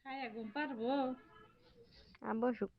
Kaya ঘুম পারবো? বসুক।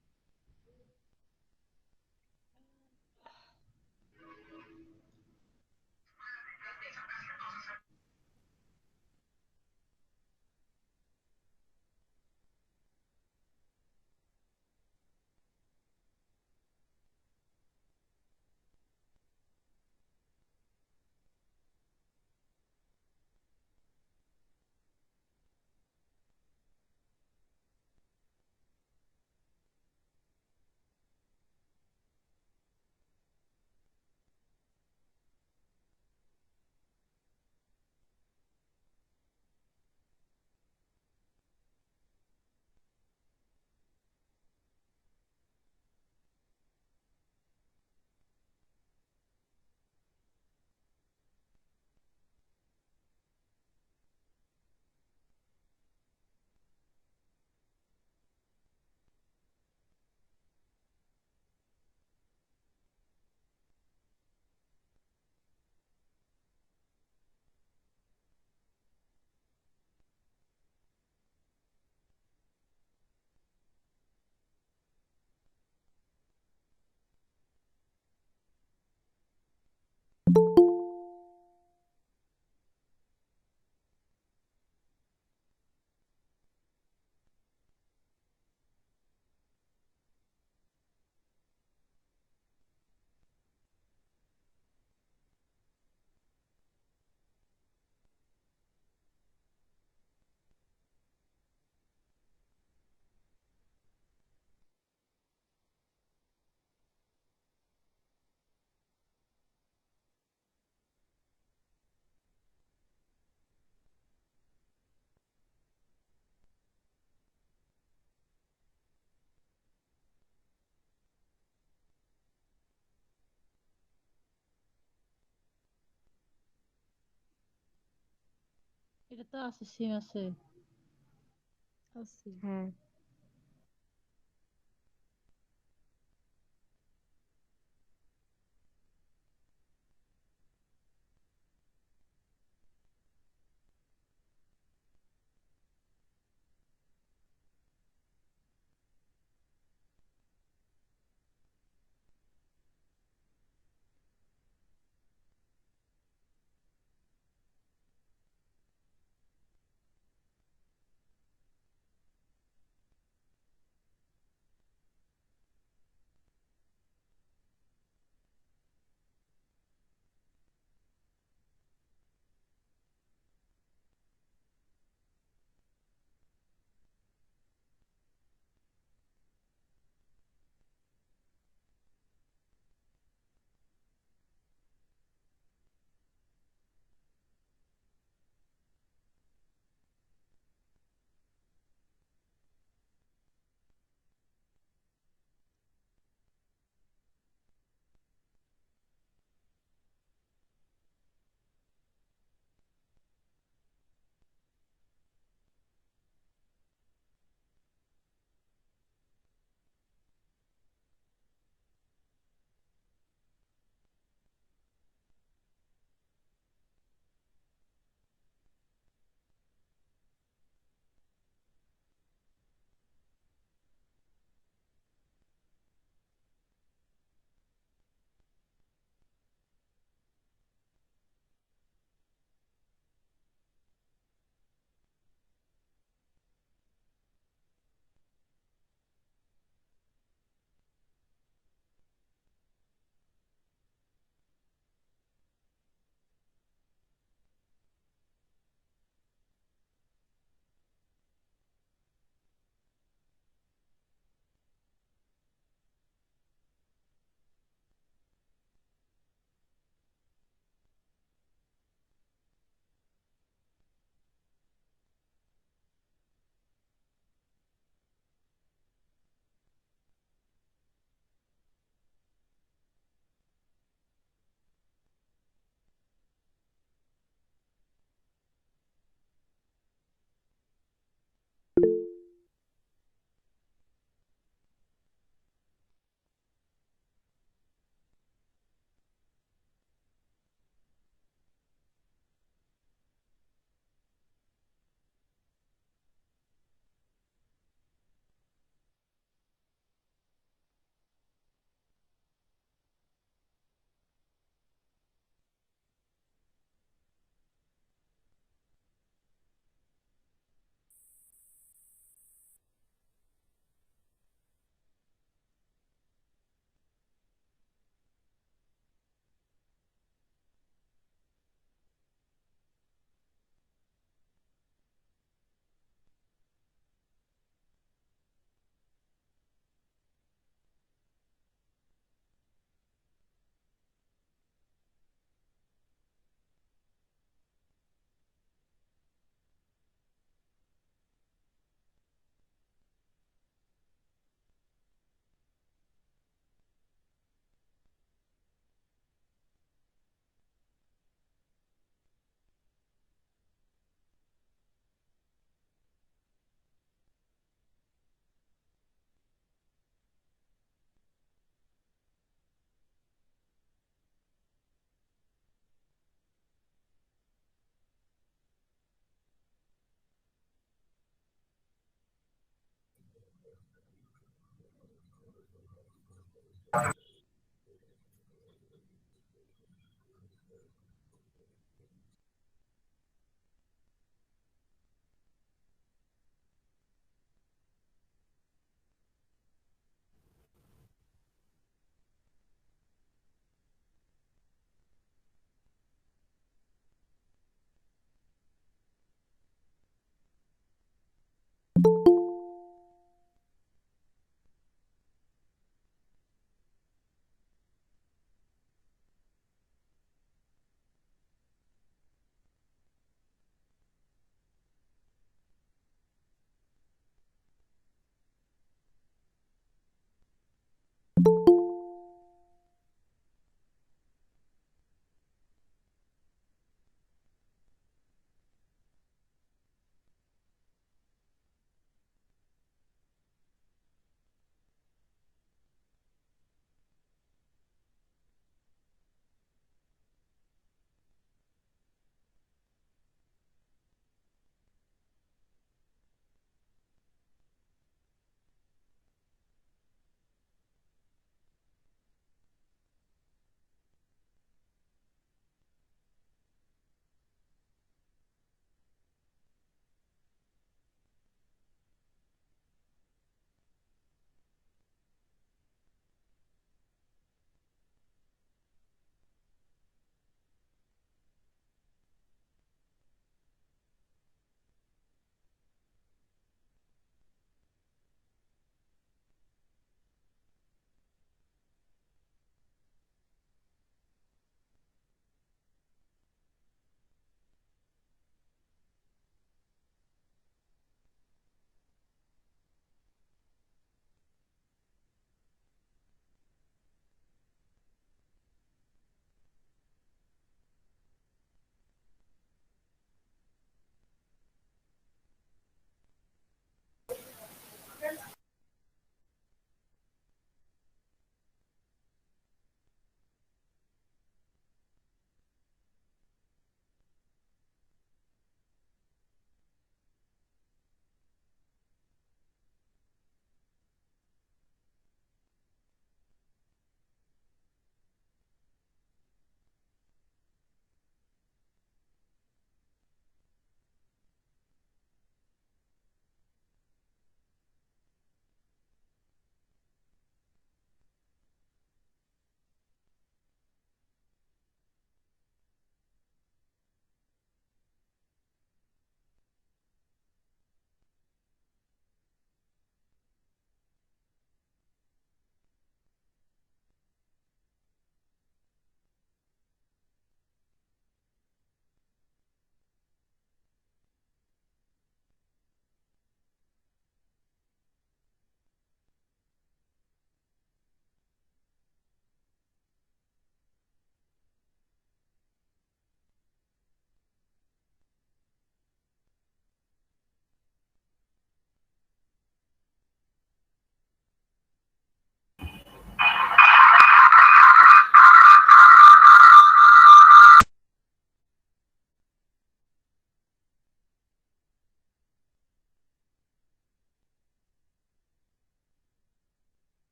এটা তো আছে, সিম আছে। আছে। হ্যাঁ।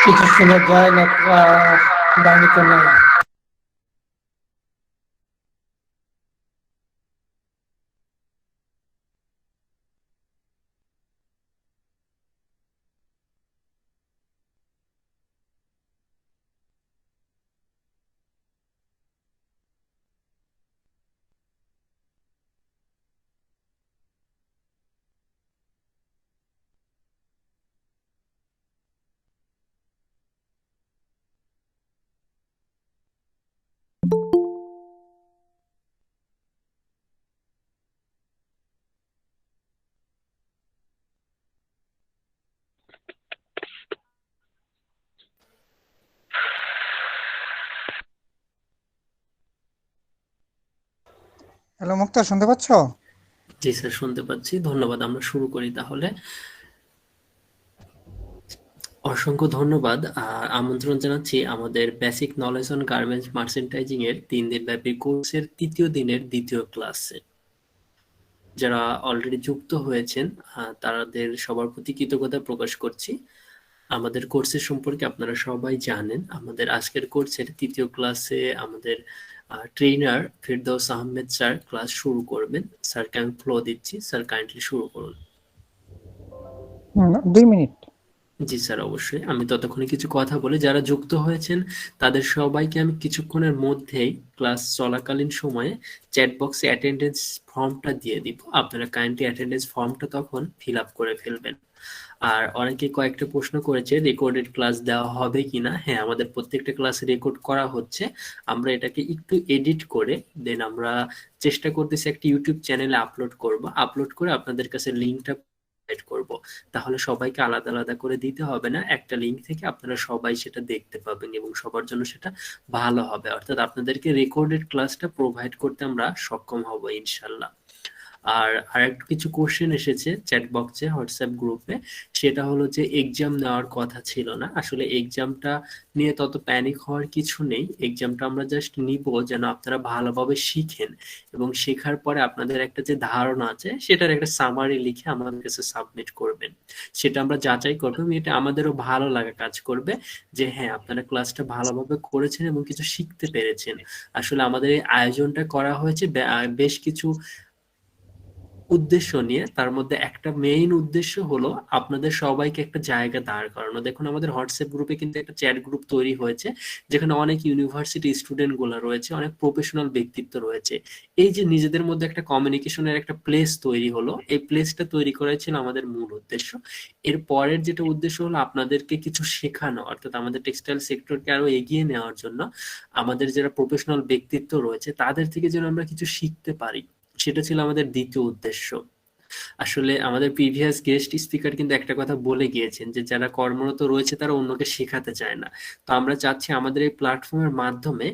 কিছু শোনা যায় না, ডাইনি তো নাই। হ্যালো মুক্তার, শুনতে পাচ্ছ? জি স্যার, শুনতে পাচ্ছি। ধন্যবাদ। আমরা শুরু করি তাহলে। অসংখ্য ধন্যবাদ। আমন্ত্রণ জানাচ্ছি আমাদের বেসিক নলেজ অন গার্মেন্টস মার্চেন্টাইজিং এর 3 দিন ব্যাপী কোর্সের 3য় দিনের 2য় ক্লাসে। যারা অলরেডি যুক্ত হয়েছেন তাদের সবার প্রতি কৃতজ্ঞতা প্রকাশ করছি। আমাদের কোর্সের সম্পর্কে আপনারা সবাই জানেন। আমাদের আজকের কোর্সের 3য় ক্লাসে আমাদের trainer Ferdous Ahmed sir class শুরু করবেন। স্যারকে আমি ফ্লো দিচ্ছি, স্যার কাইন্ডলি শুরু করুন। 2 মিনিট। জি স্যার, অবশ্যই। আমি ততক্ষণে কিছু কথা বলি। যারা যুক্ত হয়েছেন তাদের সবাইকে আমি কিছুক্ষণের মধ্যেই ক্লাস চলাকালীন সময়ে চ্যাট বক্সে অ্যাটেন্ডেন্স ফর্মটা দিয়ে দিব। আপনারা কাইন্ডলি অ্যাটেন্ডেন্স ফর্মটা তখন ফিল আপ করে ফেলবেন। আর অনেকে কয়েকটা প্রশ্ন করেছে রেকর্ডেড ক্লাস দেওয়া হবে কিনা। হ্যাঁ, আমাদের প্রত্যেকটা ক্লাস রেকর্ড করা হচ্ছে। আমরা এটাকে একটু এডিট করে দেন আমরা চেষ্টা করতেছি একটা ইউটিউব চ্যানেলে আপলোড করব। আপলোড করে আপনাদের কাছে লিঙ্কটা করব। তাহলে সবাইকে আলাদা আলাদা করে দিতে হবে না, একটা লিঙ্ক থেকে আপনারা সবাই সেটা দেখতে পাবেন এবং সবার জন্য সেটা ভালো হবে। অর্থাৎ আপনাদেরকে রেকর্ডেড ক্লাসটা প্রোভাইড করতে আমরা সক্ষম হব ইনশাল্লাহ। আর আরেকটু কিছু কোশ্চেন এসেছে চ্যাট বক্সে, হোয়াটসঅ্যাপ গ্রুপে। সেটা হলো যে এক্সাম নেওয়ার কথা ছিল না। আসলে এক্সামটা নিয়ে তত প্যানিক হওয়ার কিছু নেই। এক্সামটা আমরা জাস্ট নিব যেন আপনারা ভালোভাবে শিখেন এবং শেখার পরে আপনাদের একটা যে ধারণা আছে সেটার একটা সামারি লিখে আমাদের কাছে সাবমিট করবেন। সেটা আমরা যাচাই করবো এবং এটা আমাদেরও ভালো লাগা কাজ করবে যে হ্যাঁ, আপনারা ক্লাসটা ভালোভাবে করেছেন এবং কিছু শিখতে পেরেছেন। আসলে আমাদের এই আয়োজনটা করা হয়েছে বেশ কিছু উদ্দেশ্য নিয়ে। তার মধ্যে একটা মেইন উদ্দেশ্য হলো আপনাদের সবাইকে একটা জায়গা দাঁড় করানো। দেখুন, আমাদের হোয়াটসঅ্যাপ গ্রুপে কিন্তু একটা চ্যাট গ্রুপ তৈরি হয়েছে যেখানে অনেক ইউনিভার্সিটি স্টুডেন্ট গুলো রয়েছে, অনেক প্রফেশনাল ব্যক্তিত্ব রয়েছে। এই যে নিজেদের মধ্যে একটা কমিউনিকেশনের একটা প্লেস তৈরি হলো, এই প্লেসটা তৈরি করাই ছিল আমাদের মূল উদ্দেশ্য। এর পরের যেটা উদ্দেশ্য হলো আপনাদেরকে কিছু শেখানো, অর্থাৎ আমাদের টেক্সটাইল সেক্টরকে আরো এগিয়ে নেওয়ার জন্য আমাদের যারা প্রফেশনাল ব্যক্তিত্ব রয়েছে তাদের থেকে যেন আমরা কিছু শিখতে পারি, সেটা ছিল আমাদের দ্বিতীয় উদ্দেশ্য। আসলে আমাদের প্রিভিয়াস গেস্ট স্পিকার কিন্তু একটা কথা বলে গিয়েছেন যে যারা কর্মরত রয়েছে তারা অন্যকে শেখাতে চায় না। তো আমরা চাচ্ছি আমাদের এই প্ল্যাটফর্মের মাধ্যমে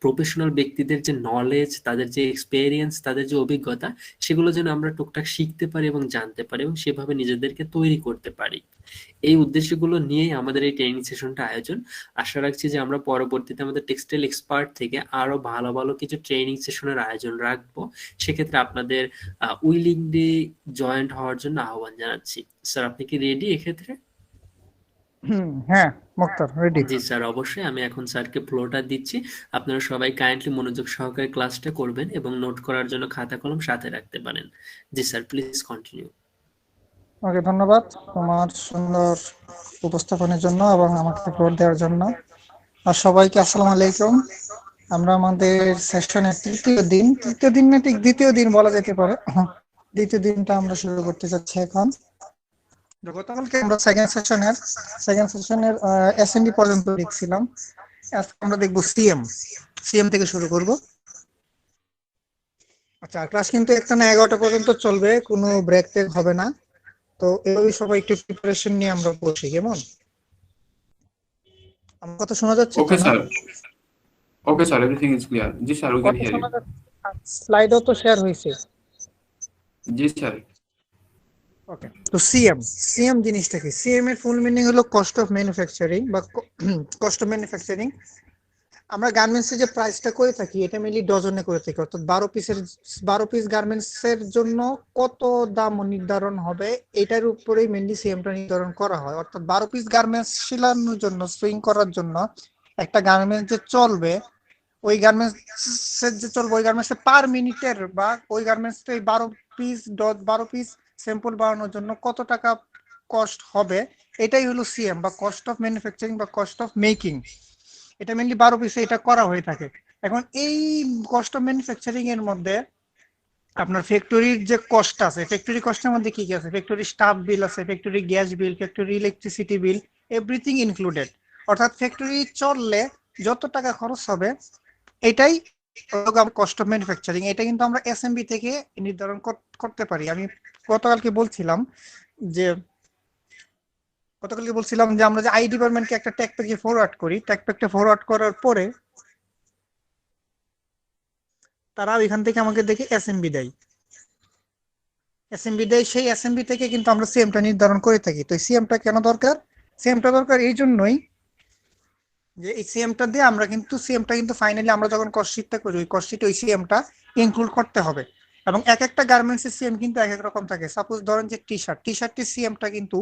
প্রফেশনাল ব্যক্তিদের যে নলেজ, তাদের যে এক্সপেরিয়েন্স, তাদের যে অভিজ্ঞতা, সেগুলো যেন আমরা টুকটাক শিখতে পারি এবং জানতে পারি এবং সেভাবে নিজেদেরকে তৈরি করতে পারি। এই উদ্দেশ্যগুলো নিয়েই আমাদের এই ট্রেনিং সেশনটা আয়োজন। আশা রাখছি যে আমরা পরবর্তীতে আমাদের টেক্সটাইল এক্সপার্ট থেকে আরো ভালো ভালো কিছু ট্রেনিং সেশনের আয়োজন রাখবো। সেক্ষেত্রে আপনাদের উইলিংলি জয়েন্ট হওয়ার জন্য আহ্বান জানাচ্ছি। স্যার, আপনি কি রেডি এক্ষেত্রে? হ্যাঁ মুক্তার, রেডি। জি স্যার, অবশ্যই। আমি এখন স্যারকে ফ্লোটা দিচ্ছি। আপনারা সবাই কাইন্ডলি মনোযোগ সহকারে ক্লাসটা করবেন এবং নোট করার জন্য খাতা কলম সাথে রাখতে পারেন। জি স্যার, প্লিজ কন্টিনিউ। ওকে, ধন্যবাদ তোমার সুন্দর উপস্থাপনের জন্য এবং আমাকে ফ্লোর দেওয়ার জন্য। আর সবাইকে আসসালামু আলাইকুম। আমরা আমাদের সেশনের তৃতীয় দিন না, ঠিক দ্বিতীয় দিন বলা যেতে পারে। দ্বিতীয় দিনটা আমরা শুরু করতে যাচ্ছি এখন। গতকালকে আমরা সেকেন্ড সেশনের এসএনডি পর্যন্ত দেখছিলাম। আজকে আমরা দেখবো সিএম থেকে শুরু করব। আচ্ছা, ক্লাস কিন্তু একটা না 11টা পর্যন্ত চলবে, কোনো ব্রেক টেক হবে না। তো এইভাবে সবাই একটু প্রিপারেশন নিয়ে আমরা বসি, কেমন? আমার কথা শোনা যাচ্ছে? Okay, sir. Okay, sir. Everything is clear. Ji, sir, we can hear you. স্লাইডও তো শেয়ার হয়েছে। Ji, sir. ওকে, তো সিএম জিনিসটা কি? সিএম এর ফুল মিনিং হলো কস্ট অফ ম্যানুফ্যাকচারিং বা কস্ট অফ ম্যানুফ্যাকচারিং। আমরা গার্মেন্টসে যে প্রাইসটা করে থাকি এটা মেনলি ডজনে করে থাকি, অর্থাৎ 12 পিস গার্মেন্টস এর জন্য কত দাম নির্ধারণ হবে এটার উপরেই মেনলি সিএমটা নির্ধারণ করা হয়। অর্থাৎ 12 পিস গার্মেন্টস সিলানোর জন্য, সুইং করার জন্য একটা গার্মেন্টস যে চলবে, ওই গার্মেন্টস পার মিনিটের বা ওই গার্মেন্টস 12 পিস স্যাম্পল বানানোর জন্য কত টাকা কস্ট হবে, এটাই হলো সিএম বা কস্ট অফ ম্যানুফ্যাকচারিং বা কস্ট অফ মেকিং। এটা মেনলি 12 পিসে এটা করা হয়ে থাকে। এখন এই কস্ট অফ ম্যানুফ্যাকচারিং এর মধ্যে আপনার ফ্যাক্টরির যে কস্ট আছে, ফ্যাক্টরি কস্টের মধ্যে কি কি আছে? ফ্যাক্টরি স্টাফ বিল আছে, factory gas bill, factory electricity bill, everything included. অর্থাৎ ফ্যাক্টরি চললে যত টাকা খরচ হবে এটাই কস্ট অফ ম্যানুফ্যাকচারিং। এটা কিন্তু আমরা এসএমবি থেকে নির্ধারণ করতে পারি। আমি গতকালকে বলছিলাম যে আমরা যে আই ডিপার্টমেন্টকে একটা ট্যাগ প্যাকে ফরওয়ার্ড করি, ট্যাগ প্যাকটা ফরওয়ার্ড করার পরে তারা এখান থেকে আমাকে দেখে এসএমবি দেয়। সেই এসএমবি থেকে কিন্তু আমরা সিএমটা নির্ধারণ করে থাকি। তো সিএমটা কেন দরকার? সিএমটা দরকার এই জন্যই যে এই সিএমটা দিয়ে আমরা কিন্তু সিএমটা কিন্তু ফাইনালি আমরা যখন কস্ট শিটটা করি ওই কস্ট শিটে ওই সিএমটা ইনক্লুড করতে হবে। এবং এক একটা গার্মেন্টস এর সিএম কিন্তু এক এক রকম থাকে। সাপোজ ধরেন যে টি শার্টের সিএমটা কিন্তু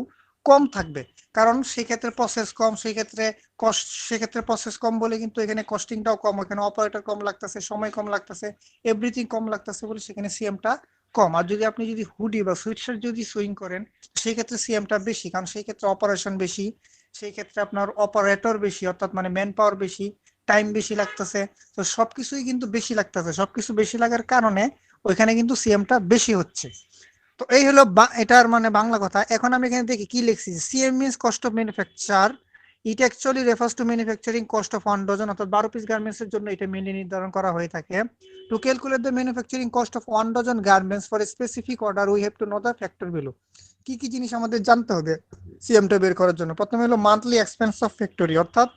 কম থাকবে, কারণ সেক্ষেত্রে প্রসেস কম, সেক্ষেত্রে প্রসেস কম বলে কিন্তু এখানে কস্টিংটাও কম, এখানে অপারেটর কম লাগতেছে, সময় কম লাগতেছে, এভরিথিং কম লাগতেছে বলে সেখানে সিএমটা কম। আর যদি আপনি যদি হুডি বা সুইটশার্ট যদি সুইং করেন সেই ক্ষেত্রে সিএমটা বেশি, কারণ সেই ক্ষেত্রে অপারেশন বেশি, সেই ক্ষেত্রে আপনার অপারেটর বেশি, অর্থাৎ মানে ম্যান পাওয়ার বেশি, টাইম বেশি লাগতেছে। তো সবকিছুই কিন্তু বেশি লাগতেছে, সবকিছু বেশি লাগার কারণে ওইখানে কিন্তু সিএমটা বেশি হচ্ছে। তো এই হলো এটার মানে বাংলা কথা। এখন আমি এখানে দেখি কি লিখছি, CM means cost of manufacture, it actually refers to manufacturing cost of 1 dozen, অর্থাৎ 12 পিস গার্মেন্টস এর জন্য এটা মেনলি নির্ধারণ করা হয়ে থাকে। To calculate the manufacturing cost of 1 dozen garments for specific order we have to know the factor value. কি কি জিনিস আমাদের জানতে হবে সিএমটা বের করার জন্য? প্রথমে হলো মান্থলি এক্সপেন্স অফ ফ্যাক্টরি, অর্থাৎ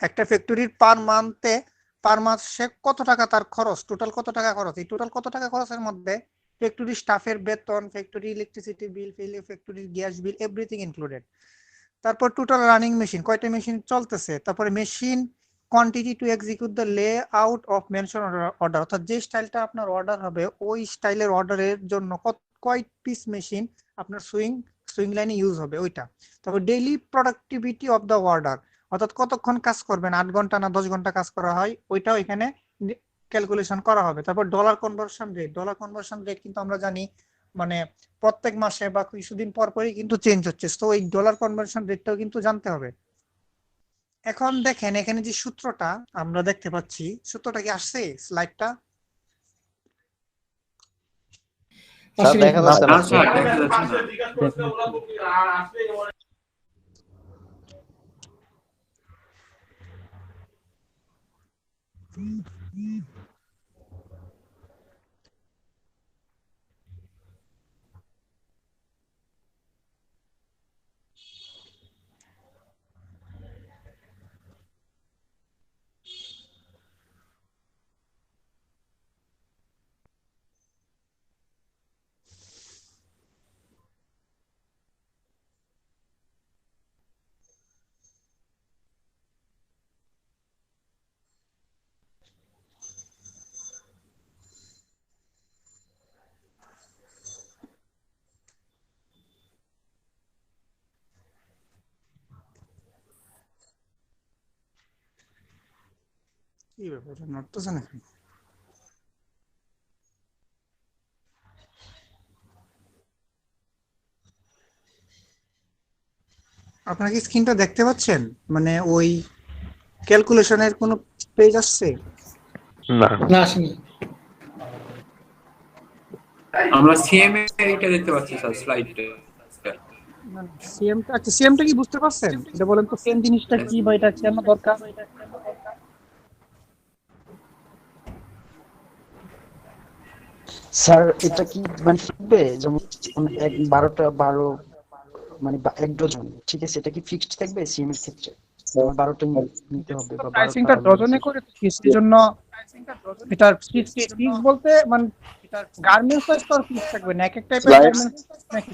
একটা ফ্যাক্টরির পার মাসে কত টাকা তার খরচ, টোটাল কত টাকা খরচ, এই টোটাল কত টাকা খরচের মধ্যে ফ্যাক্টরি স্টাফের বেতন, ফ্যাক্টরি ইলেকট্রিসিটি বিল, ফ্যাক্টরির গ্যাস বিল, এভরিথিং ইনক্লুডেড। তারপর টোটাল রানিং মেশিন, কয়টা মেশিন চলতেছে, তারপরে machine quantity two execute the লে আউট অফ মেনশন অর্ডার, অর্থাৎ যে স্টাইলটা আপনার অর্ডার হবে ওই স্টাইলের অর্ডারের জন্য কয় পিস মেশিন আপনার সুইং লাইনে ইউজ হবে ওইটা। তারপর daily productivity of the order, অর্থাৎ কতক্ষণ কাজ করবেন, 8 ঘন্টা না 10 ঘন্টা কাজ করা হয় ওইটাও এখানে ক্যালকুলেশন করা হবে। তারপর ডলার কনভার্সন রেট কিন্তু আমরা জানি মানে প্রত্যেক মাসে বা কিছুদিন পর পরই কিন্তু চেঞ্জ হচ্ছে, তো এই ডলার কনভার্সন রেটটাও কিন্তু জানতে হবে। এখন দেখেন এখানে যে সূত্রটা আমরা দেখতে পাচ্ছি, সূত্রটা কি আসছে স্লাইডটা? স্যার দেখা যাচ্ছে না না স্যার দেখা যাচ্ছে না। কি ব্যাপার, নড়তেছে না? আপনারা কি স্ক্রিনটা দেখতে পাচ্ছেন? মানে ওই ক্যালকুলেশনের কোনো পেজ আসছে? না। না, আসেনি। আমরা সিএম এর এটা দেখতে পাচ্ছি স্যার স্লাইডটা। সিএমটা, আচ্ছা সিএমটা কি বুঝতে পারছেন? এটা বলেন তো সিএম জিনিসটা কি বা এটা কেন দরকার? স্যার এটা কি মানে থাকবে যেমন 12 মানে 1 ডজন, ঠিক আছে, এটা কি ফিক্সড থাকবে সিএম এর ক্ষেত্রে? যেমন 12টা নিতে হবে বা 12টা প্রাইসিংটা ডজনে করে সেই জন্য এটা ফিক্স বলতে মানে গার্মেন্টস ওয়াইজ তো ফিক্স থাকবে না, এক এক টাইপের গার্মেন্টস নাকি।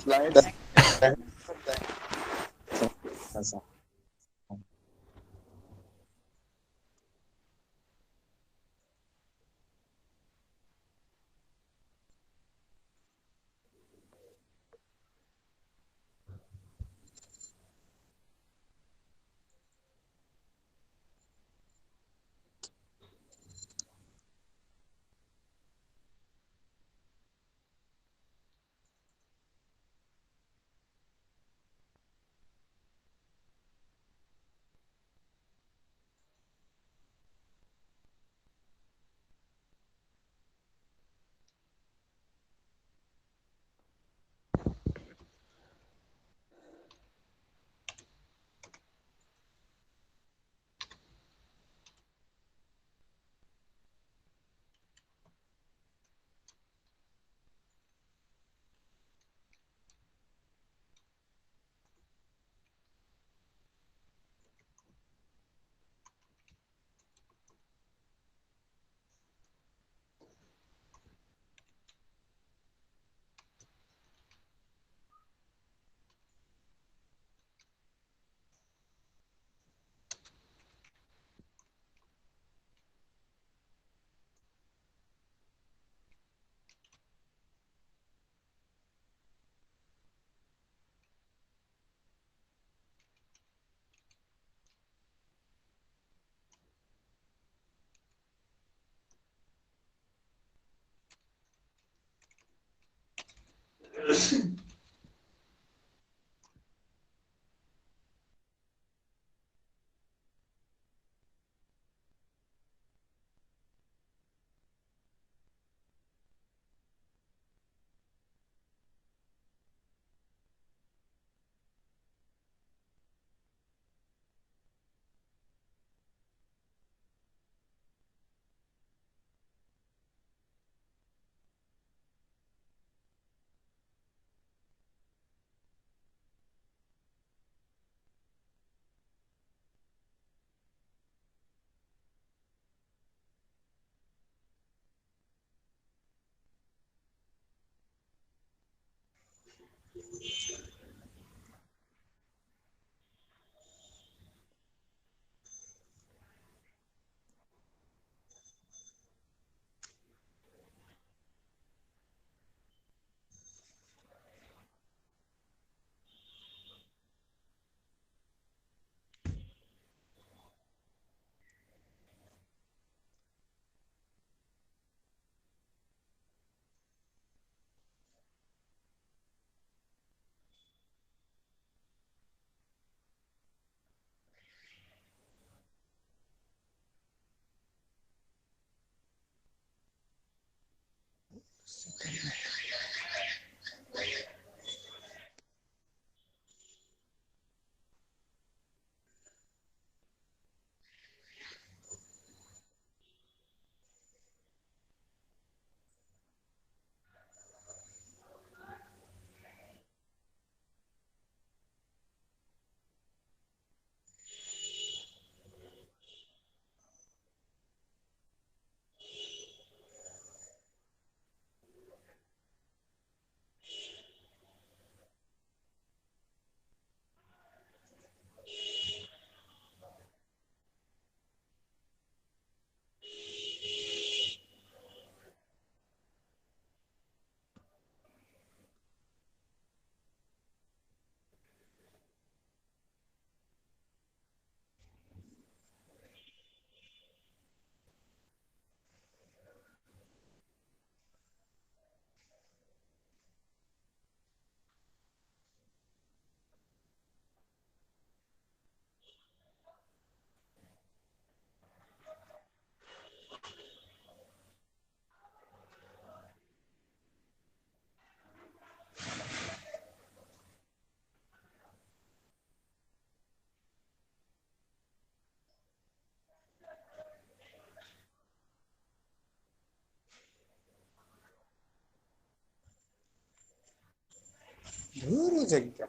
ধুরু জায়গা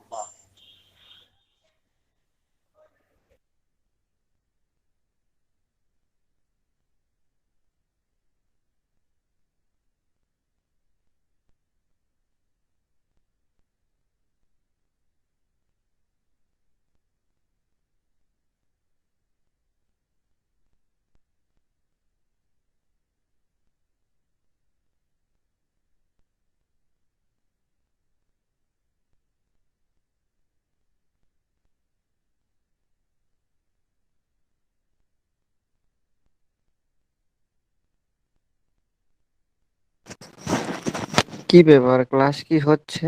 কি ব্যাপার, ক্লাস কি হচ্ছে?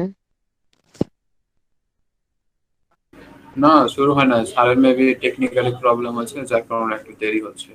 না, শুরু হয় না, স্যারের মেবি টেকনিক্যালি প্রবলেম আছে, যার কারণে একটু দেরি হচ্ছে।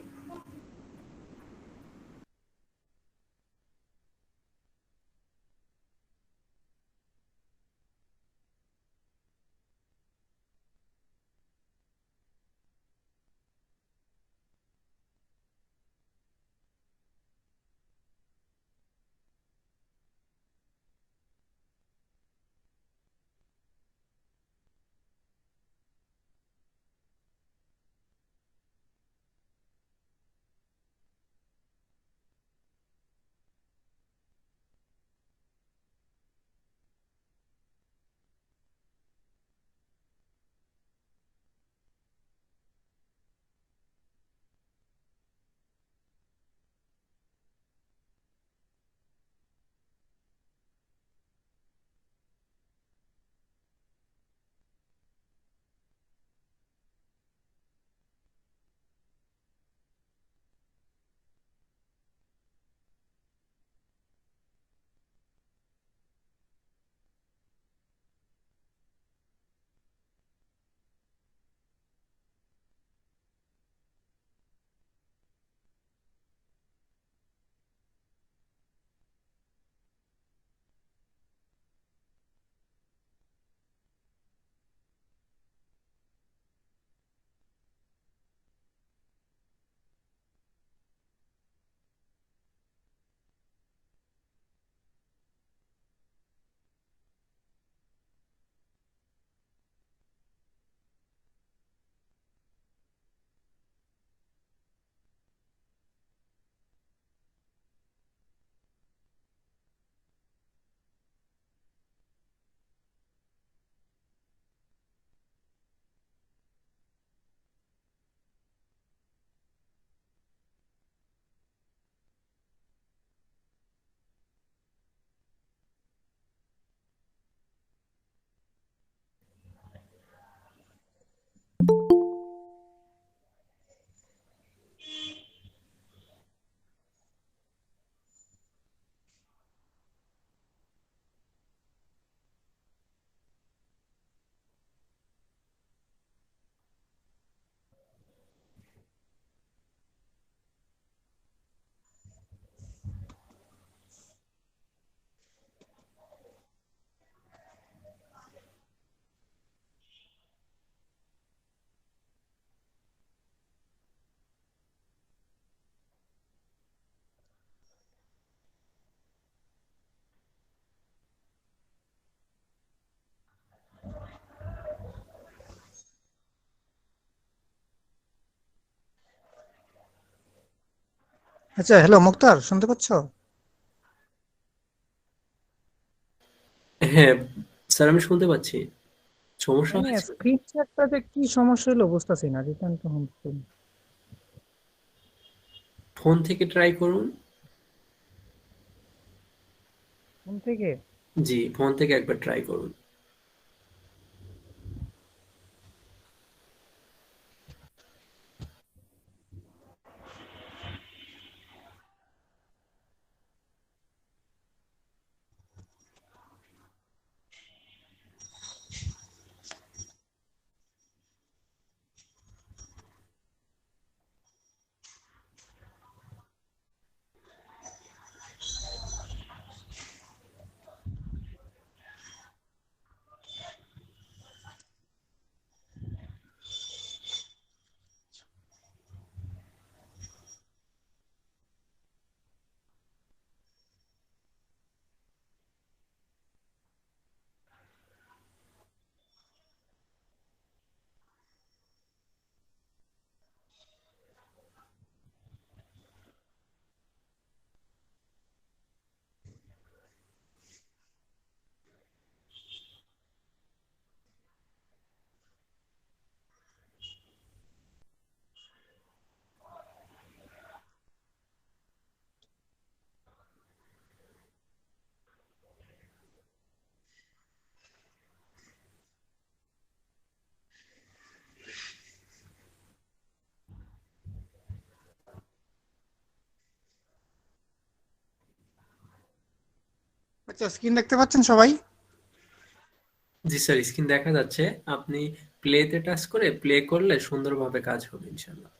আচ্ছা, হ্যালো মুক্তার, শুনতে পাচ্ছ? হ্যাঁ স্যার, আমি শুনতে পাচ্ছি। সমস্যা মানে হয়েছে? স্ক্রিন শেয়ারটাতে কি সমস্যা হলো বুঝতেছি না, রিটার্ন তো হচ্ছে না। ফোন থেকে ট্রাই করুন। ফোন থেকে? জি, ফোন থেকে একবার ট্রাই করুন। আচ্ছা, স্ক্রিন দেখতে পাচ্ছেন সবাই? জি স্যার, স্ক্রিন দেখা যাচ্ছে। আপনি প্লেতে টাচ করে প্লে করলে সুন্দরভাবে কাজ হবে ইনশাল্লাহ।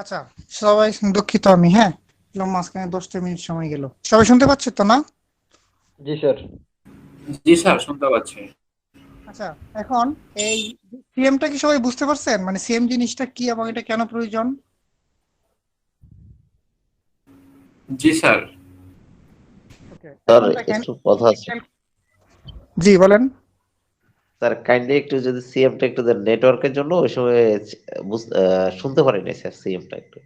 আচ্ছা, সবাই দুঃখিত আমি, হ্যাঁ, মাঝখানে 10টা মিনিট সময় গেল। সবাই শুনতে পাচ্ছে তো না? জি স্যার। জি স্যার, শুনতে পাচ্ছি। আচ্ছা, এখন এই সিএমটা কি সবাই বুঝতে পারছেন, মানে সিএম জিনিসটা কি এবং এটা কেন প্রয়োজন? জি স্যার। ওকে, স্যার এখন দেখেন। একটু কথা আছে। জি বলেন। স্যার কাইন্ডলি একটু যদি সিএমটা একটু দেন, নেটওয়ার্কের জন্য ওই সময় শুনতে পারিনি স্যার সিএমটা একটু।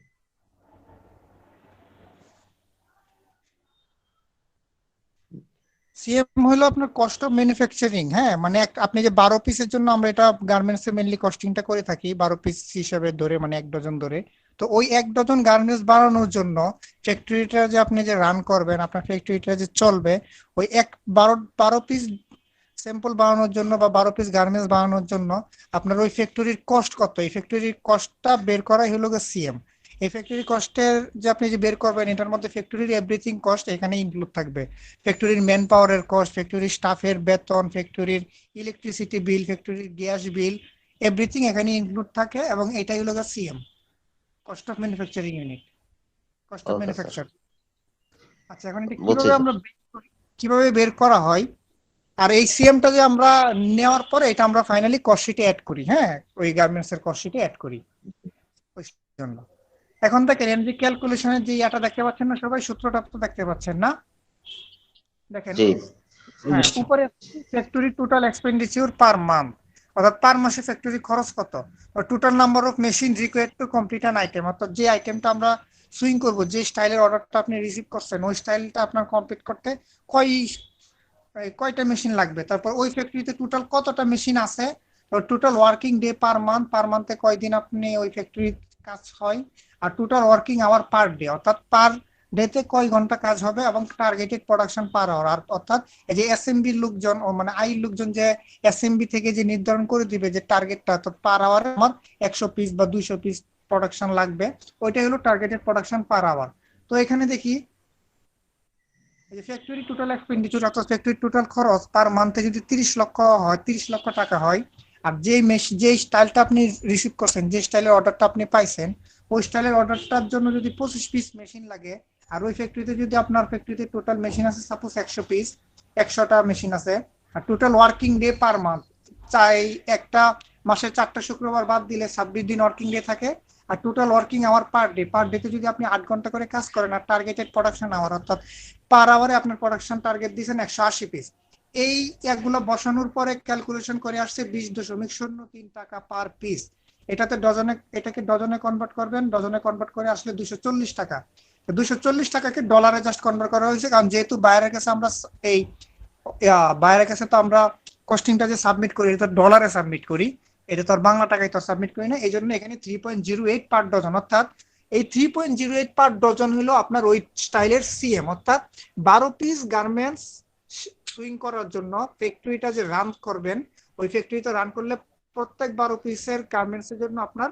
সিএম হলো আপনার কস্ট অফ ম্যানুফ্যাকচারিং। হ্যাঁ, মানে আপনি যে 12 পিসের জন্য আমরা এটা গার্মেন্টস এ মেনলি কস্টিংটা করে থাকি, 12 পিস হিসাবে ধরে, মানে 1 ডজন ধরে। তো ওই 1 ডজন গার্মেন্টস বানানোর জন্য ফ্যাক্টরিটা যে আপনি যে রান করবেন, আপনার ফ্যাক্টরিটা যে চলবে, ওই 12 পিস স্যাম্পল বানানোর জন্য বা 12 পিস গার্মেন্টস বানানোর জন্য আপনার ওই ফ্যাক্টরির কস্ট কত, এই ফ্যাক্টরির কস্টটা বের করাই হলো সিএম। এই ফ্যাক্টরি কস্টের যে আপনি যে বের করবেন, এটার মধ্যে ফ্যাক্টরির এভরিথিং কস্ট এখানে ইনক্লুড থাকবে। ফ্যাক্টরির ম্যান পাওয়ারের কস্ট, ফ্যাক্টরির স্টাফের বেতন, ফ্যাক্টরির ইলেকট্রিসিটি বিল, ফ্যাক্টরির গ্যাস বিল, এভরিথিং এখানে ইনক্লুড থাকে, এবং এটাই হলো CM, cost of manufacturing unit, cost of okay sir, manufacture. আচ্ছা, এখন এটা বুঝছি কিভাবে স্যার। আমরা কিভাবে বের করা হয়, আর এই সিএমটা যে আমরা নেওয়ার পরে এটা আমরা ফাইনালি কস্ট শিটে অ্যাড করি, হ্যাঁ, ওই গার্মেন্টস এর কস্ট শিটে অ্যাড করি ওই জন্য। এখন দেখেন এনজি ক্যালকুলেশনের যে এটা দেখতে পাচ্ছেন না সবাই, সূত্রটা তো দেখতে পাচ্ছেন না? দেখেন, জি হ্যাঁ, উপরে factory total expenditure per month, অর্থাৎ পার মাসে ফ্যাক্টরি খরচ কত, total number of machine required to complete an item, অর্থাৎ যে আইটেমটা আমরা সুইং করব, যে স্টাইলের অর্ডারটা আপনি রিসিভ করছেন, ওই স্টাইলটা আপনার কমপ্লিট করতে কয়টা মেশিন লাগবে, তারপর ওই ফ্যাক্টরিতে টোটাল কতটা মেশিন আছে, টোটাল ওয়ার্কিং ডে পার মান্থে কয়দিন আপনি ওই ফ্যাক্টরির কাজ হয়, আর total working hour per day, অর্থাৎ পার ডেতে কয় ঘন্টা কাজ হবে, এবং টার্গেটেড প্রোডাকশন পার আওয়ার। আর অর্থাৎ এই যে এসএমবি লোকজন, ও মানে আই লোকজন যে এসএমবি থেকে যে নির্ধারণ করে দিবে যে টার্গেটটা, তো পার আওয়ারে আমার 100 পিস বা 200 পিস প্রোডাকশন লাগবে, ওইটাই হলো টার্গেটেড প্রোডাকশন পার আওয়ার। তো এখানে দেখি ফ্যাক্টরি টোটাল এক্সপেন্ডিচার, অর্থাৎ ফ্যাক্টরি টোটাল খরচ পার মান্থে যদি 30 লক্ষ হয়, 30 লক্ষ টাকা হয়, আর যে স্টাইলটা আপনি রিসিভ করছেন, যে স্টাইলের অর্ডারটা আপনি পাইছেন, ওই স্টাইলের অর্ডারটার জন্য যদি 25 পিস মেশিন লাগে, আর ওই ফ্যাক্টরিতে যদি আপনার ফ্যাক্টরিতে টোটাল মেশিন আছে সাপোজ 100 পিস, 100টা মেশিন আছে। আর total working day per month চাই একটা মাসে 4টা শুক্রবার বাদ দিলে 26 দিন ওয়ার্কিং ডে থাকে। আর টোটাল ওয়ার্কিং আওয়ার পার ডেতে যদি আপনি 8 ঘন্টা করে কাজ করেন আর টার্গেটেড প্রোডাকশন আওয়ার অর্থাৎ পার আওয়ারে আপনার প্রোডাকশন টার্গেট দিয়েছেন 180 পিস, এই এগুলো বসানোর পরে ক্যালকুলেশন করে আসছে 20.03 টাকা পার পিস। এটাকে ডজনে কনভার্ট করবেন, ডজনে কনভার্ট করে আসলে 240 টাকা। 240 টাকাকে ডলারে জাস্ট কনভার্ট করা হয়েছে, কারণ যেহেতু বাইরের কাছে আমরা বাইরের কাছে তো আমরা কস্টিংটা যে সাবমিট করি এটা ডলারে সাবমিট করি, এটা তো আর বাংলা টাকায় তো সাবমিট করি না। এই জন্য এখানে 3.08 পার ডজন, অর্থাৎ এই 3.08 পার ডজন হলো আপনার ওই স্টাইলের সিএম, অর্থাৎ 12 পিস গার্মেন্টস সুইং করার জন্য ফ্যাক্টরিটা যে রান করবেন, ওই ফ্যাক্টরিতে রান করলে প্রত্যেক 12 পিসের গার্মেন্টস এর জন্য আপনার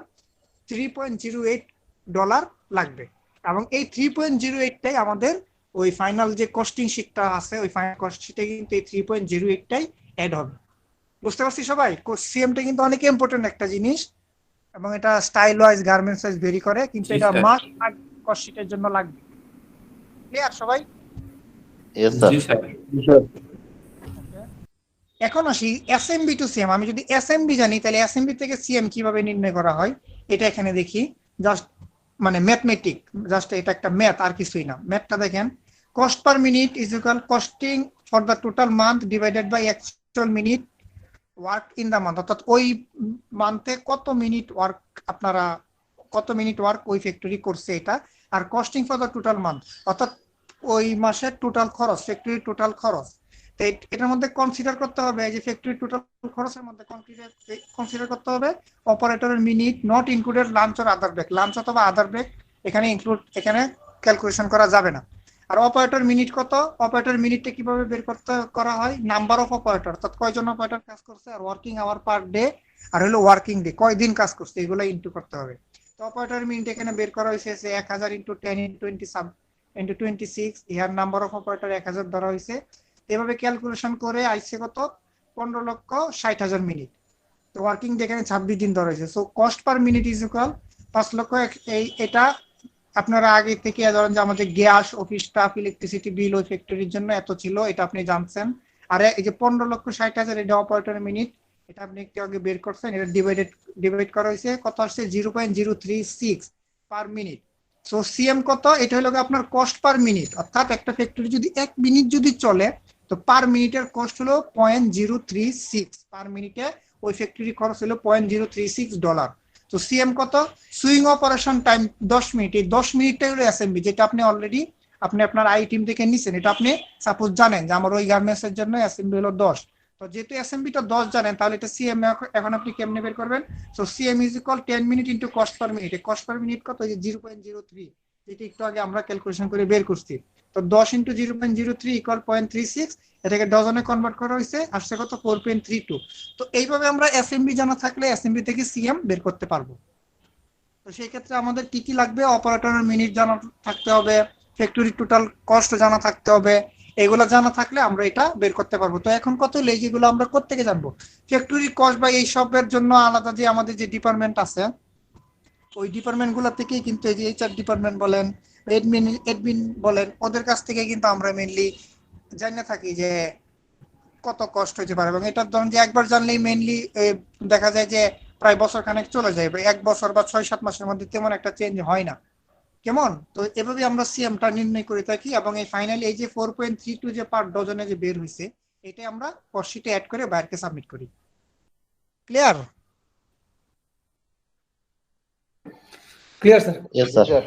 $3.08 লাগবে। এবং এই 3.08টাই আমাদের ওই ফাইনাল যে কস্টিং শিটটা আছে, ওই ফাইনাল কস্ট শিটে কিন্তু এই 3.08টাই অ্যাড হবে। বুঝতে পারছি সবাই? সিএমটা কিন্তু অনেক ইম্পর্টেন্ট একটা জিনিস, এবং এটা style wise garments wise very করে, কিন্তু এটা মাস্ট কস্ট শিটের জন্য লাগবে। ক্লিয়ার সবাই? Yes sir. জি স্যার। এখন আসি এসএমবি টু সিএম। আমি যদি এসএমবি জানি তাহলে এসএমবি থেকে সিএম কিভাবে নির্ণয় করা হয় এটা এখানে দেখি। জাস্ট মানে ম্যাথমেটিক, জাস্ট এটা একটা ম্যাথ, আর কিছুই না। ম্যাথটা দেখেন, cost per minute is equal costing for the total month divided by actual minute work in the month, অর্থাৎ ওই মান্থে কত মিনিট ওয়ার্ক ওই ফ্যাক্টরি করছে এটা। আর costing for the total month, অর্থাৎ ওই মাসের টোটাল খরচ, ফ্যাক্টরির টোটাল খরচ। এটার মধ্যে কনসিডার করতে হবে যে ফ্যাক্টরির টোটাল খরচের মধ্যে কনসিডার করতে হবে অপারেটরের minute not included lunch or other break. Lunch অথবা আদার ব্রেক এখানে ক্যালকুলেশন করা যাবে না। আর অপারেটর মিনিট কত? অপারেটর মিনিটটা কিভাবে বের করা হয়? নাম্বার অফ অপারেটর, অর্থাৎ কয়জন অপারেটর কাজ করছে, আর ওয়ার্কিং আওয়ার পার ডে, আর হলো ওয়ার্কিং ডে কয়দিন কাজ করছে, এগুলো ইনটু করতে হবে। তো অপারেটর মিনিট এখানে বের করা হয়েছে 1000 ইনটু 10 ইনটু 26, ইহার নাম্বার অফ অপারেটর 1000 ধরা হয়েছে। এভাবে ক্যালকুলেশন করে আইছে কত? 15,60,000 মিনিট। তো ওয়ার্কিং ডে এখানে 26 দিন ধরা হয়েছে। So cost per minute is equal 5 লক্ষ। এটা আপনারা আগে থেকে ধরেন যে আমাদের gas, office staff, electricity bill ওই ফ্যাক্টরির জন্য এত ছিল, এটা আপনি জানছেন। আর এই যে 15,60,000 এটা অপারেটর মিনিট, এটা আপনি একটু আগে বের করছেন। এটা ডিভাইড করা হয়েছে কত আসছে? 0.036 পার মিনিট। সো সিএম কত? এটা হলো আপনার কস্ট পার মিনিট, অর্থাৎ একটা ফ্যাক্টরি যদি 1 মিনিট যদি চলে তো পার মিনিটের কস্ট হলো 0.036 পার মিনিটে ওই ফ্যাক্টরি খরচ হলো $0.036। তো সিএম কত? Swing operation time 10 minute. এই 10 মিনিটটাই হলো এসএমবি, যেটা আপনি অলরেডি আপনার আই টিম থেকে নিছেন। এটা আপনি সাপোজ জানেন যে আমার ওই গার্মেন্টস এর জন্য এসএমবি হলো 10। তো যেহেতু এসএমবিটা 10 জানেন, তাহলে এটা সিএম এখন আপনি কেমনে বের করবেন? So CM is equal 10 minute into cost per minute. Cost per minute কত? এই যে 0.03, যেটা একটু আগে আমরা ক্যালকুলেশন করে বের করছি। তো 10 ইনটু 0.03 ইকুয়াল 0.36, এটাকে ডজনে কনভার্ট করা হয়েছে, আসছে কত? 4.32। তো এইভাবে আমরা এসএমবি জানা থাকলে এসএমবি থেকে সিএম বের করতে পারবো। তো সেই ক্ষেত্রে আমাদের কি কি লাগবে? অপারেটরের মিনিট জানা থাকতে হবে, ফ্যাক্টরি টোটাল কস্ট জানা থাকতে হবে। এগুলো জানা থাকলে আমরা এটা বের করতে পারবো। তো এখন কত হলো যেগুলো আমরা কোত্থেকে জানবো? ফ্যাক্টরি কস্ট বা এই সবের জন্য আলাদা যে আমাদের যে ডিপার্টমেন্ট আছে, ওই ডিপার্টমেন্ট গুলো থেকেই কিন্তু এই যে এইচআর ডিপার্টমেন্ট বলেন, এডমিন বলেন, ওদের কাছ থেকে কিন্তু আমরা মেইনলি জানিয়ে থাকি যে কত কষ্ট হতে পারে। এবং এটা ধরুন যে একবার জানলেই মেইনলি দেখা যায় যে প্রায় বছর খানেক চলে যায়, 1 বছর বা 6-7 মাসের মধ্যে তেমন একটা চেঞ্জ হয় না। কেমন? তো এভাবে আমরা সিএমটা নির্ণয় করে থাকি। এবং এই ফাইনালি এই যে 4.32 যে পার ডজনে যে বের হয়েছে, এটা আমরা কস্টশিটে অ্যাড করে বাইরকে সাবমিট করি। Clear? Clear sir? Yes sir.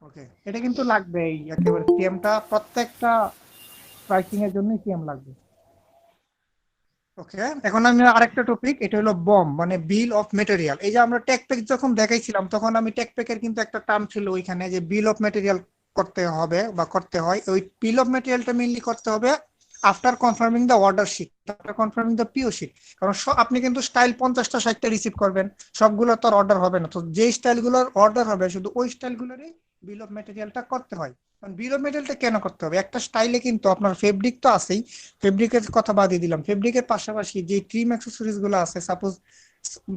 Okay, এটা কিন্তু লাগবে এই একেবারে সিএমটা প্রত্যেকটা প্রাইসিং এর জন্য সিএম লাগবে। ওকে, এখন আমি আরেকটা টপিক, এটা হলো বম মানে বিল অফ মেটেরিয়াল। এই যে আমরা টেকপ্যাক যখন দেখাইছিলাম তখন আমি টেকপ্যাকের কিন্তু একটা টার্ম ছিল ওইখানে যে বিল অফ মেটেরিয়াল করতে হবে বা করতে হয়। ওই বিল অফ মেটেরিয়ালটা মেইনলি করতে হবে after confirming the order sheet, after confirming the PO sheet. কারণ আপনি কিন্তু স্টাইল 50টা 60টা রিসিভ করবেন, সবগুলো তো অর্ডার হবে না। তো যে স্টাইলগুলোর অর্ডার হবে শুধু ওই স্টাইলগুলোরই বিল অফ মেটেরিয়ালটা করতে হয়। কারণ বিল অফ মেটেরিয়ালটা কেন করতে হবে? একটা স্টাইলে কিন্তু আপনার ফেব্রিক তো আছেই, ফেব্রিকের কথা বাদই দিলাম, ফেব্রিকের পাশাপাশি যে ট্রিম অ্যাক্সেসরিজ গুলো আছে, suppose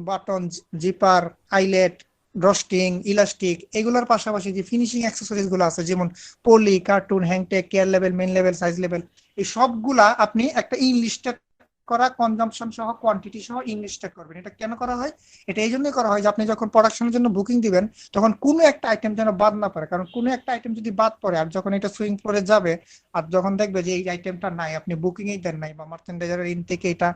button, zipper, eyelet, ড্রস্টিং, elastic, এগুলোর পাশাপাশি যে ফিনিশিং অ্যাক্সেসরিজ গুলো আছে যেমন পলি, cartoon, হ্যাংটেক, care level, main level, size level, এই সবগুলা আপনি একটা ইনলিস্টেড করা কনজাম্পশন সহ কোয়ান্টিটি সহ ইনলিস্টেড করবেন। এটা কেন করা হয়? এটা এই জন্যই করা হয় যে আপনি যখন প্রোডাকশনের জন্য বুকিং দিবেন তখন কোনো একটা আইটেম যেন বাদ না পড়ে, কারণ কোনো একটা আইটেম যদি বাদ পড়ে আর যখন এটা সুইং ফ্লোরে যাবে আর যখন দেখবে যে এই আইটেমটা নাই, আপনি বুকিং এই দেন নাই বা মার্চেন্ডাইজারের ইন থেকে এটা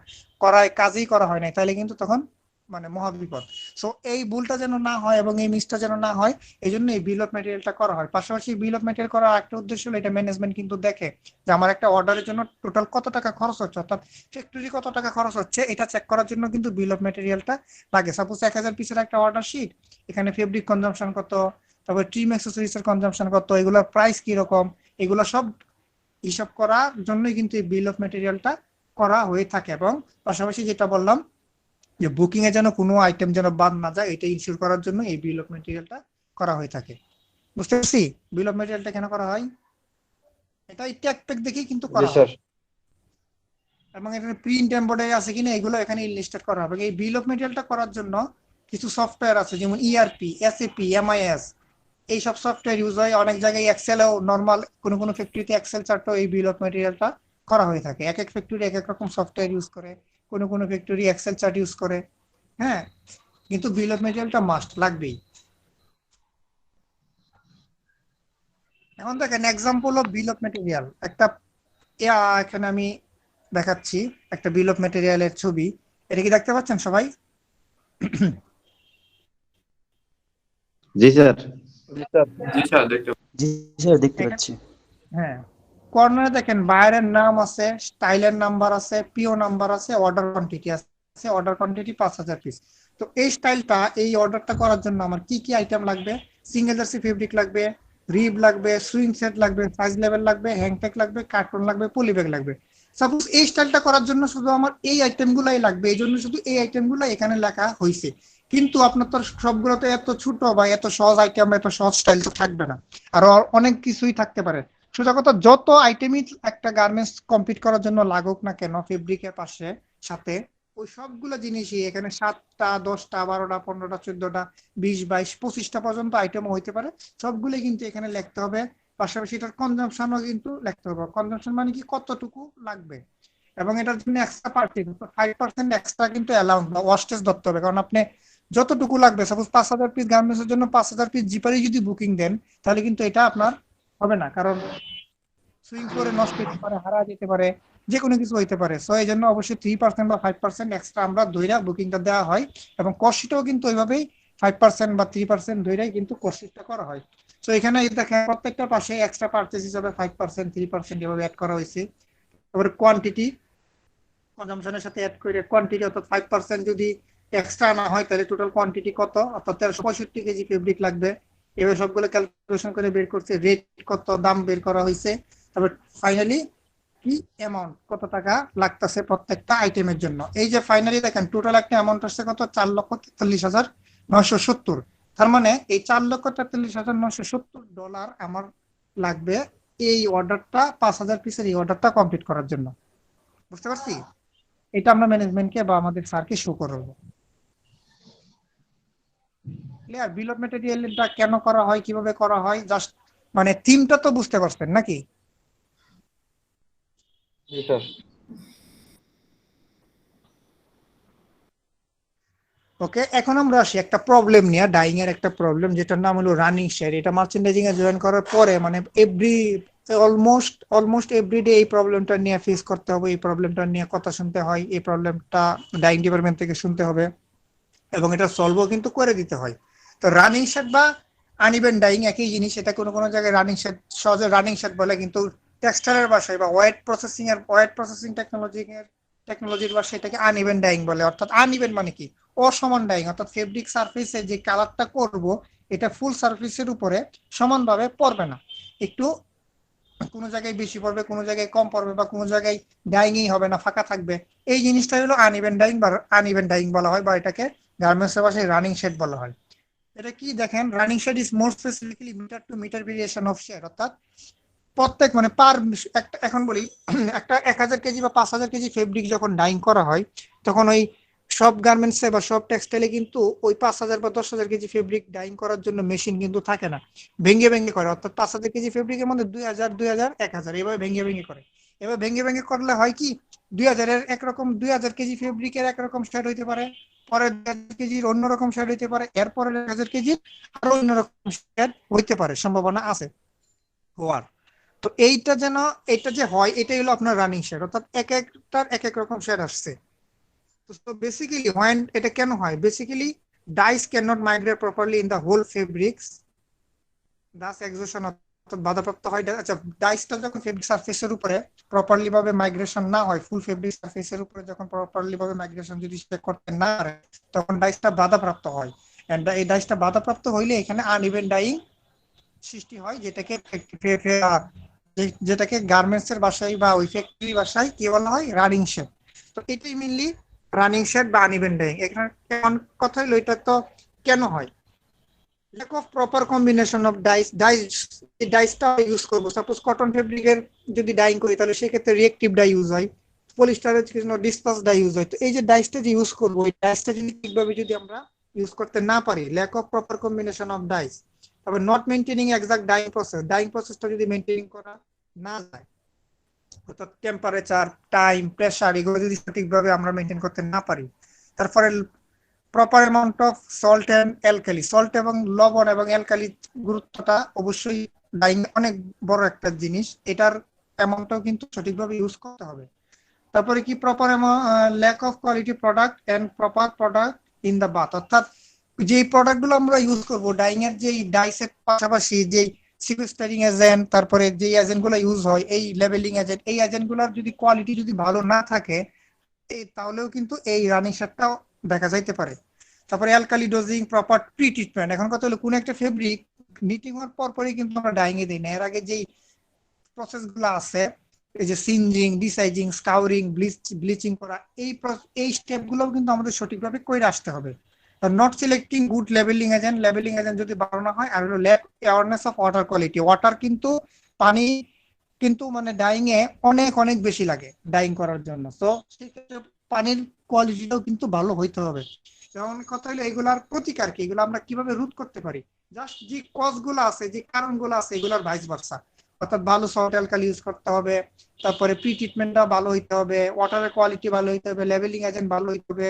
কাজই করা হয় নাই, তাহলে কিন্তু তখন মানে মহাবিপদ। সো এই ভুলটা যেন না হয় এবং এই মিসটা যেন না হয়, এই জন্য এই বিল অফ ম্যাটেরিয়ালটা করা হয়। পাশাপাশি বিল অফ ম্যাটেরিয়াল করার একটা উদ্দেশ্য হলো এটা ম্যানেজমেন্ট কিন্তু দেখে যে আমার একটা অর্ডারের জন্য টোটাল কত টাকা খরচ হচ্ছে, অর্থাৎ ফ্যাক্টরি কত টাকা খরচ হচ্ছে এটা চেক করার জন্য কিন্তু বিল অফ ম্যাটেরিয়ালটা লাগে। সাপোজ 1000 পিসের একটা অর্ডার শিট, এখানে ফেব্রিক কনজাম্পশন কত, তারপর ট্রিম অ্যাক্সেসরিজ এর কনজাম্পশন কত, এগুলোর প্রাইস কি রকম, এগুলো সব হিসাব করার জন্যই কিন্তু এই বিল অফ ম্যাটেরিয়ালটা করা হয়ে থাকে। এবং পাশাপাশি যেটা বললাম যে বুকিং এ যেন কোনো আইটেম যেন বাদ না যায়, এটা ইনশিওর করার জন্য এই বিল অফ ম্যাটেরিয়ালটা করা হয়ে থাকে। বুঝতে পারছি বিল অফ ম্যাটেরিয়ালটা কেন করা হয়? এটা ট্যাগ প্যাক দেখেই কিন্তু করা হয় এবং এখানে প্রিন্ট এমব্রয়ডারি আছে কিনা এগুলো এখানে ইনলিস্টেড করা হবে। এই বিল অফ ম্যাটেরিয়ালটা করার জন্য কিছু সফটওয়্যার আছে যেমন ইআরপি, এসএপি, এমআইএস, এই সব সফটওয়্যার ইউজ হয়। অনেক জায়গায় এক্সেলও, নরমাল কোনো ফ্যাক্টরিতে এক্সেল চার্টও এই বিল অফ ম্যাটেরিয়ালটা করা হয়ে থাকে। এক এক ফ্যাক্টরি এক এক রকম সফটওয়্যার ইউজ করে, কোনো ফ্যাক্টরি এক্সেল চার্ট ইউজ করে। হ্যাঁ, কিন্তু বিল অফ ম্যাটেরিয়ালটা মাস্ট লাগবেই। এখন দেখেন example of bill of material, একটা এখানে আমি দেখাচ্ছি একটা বিল অফ ম্যাটেরিয়ালের ছবি। এটা কি দেখতে পাচ্ছেন সবাই? জি স্যার। জি স্যার দেখতে জি স্যার দেখতে পাচ্ছি। হ্যাঁ, কর্নারে দেখেন বায়ারের নাম আছে, স্টাইলের নাম্বার আছে, পিও নাম্বার আছে, অর্ডার কোয়ান্টিটি আছে, অর্ডার কোয়ান্টিটি 5000 পিস। তো এই স্টাইলটা, এই অর্ডারটা করার জন্য আমার কি কি আইটেম লাগবে? সিঙ্গেল জার্সি ফেব্রিক লাগবে, রিব লাগবে, সুইং সেট লাগবে, সাইজ লেভেল লাগবে, হ্যাংটেক লাগবে, কার্টুন লাগবে, পলি ব্যাগ লাগবে। সাপোজ এই স্টাইলটা করার জন্য শুধু আমার এই আইটেমগুলাই লাগবে, এই জন্য শুধু এই আইটেমগুলো এখানে লেখা হয়েছে। কিন্তু আপনার তো সবগুলো তো এত ছোট বা এত সহজ আইটেম বা এত সহজ স্টাইল তো থাকবে না, আরো অনেক কিছুই থাকতে পারে। সোজা কথা, যত আইটেমই একটা গার্মেন্টস কমপ্লিট করার জন্য লাগুক না কেন ফেব্রিকের পাশে সাথে, ওই সবগুলো জিনিসই এখানে 7টা 10টা 12টা 15টা 14টা 20 22 25টা পর্যন্ত আইটেম হইতে পারে, সবগুলো কিন্তু এখানে লিখতে হবে। পাশাপাশি এটার কনজাম্পশনও কিন্তু লিখতে হবে। কনজাম্পশন মানে কি, কতটুকু লাগবে, এবং এটার জন্য এক্সট্রা পার্সেন্ট 5% এক্সট্রা কিন্তু অ্যালাউন্স বা ওয়াস্টেজ ধরতে হবে। কারণ আপনি যতটুকু লাগবে, সাপোজ 5000 পিস গার্মেন্টস এর জন্য 5000 পিস জিপারি যদি বুকিং দেন, তাহলে কিন্তু এটা আপনার হবে না, কারণ সুইং করে নষ্ট হতে পারে, হারা যেতে পারে, যে কোনো কিছু হইতে পারে। সো এই জন্য অবশ্যই 3% বা 5% এক্সট্রা আমরা ধইরা বুকিংটা দেওয়া হয়, এবং কস্টটাও কিন্তু ওইভাবেই 5% বা 3% ধইরাই কিন্তু কস্টটা করা হয়। সো এখানে দেখেন প্রত্যেকটা পাশে এক্সট্রা পারচেজ হিসাবে 5% 3% এভাবে অ্যাড করা হয়েছে। তারপরে কোয়ান্টিটি কনজাম্পশনের সাথে অ্যাড করে কোয়ান্টিটি, অর্থাৎ 5% যদি এক্সট্রা না হয় তাহলে টোটাল কোয়ান্টিটি কত, অর্থাৎ 1365 কেজি ফেব্রিক লাগবে। এবার সবগুলো ক্যালকুলেশন করে বের করছে, রেট কত, দাম বের করা হয়েছে। তারপর ফাইনালি কি অ্যামাউন্ট, কত টাকা লাগতেছে প্রত্যেকটা আইটেমের জন্য। এই যে ফাইনালি দেখেন টোটাল একটা অ্যামাউন্ট আসছে কত, 4,43,970। তার মানে এই $4,43,970 আমার লাগবে এই অর্ডারটা, 5000 পিসের এই অর্ডারটা কমপ্লিট করার জন্য। বুঝতে পারছি? এটা আমরা ম্যানেজমেন্টকে বা আমাদের স্যারকে শো করবো। ক্লিয়ার? বিল অফ ম্যাটেরিয়ালটা কেন করা হয়, কিভাবে করা হয়, জাস্ট মানে থিমটা তো বুঝতে পারছেন নাকি? ওকে, এখন আমরা আসি একটা প্রবলেম নিয়ে, ডাইং এর একটা প্রবলেম, যেটার নাম হলো রানিং শেড। এটা মার্চেন্ডাইজিং এ জয়েন করার পরে মানে অলমোস্ট এভরিডে এই প্রবলেমটা নিয়ে ফেস করতে হবে, এই প্রবলেমটা নিয়ে কথা শুনতে হয়, এই প্রবলেমটা ডাইং ডিপার্টমেন্ট থেকে শুনতে হবে এবং এটা সলভও কিন্তু করে দিতে হয়। তো রানিং শেড বা আনইভেন ডাইং একই জিনিস। এটা কোনো জায়গায় রানিং শেড সহজে রানিং শেড বলে, কিন্তু টেক্সটাইলের ভাষায় বা ওয়েট প্রসেসিং টেকনোলজির ভাষায় এটাকে আনইভেন ডাইং বলে। অর্থাৎ আনইভেন মানে কি, অসমান ডাইং, অর্থাৎ ফেব্রিক সারফেসে যে কালারটা করব এটা ফুল সারফেসের উপরে সমানভাবে পড়বে না, একটু কোনো জায়গায় বেশি পড়বে, কোনো জায়গায় কম পড়বে, বা কোনো জায়গায় ডাইংই হবে না, ফাঁকা থাকবে। এই জিনিসটা হলো আনইভেন ডাইং বা আনইভেন ডাইং বলা হয়, বা এটাকে গার্মেন্টসের ভাষায় রানিং শেড বলা হয়। এটা কি দেখেন, running shade is more specifically metre to metre variation of shade, অর্থাৎ প্রত্যেক মানে পার একটা, এখন বলি একটা 1000 কেজি বা 5000 কেজি ফেব্রিক যখন ডাইং করা হয় তখন ওই সব গার্মেন্টসে বা সব টেক্সটাইলে কিন্তু ওই 5,000 বা 10,000 কেজি ফেব্রিক ডাইং করার জন্য মেশিন কিন্তু থাকে না, ভেঙে ভেঙে করে। অর্থাৎ 5,000 কেজি ফেব্রিকের মধ্যে 2,000 2,000 1,000 এভাবে ভেঙে ভেঙে করে। এবার ভেঙে ভেঙে করলে হয় কি 2,000 এর একরকম 2,000 কেজি ফেব্রিকের একরকম শেড হইতে পারে, পরে 2,000 কেজির অন্যরকম শেড হইতে পারে, এরপরে 1,000 কেজির আরো অন্যরকম শেড হইতে পারে, সম্ভাবনা আছে হওয়ার। তো এইটা যে হয় এটাই হলো আপনার রানিং শেড, অর্থাৎ এক একটার এক এক রকম শেড আসছে। So basically, when এটা কেন হয়? Basically, dyes cannot migrate properly in the whole fabrics. Thus exhaustion অর্থাৎ বাধাপ্রাপ্ত হয়। আচ্ছা, ডাইসটা যখন ফেব্রিক সারফেসের উপরে প্রপারলি ভাবে মাইগ্রেশন না হয়, ফুল ফেব্রিক সারফেসের উপরে যখন প্রপারলি ভাবে মাইগ্রেশন যদি সে করতে না পারে, তখন ডাইসটা বাধাপ্রাপ্ত হয়। এন্ড এই ডাইসটা বাধাপ্রাপ্ত হইলে এখানে আনইভেন ডাইং সৃষ্টি হয়, যেটাকে গার্মেন্টস এর ভাষায় বা ওই ফ্যাক্টরি ভাষায় কি বলা হয়? Running shade. তো এটাই মেইনলি রানিং শেড বা আনইভেন ডাইং। এখানে কেমন কথা হলো, এটা তো কেন হয়? Lack of proper combination of ডাইসটা ইউজ করবো। সাপোজ কটন ফেব্রিকের যদি ডাইং করি তাহলে সেক্ষেত্রে রিয়েক্টিভ ডাই ইউজ হয়, পলিস্টারের ডিসপার্স ডাই ইউজ হয়। তো এই যে ডাইসটা যে ইউজ করবো, এই ডাইসটা যদি ঠিকভাবে যদি আমরা ইউজ করতে না পারি, lack of proper combination of dyes, তবে নট মেইনটেনিং এক্সাক্ট ডাইং প্রসেসটা যদি মেইনটেনিং করা না যায়, অর্থাৎ টেম্পারেচার, টাইম, প্রেসার এগুলো যদি সঠিকভাবে আমরা মেনটেন করতে না পারি, তারপরে proper amount of salt and alkali, salt এবং লবণ এবং অ্যালকালি গুরুত্বটা অবশ্যই ডাইং অনেক বড় একটা জিনিস, এটার অ্যামাউন্টটাও কিন্তু সঠিকভাবে ইউজ করতে হবে। তারপরে কি proper lack of quality product and proper product in the bath, অর্থাৎ যে প্রোডাক্টগুলো আমরা ইউজ করবো ডাইং এর, যে ডাইসের পাশাপাশি যে সিকুয়েস্টারিং এজেন্ট, তারপরে যে এজেন্ট গুলো ইউজ হয়, এই লেভেলিং এজেন্ট, এই এজেন্ট গুলার যদি কোয়ালিটি যদি ভালো না থাকে, তাহলেও কিন্তু এই রানিং শেডটাও দেখা যাইতে পারে। তারপরে alkali dosing, proper pre treatment. এখন কথা হলো কোন একটা ফেব্রিক নিটিং হওয়ার পরই কিন্তু আমরা ডাইং এ দিই না, এর আগে যেই প্রসেস গুলো আছে, এই যে সিনজিং, ডিসাইজিং, স্কাউরিং, ব্লিচিং করা, এই স্টেপ গুলো কিন্তু আমাদের সঠিকভাবে করে আসতে হবে। Not selecting good levelling agent যদি ভালো না হয়, আর হলো lack awareness of water quality. Water কিন্তু পানি কিন্তু মানে ডাইং এ অনেক অনেক বেশি লাগে ডাইং করার জন্য, তো সেক্ষেত্রে পানির কোয়ালিটিটাও কিন্তু ভালো হইতে হবে। যেমন কথা হলো এগুলার প্রতিকার কি, এগুলো আমরা কিভাবে রোধ করতে পারি? জাস্ট যে কজ গুলো আছে, যে কারণগুলো আছে, এগুলোর ভাইস ভার্সা, অর্থাৎ ভালো সল্ট অ্যালকালি ইউজ করতে হবে, তারপরে প্রি ট্রিটমেন্টটা ভালো হইতে হবে, ওয়াটারের কোয়ালিটি ভালো হইতে হবে, লেভেলিং এজেন্ট ভালো হইতে হবে,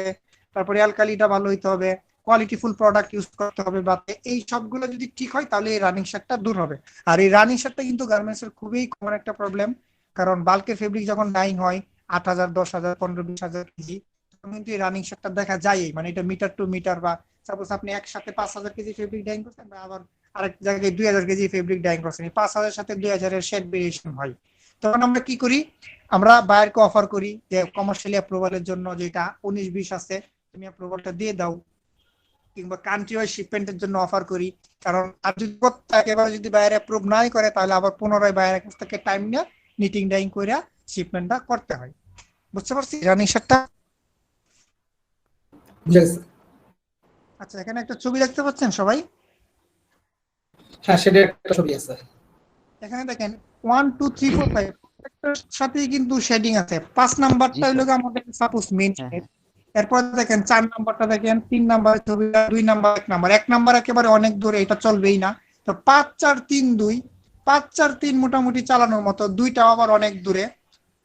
তারপরে অ্যালকালিটা ভালো হইতে হবে, কোয়ালিটিফুল প্রোডাক্ট ইউজ করতে হবে। বা এই সবগুলো যদি ঠিক হয় তাহলে এই রানিং শেডটা দূর হবে। আর এই রানিং শেডটা কিন্তু গার্মেন্টস এর খুবই কমন একটা প্রবলেম, কারণ বাল্কের ফেব্রিক যখন ডাইং হয় 8,000, 10,000, 15-20,000 কেজি, তখন কিন্তু এই রানিং শেডটা দেখা যায়, মানে এটা মিটার টু মিটার, বা সাপোজ আপনি একসাথে 5,000 কেজি ফেব্রিক ডাইং করছেন, বা আবার আরেক জায়গায় 2,000 কেজি ফেব্রিক ডাইং করছেন, 5,000 সাথে 2,000 এর শেড ভেরিয়েশন হয়। তখন আমরা কি করি, আমরা বায়ারকে অফার করি যে কমার্শিয়ালি অ্যাপ্রুভালের জন্য যেটা 19-20 আছে তুমি অ্যাপ্রুভালটা দিয়ে দাও, কিংবা কান্ট্রি ওয়াইজ শিপমেন্টের জন্য অফার করি। কারণ আর যদি একেবারে যদি বায়ার অ্যাপ্রুভ নাই করে, তাহলে আবার পুনরায় বায়ারের কাছ থেকে টাইম নিয়ে নিটিং ডাইং করে শিপমেন্টটা করতে হয়। বুঝতে পারছি রানিং শেডটা? আচ্ছা, এখানে একটা ছবি দেখতে পাচ্ছেন সবাই? হ্যাঁ, সেটা একটা ছবি আছে। এখানে দেখেন 1 2 3 4 5 একটার সাথেই কিন্তু শেডিং আছে। 5 নাম্বারটা হলো আমাদের সাপোজ মেইন শেড, এরপর দেখেন 4 নাম্বারটা দেখেন, 3 নাম্বার ছবিটা, 2 নাম্বার, 1 নাম্বার একেবারে অনেক দূরে, এটা চলবেই না। তো 5 4 3 2, 5 4 3 মোটামুটি চালানোর মতো, 2টা আবার অনেক দূরে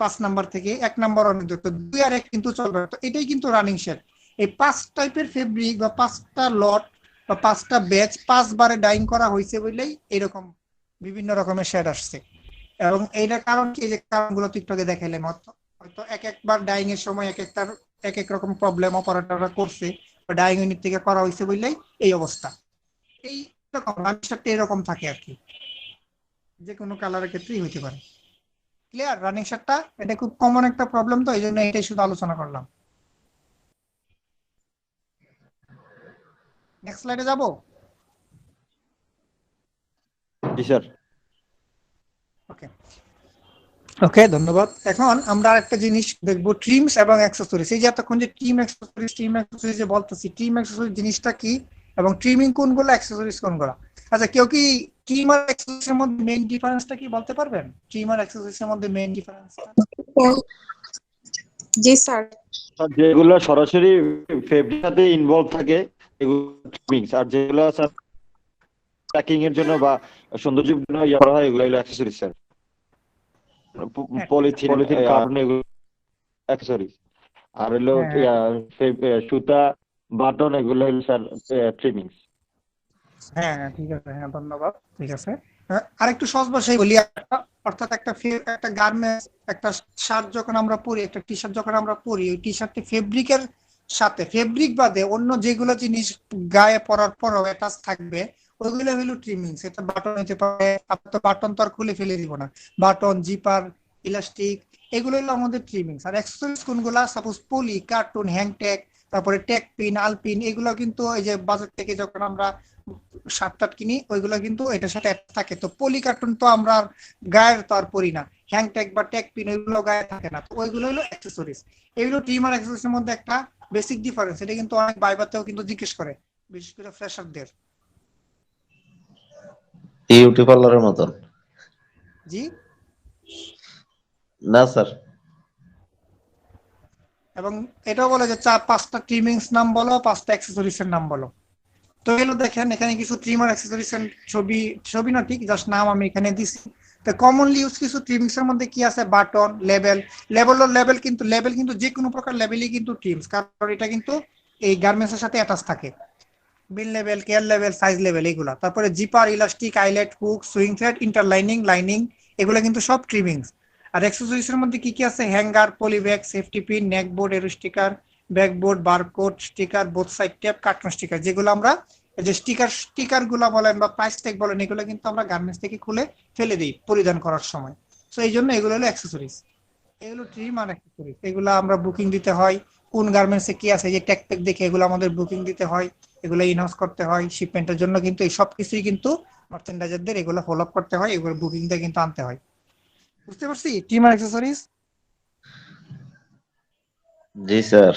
5 নাম্বার থেকে, 1 নাম্বার অনেক দূরে, তো 2 আর 1 কিন্তু চলবে। তো এটাই কিন্তু রানিং শেড। এই 5 টাইপের ফেব্রিক বা 5টা লট বা 5টা ব্যাচ 5 বারে ডাইং করা হয়েছে বলেই এরকম বিভিন্ন রকমের শেড আসছে। এবং এইটার কারণ কি, যে কারণগুলো টিকটকে দেখাইলাম, হয়তো এক একবার ডাইং এর সময় এক এক রকম প্রবলেম অপারেটররা করছে, ডাইং ইউনিট থেকে করা হয়েছে বললেই এই অবস্থা। এই রকম রানিং এরকম থাকে আর কি, যে কোনো কালারের ক্ষেত্রেই হইতে পারে। ক্লিয়ার? রানিং শেডটা এটা খুব কমন একটা প্রবলেম, তো এই জন্য এটাই শুধু আলোচনা করলাম। নেক্সট স্লাইডে যাব। জি স্যার। ওকে, ধন্যবাদ। এখন আমরা আরেকটা জিনিস দেখবো, ট্রিমস এবং অ্যাকসেসরিজ। এই যে এতক্ষণ যে ট্রিম অ্যাকসেসরিজ যে বলতেছি, ট্রিম অ্যাকসেসরিজ জিনিসটা কি এবং ট্রিমিং কোনগুলো, অ্যাকসেসরিজ কোনগুলো? আচ্ছা, কেউ কি ট্রিম আর অ্যাকসেসরিজের মধ্যে মেইন ডিফারেন্সটা কি বলতে পারবেন? ট্রিম আর অ্যাকসেসরিজের মধ্যে মেইন ডিফারেন্সটা? জি স্যার, স্যার যেগুলো সরাসরি ফেব্রিকের সাথে ইনভলভ থাকে এগুলো ট্রিমিংস, আর যেগুলো স্যার প্যাকিং এর জন্য বা সৌন্দর্যের জন্য ইয়া করা হয় এগুলো হলো অ্যাক্সেসরিজ স্যার। পলিথিন কার্টুন এগুলো অ্যাক্সেসরিজ, আর হলো সুতা বাটন এগুলো হলো স্যার ট্রিমিংস। হ্যাঁ হ্যাঁ, ঠিক আছে, হ্যাঁ ধন্যবাদ, ঠিক আছে। আরেকটু সহজ ভাষায় বলি, অর্থাৎ একটা গার্মেন্টস, একটা শার্ট যখন আমরা পরি, একটা টি শার্ট যখন আমরা পরি, ওই টি শার্টটি ফেব্রিকের সাথে, ফেব্রিক বাদে অন্য যেগুলো জিনিস গায়ে পরার পরও অ্যাটাচ থাকবে ওইগুলো হলো ট্রিমিংস। এটা বাটন হতে পারে, আপনার তো বাটন তো আর খুলে ফেলে দিব না, বাটন, জিপার, ইলাস্টিক, এগুলো হলো আমাদের ট্রিমিংস। আর অ্যাক্সেসরিজ কোনগুলা, সাপোজ পলি, কার্টুন, হ্যাংট্যাগ, তারপরে ট্যাগ পিন, আলপিন, এগুলো কিন্তু এই যে বাজার থেকে যখন আমরা শার্ট টাট কিনি ওইগুলো কিন্তু এটার সাথে থাকে। তো পলি কার্টুন তো আমরা গায়ের তো আর পরি না, হ্যাংট্যাগ বা ট্যাগ পিন ওইগুলো গায়ে থাকে না, তো ওইগুলো হলো অ্যাক্সেসরিজ। এগুলো ট্রিম আর অ্যাক্সেসরিজের মধ্যে একটা বেসিক ডিফারেন্স, এটা কিন্তু অনেক বাইবাতেও কিন্তু জিজ্ঞেস করে, বিশেষ করে ফ্রেশারদের। বিউটি পার্লারের মতন? জি না স্যার। এবং এটাও বলে যে 4-5টা ট্রিমিংস নাম বলো, 5টা অ্যাক্সেসরিজ এর নাম বলো। তো এগুলো দেখেন, এখানে কিছু ট্রিমার অ্যাক্সেসরিজ এর ছবি না, ঠিক জাস্ট নাম আমি এখানে দিছি। তো কমনলি ইউজ কিছু ট্রিমস এর মধ্যে কি আছে, বাটন, লেবেল কিন্তু যে কোনো প্রকার লেবেলই কিন্তু ট্রিমস, কারণ এটা কিন্তু এই গার্মেন্টস এর সাথে অ্যাটাচ থাকে। বিল level, care level, size level, এগুলা। তারপরে zipper, elastic, eyelet, hook, swing thread, interlining, lining, এগুলো কিন্তু সব ট্রিমিংস। আর অ্যাক্সেসরিজ এর মধ্যে কি কি আছে, hanger, polybag, safety pin, neck board, arrow sticker, backboard, barcode sticker, both side tape, carton sticker, যেগুলো আমরা যে স্টিকার গুলা বলেন বা প্রাইস ট্যাগ বলেন, এগুলো কিন্তু আমরা গার্মেন্টস থেকে খুলে ফেলে দিই পরিধান করার সময়। তো এই জন্য এগুলো হলো অ্যাক্সেসরিজ, এগুলো ট্রিম আর অ্যাক্সেসরিজ। এগুলো আমরা বুকিং দিতে হয়, কোন গার্মেন্টসে কি আছে যে ট্যাগ ট্যাগ দেখে এগুলো আমাদের বুকিং দিতে হয়, এগুলো ইনহাউস করতে হয় শিপমেন্টের জন্য। কিন্তু এই সব কিছুই কিন্তু মার্চেন্ডাইজারদের এগুলো ফলো আপ করতে হয়, এগুলো বুকিং দিয়ে কিন্তু আনতে হয়। বুঝতে পারছি ট্রিম আর অ্যাক্সেসরিজ? জি স্যার।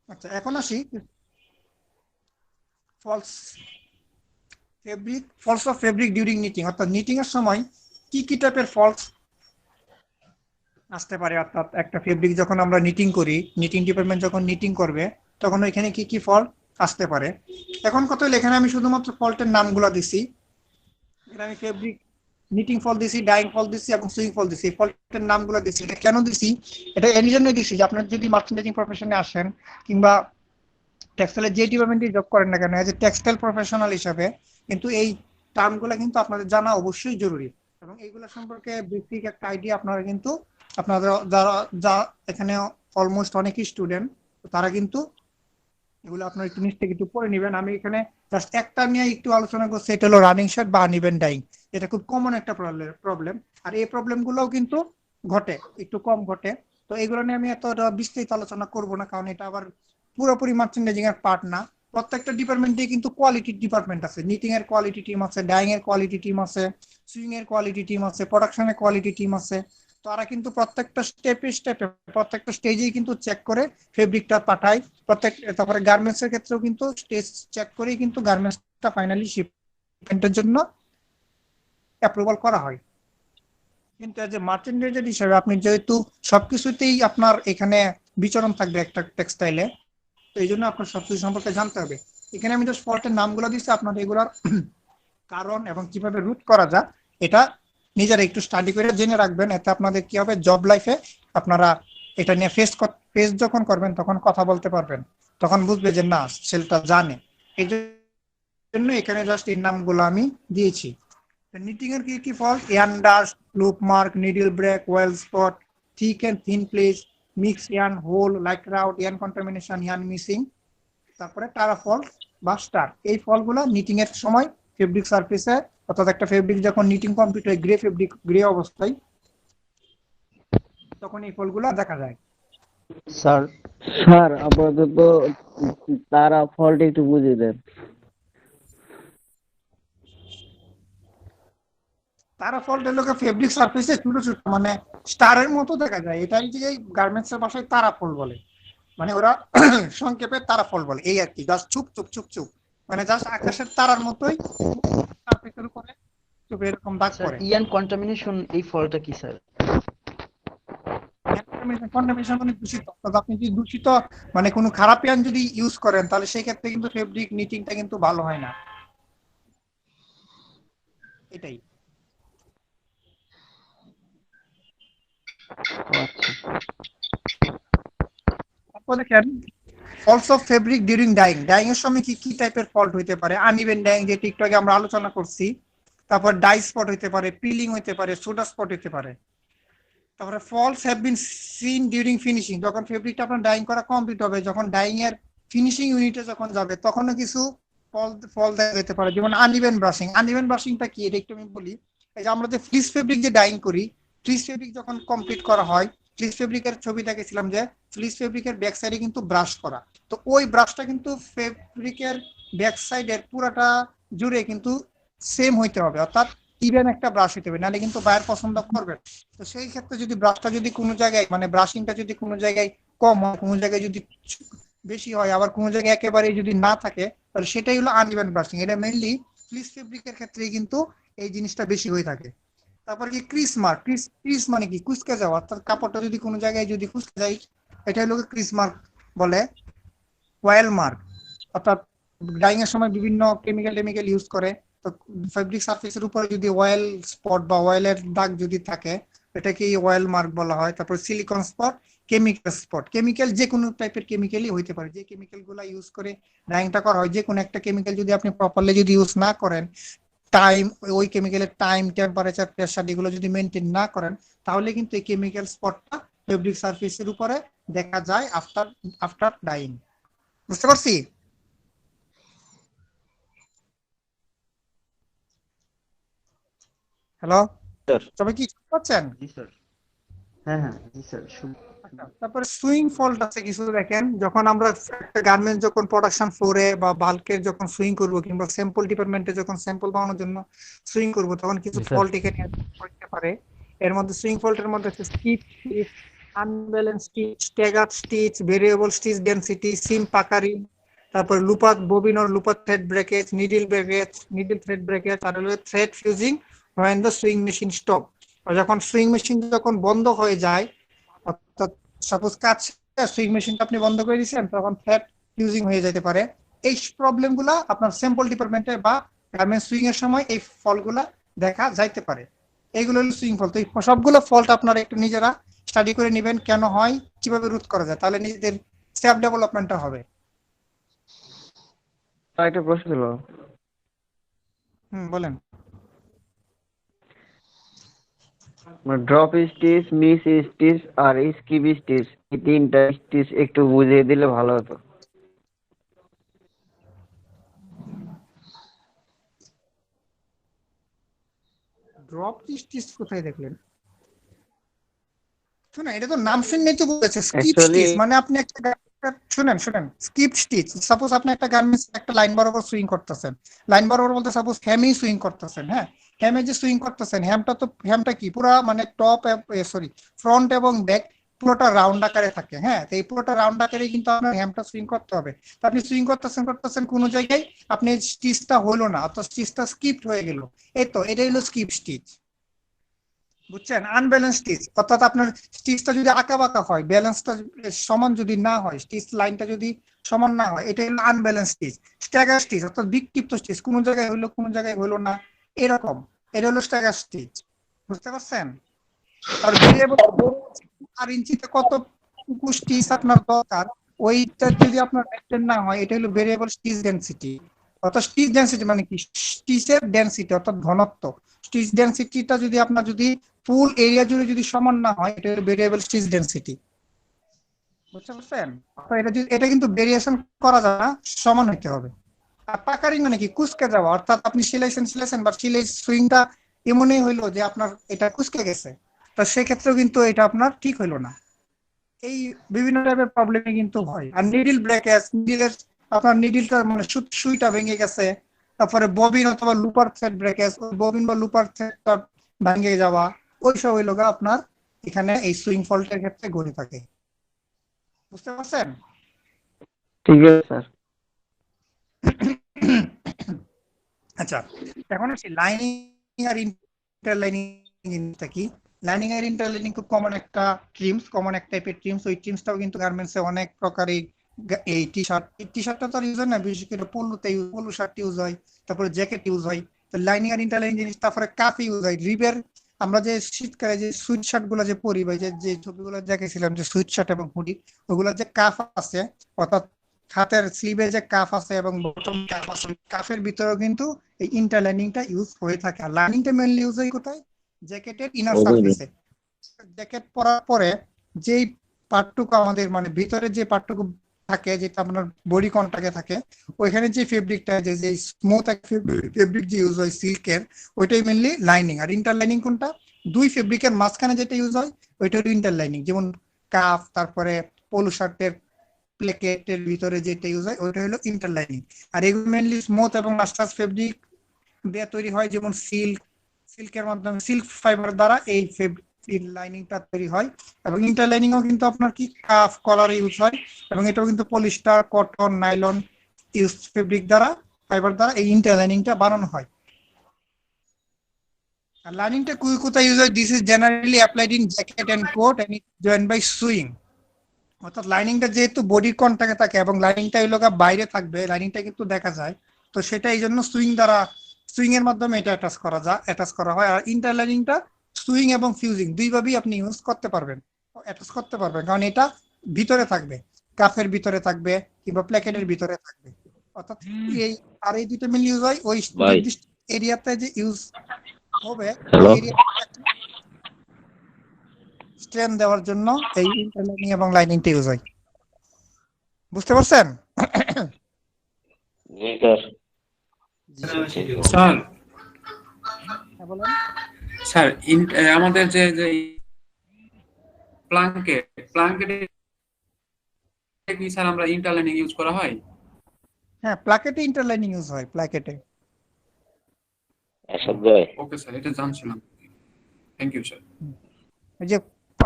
আচ্ছা, এখন আসি faults of fabric during knitting, অর্থাৎ নিটিং এর সময় কি কি টাইপের ফলস আসতে পারে। অর্থাৎ একটা ফেব্রিক যখন আমরা নিটিং করি, নিটিং ডিপার্টমেন্ট যখন নিটিং করবে তখন এখানে কি কি ফল্ট আসতে পারে। এখন কত হলো, এখানে আমি শুধুমাত্র ফল্টের নামগুলো দিছি। এখানে আমি ফেব্রিক নিটিং ফল দিছি, ডাইং ফল দিছি এবং সুইং ফল দিছি। ফল্টের নামগুলো দিছি, এটা কেন দিছি, এটা এই জন্যই দিছি যে আপনার যদি মার্চেন্ডাইজিং প্রফেশনে আসেন কিংবা টেক্সটাইলের যে ডিপার্টমেন্টে জব করেন না কেন, এজ এ টেক্সটাইল প্রফেশনাল হিসাবে কিন্তু এই টার্মগুলো কিন্তু আপনাদের জানা অবশ্যই জরুরি। এবং এইগুলো সম্পর্কে বেসিক একটা আইডিয়া আপনারা কিন্তু আপনারা যা এখানে অলমোস্ট অনেকই স্টুডেন্ট, তারা কিন্তু এগুলো আপনার একটু নিচ থেকে একটু পড়ে নেবেন। আমি এখানে জাস্ট একটা নিয়ে একটু আলোচনা করছি, এটা হলো রানিং শার্ট বা আনইভেন ডাইং। এটা খুব কমন একটা প্রবলেম, আর এই প্রবলেমগুলোও কিন্তু ঘটে, একটু কম ঘটে। তো এগুলো নিয়ে আমি এতটা বিস্তারিত আলোচনা করব না, কারণ এটা আবার পুরোপুরি মার্চেন্ডাইজিং এর পার্ট না। প্রত্যেকটা ডিপার্টমেন্টে কিন্তু কোয়ালিটি ডিপার্টমেন্ট আছে, নিটিং এর কোয়ালিটি টিম আছে, ডাইং এর কোয়ালিটি টিম আছে, সুইং এর কোয়ালিটি টিম আছে, প্রোডাকশনের কোয়ালিটি টিম আছে। তারা কিন্তু প্রত্যেকটা প্রত্যেকটা স্টেজেই কিন্তু চেক করে ফেব্রিকটা পাঠায়। তারপরে গার্মেন্টস এর ক্ষেত্রেও কিন্তু স্টেজ চেক করেই কিন্তু গার্মেন্টসটা ফাইনালি শিপমেন্টের জন্য অ্যাপ্রুভাল করা হয়। কিন্তু এজ এ মার্চেন্ডাইজার হিসেবে আপনি যেহেতু সবকিছুতেই আপনার এখানে বিচরণ থাকবে একটা টেক্সটাইলে, তো এই জন্য আপনার সবকিছু সম্পর্কে জানতে হবে। এখানে আমি জাস্ট ফল্টের নামগুলো দিচ্ছি, আপনার এগুলোর কারণ এবং কিভাবে রুট করা যায় এটা নিজেরা একটু স্টাডি করে জেনে রাখবেন। এতে আপনাদের কি হবে, জব লাইফে আপনারা এটা নিয়ে ফেস যখন করবেন তখন কথা বলতে পারবেন, তখন বুঝবে যে না সেলটা জানে। এই জন্য এখানে জাস্ট এর নামগুলো আমি দিয়েছি। নিটিং এর কি কি fault, yarn dust, loop mark, needle break, oil spot, thick and thin place, mix yarn, hole, Lycra out, yarn contamination, yarn missing, তারপরে টারা ফল্ট বা স্টার। এই ফলগুলো নিটিং এর সময় ফেব্রিক সারফেসে, অর্থাৎ একটা ফেব্রিক যখন নিটিং কমপ্লিট হয় গ্রে অবস্থায়, তখন এই ফলগুলো দেখা যায়। স্যার আপাতত তারা ফল্ট একটু বুঝিয়ে দেন। তারা ফল্ট এর লোকে ফেব্রিক সারফেসে ছোট ছোট মানে স্টারের মতো দেখা যায়, এটাই যে গার্মেন্টস এর ভাষায় তারা ফল বলে, মানে ওরা সংক্ষেপে তারা ফল বলে। এই আর কি, জাস্ট চুপ চুপ চুপ চুপ, মানে জাস্ট আকাশের তারার মতোই সারফেসের উপরে চুপ এরকম দাগ পড়ে। ইয়ান কন্টামিনেশন এই ফলটা কি স্যার? কন্টামিনেশন মানে দূষিত, অর্থাৎ আপনি যদি দূষিত মানে কোনো খারাপ ইয়ান যদি ইউজ করেন তাহলে সেই ক্ষেত্রে কিন্তু ফেব্রিক নিটিংটা কিন্তু ভালো হয় না। এটাই। তারপর দেখেন faults of fabric during dyeing. Dyeing এর সময় কি কি টাইপের ফল্ট হইতে পারে? আনইভেন ডাইং, যেটি একটু আগে আমরা আলোচনা করছি। তারপর ডাই স্পট হইতে পারে, পিলিং হইতে পারে, সোডা স্পট হইতে পারে। তারপরে faults have been seen during finishing, যখন ফেব্রিকটা আপনার ডাইং করা কমপ্লিট হবে, যখন ডাইং এর ফিনিশিং ইউনিটে যখন যাবে তখনও কিছু ফল দেখা যেতে পারে, যেমন আনইভেন ব্রাশিং। আনইভেন ব্রাশিংটা কি এটা একটু আমি বলি। এই যে আমরা যে ফ্রিজ ফেব্রিক যে ডাইং করি, ফ্রিজ ফেব্রিক যখন কমপ্লিট করা হয়, ফ্রিজ ফেব্রিকের ছবি দেখেছিলাম যে ফ্রিজ ফেব্রিকের ব্যাক সাইডে কিন্তু ব্রাশ করা, তো ওই ব্রাশটা কিন্তু ফেব্রিকের ব্যাক সাইডের পুরাটা জুড়ে কিন্তু সেম হইতে হবে, অর্থাৎ ইভেন একটা ব্রাশ হইতে হবে, নাহলে কিন্তু বায়ার পছন্দ করবে। তো সেই ক্ষেত্রে যদি ব্রাশটা যদি কোনো জায়গায় মানে ব্রাশিংটা যদি কোনো জায়গায় কম হয়, কোনো জায়গায় যদি বেশি হয়, আবার কোনো জায়গায় একেবারে যদি না থাকে, তাহলে সেটাই হলো আনইভেন ব্রাশিং। এটা মেইনলি ফ্লিস ফেব্রিকের ক্ষেত্রে কিন্তু এই জিনিসটা বেশি হয়ে থাকে। তারপর কি ক্রিস মার্ক। ক্রিস মানে কি কুচকে যাওয়া, অর্থাৎ কাপড়টা যদি কোনো জায়গায় যদি কুচকে যায়, এটা হলো ক্রিস মার্ক বলে। ওয়েল মার্ক, অর্থাৎ ডাইং এর সময় বিভিন্ন কেমিক্যাল ইউজ করে, তো ফেব্রিক সারফেসের উপরে যদি অয়েল স্পট বা অয়েলের দাগ যদি থাকে, এটাকে অয়েল মার্ক বলা হয়। তারপর silicon spot, chemical spot. Chemical যে কোনো টাইপের কেমিক্যালই হইতে পারে, যে কেমিক্যাল গুলা ইউজ করে ডাইংটা করা হয়, যে কোনো একটা কেমিক্যাল যদি আপনি প্রপারলি যদি ইউজ না করেন, টাইম ওই কেমিক্যালের টাইম, টেম্পারেচার, প্রেসার এগুলো যদি মেনটেন না করেন, তাহলে কিন্তু এই কেমিক্যাল স্পটটা ফেব্রিক সারফেসের উপরে দেখা যায় আফটার ডাইং। বুঝতে পারছি? হ্যালো, সবাই কি শুনতে পাচ্ছেন? জি স্যার। হ্যাঁ হ্যাঁ জি স্যার। তারপরে সুইং ফল্ট আছে কিছু। দেখেন যখন আমরা একটা গার্মেন্টস যখন প্রোডাকশন ফ্লোরে বা বাল্কের যখন সুইং করব, কিংবা স্যাম্পল ডিপার্টমেন্টে যখন স্যাম্পল বানানোর জন্য সুইং করব, তখন কিছু ফল্ট এখানে হতে পারে। এর মধ্যে সুইং ফল্টের মধ্যে আছে skip stitch, unbalance stitch, staggered stitch, variable stitch density, seam puckering, তারপর লুপাত ববিন অর লুপাত thread breakage, needle thread breakage, আর হলো thread fusing when the sewing machine stop. যখন সুইং মেশিন যখন বন্ধ হয়ে যায়, অর্থাৎ সাপোজ কাজ সুইং মেশিনটা আপনি বন্ধ করে দিয়েছেন, তখন থ্রেড ফিউজিং হয়ে যেতে পারে। এই প্রবলেম গুলা আপনার স্যাম্পল ডিপার্টমেন্টে বা গার্মেন্টস সুইং এর সময় এই ফলগুলা দেখা যাইতে পারে। এইগুলো হলো সুইং ফল। তো এই সবগুলো ফল্ট আপনারা একটু নিজেরা স্টাডি করে নেবেন, কেন হয়, কিভাবে রোধ করা যায়, তাহলে নিজেদের সেলফ ডেভেলপমেন্টটা হবে। একটা প্রশ্ন ছিল। বলেন। ড্রপ স্টিচ, মিস স্টিচ আর স্কিপ স্টিচ, এই তিনটা স্টিচ একটু বুঝিয়ে দিলে ভালো হতো। ড্রপ স্টিচ কোথায় দেখলেন? শুনেন, এটা তো নাম শুনেই তো বলেছে স্কিপ স্টিচ, মানে আপনি একটা শুনেন স্কিপ স্টিচ। সাপোজ আপনি একটা গার্মেন্টস একটা লাইন বরাবর সুইং করতেছেন, লাইন বরাবর বলতে সাপোজ হেমেই সুইং করতেছেন। হ্যাঁ, হেমে যে সুইং করতেছেন, হেমটা কি পুরা মানে টপ ফ্রন্ট এবং ব্যাক পুরোটা রাউন্ড আকারে থাকে। হ্যাঁ, তো এই পুরোটা রাউন্ড আকারে কিন্তু আপনার হেমটা সুইং করতে হবে। তো আপনি সুইং করতেছেন কোনো জায়গায় আপনি স্টিচটা হলো না, অর্থাৎ স্টিচটা স্কিপড হয়ে গেল, এই তো এটাই হলো স্কিপ স্টিচ। বুঝছেন? আনব্যালেন্স স্টিচ, অর্থাৎ আপনার স্টিচটা যদি আঁকা বাঁকা হয়, ব্যালেন্সটা সমান যদি না হয়, স্টিচ লাইনটা যদি সমান না হয়, এটা হলো আনব্যালেন্স স্টিচ। স্ট্যাগার স্টিচ অর্থাৎ বিক্ষিপ্ত স্টিচ, কোন জায়গায় হইলো কোন জায়গায় হইলো না, এরকম, এটা হলো স্ট্যাগার স্টিচ। বুঝতে পারছেন? আর ভেরিয়েবল আর ইঞ্চিতে কত স্টিচ আপনার দরকার, ওইটা যদি আপনার মেইনটেইন না হয়, এটা হলো ভেরিয়েবল স্টিচ ডেনসিটি। অর্থাৎ স্টিচ ডেনসিটি মানে কি, স্টিচের ডেনসিটি অর্থাৎ ঘনত্ব। স্টিচ ডেনসিটিটা যদি আপনার যদি ফুল এরিয়া জুড়ে যদি সমান না হয়, এটা হলো ভেরিয়েবল স্টিচ ডেনসিটি। বুঝতে পারছেন? এটা কিন্তু ভেরিয়েশন করা যায় না, সমান হইতে হবে। আর পাকারিং মানে কি, কুচকে যাওয়া, অর্থাৎ আপনি সিলাইছেন বা সিলাই সুইংটা এমনই হইলো যে আপনার এটা কুচকে গেছে, তো সেক্ষেত্রেও কিন্তু এটা আপনার ঠিক হইলো না। এই বিভিন্ন টাইপের প্রবলেমে কিন্তু হয়। আর নিডল ব্রেকেজ, আপনার নিডলটা মানে সুইটা ভেঙে গেছে, তারপরে ববিন অথবা লুপার থ্রেড ব্রেকেজ, ববিন বা লুপার থ্রেডটা ভেঙে যাওয়া, ওইসব হইলো আপনার এখানে এই সুইং ফল্টের ক্ষেত্রে ঘটে থাকে। বুঝতে পারছেন? ঠিক আছে স্যার। আচ্ছা, এখন আসি লাইনিং আর ইন্টারলাইনিং জিনিসটা কি। লাইনিং আর ইন্টারলাইনিং খুব কমন একটা কমন এক টাইপের ট্রিমস। ওই ট্রিমসটাও কিন্তু গার্মেন্টসে অনেক প্রকারের এই টি শার্টটা তো আর ইউজ হয় না, বিশেষ করে পলু শার্ট ইউজ হয়, তারপরে জ্যাকেট ইউজ হয়। তো লাইনিং আর ইন্টারলাইনিং জিনিস, তারপরে কাফ ইউজ হয়, রিবের। আমরা যে শীতকালে যে সুইট শার্ট গুলো যে পরি, বা যে ছবিগুলো দেখেছিলাম যে সুইট শার্ট এবং হুডি, ওগুলোর যে কাফ আছে, অর্থাৎ হাতের স্লিভে যে কাফ আছে এবং বটম কাফ আছে, কাফের ভিতরেও কিন্তু এই ইন্টারলাইনিংটা ইউজ হয়ে থাকে। আর লাইনিংটা মেইনলি ইউজ হয় কোথায়? জ্যাকেটের ইনার সারফেসে। জ্যাকেট পরার পরে যেই পার্টটুকু আমাদের মানে ভিতরে যে পার্টটুকু থাকে, যেটা আপনার বডি কন্টাক্টে থাকে, ওইখানে যে ফেব্রিকটা, যে স্মুথ এক ফেব্রিক যে ইউজ হয় সিল্কের, ওইটাই মেইনলি লাইনিং। আর ইন্টারলাইনিং কোনটা? দুই ফেব্রিকের মাঝখানে যেটা ইউজ হয় ওইটা হলো ইন্টারলাইনিং। যেমন কাফ, তারপরে পোলো শার্টের প্লেকেটের ভিতরে যেটা ইউজ হয় ওইটা হলো ইন্টারলাইনিং। আর এগুলো মেইনলি স্মুথ এবং লাস্টাস ফেব্রিক দিয়ে তৈরি হয়, যেমন সিল্কের মাধ্যমে, সিল্ক ফাইবার দ্বারা এই লাইনিংটা তৈরি হয়। এবং ইন্টারলাইনিংও কিন্তু আপনার কি কাফ কলার ইউজ হয়, এবং এটাও কিন্তু polyester, cotton, nylon use fabric দ্বারা, ফাইবার দ্বারা এই ইন্টারলাইনিংটা বানানো হয়। আর লাইনিংটা কোথায় ইউজ হয়? This is generally applied in jacket and coat and it joined by sewing. অর্থাৎ লাইনিংটা যেহেতু বডির কন্টাক্টে থাকে এবং লাইনিংটা এই লোকা বাইরে থাকবে, লাইনিংটা কিন্তু দেখা যায়, তো সেটা এই জন্য সুইং এর মাধ্যমে এটা অ্যাটাচ করা হয়। আর ইন্টারলাইনিংটা সুইং এবং ফিউজিং দুইভাবেই আপনি ইউজ করতে পারবেন, অ্যাটাচ করতে পারবেন, কারণ এটা ভিতরে থাকবে, কাফের ভিতরে থাকবে কিংবা প্ল্যাকেটের ভিতরে থাকবে। অর্থাৎ এই দুইটা মিল ইউজ হয় ওই নির্দিষ্ট এরিয়াতে যে ইউজ হবে, স্ট্রেন দেওয়ার জন্য এই ইন্টারলাইনিং এবং লাইনিংটা ইউজ হয়। বুঝতে পারছেন? স্যার বলেন। স্যার আমাদের যে প্লাঙ্কেট কি স্যার আমরা ইন্টারলাইনিং ইউজ করা হয়? হ্যাঁ, প্লাকেটে ইন্টারলাইনিং ইউজ হয়, প্লাকেটে। ওকে স্যার, এটা জানছিলাম। Thank you sir. যে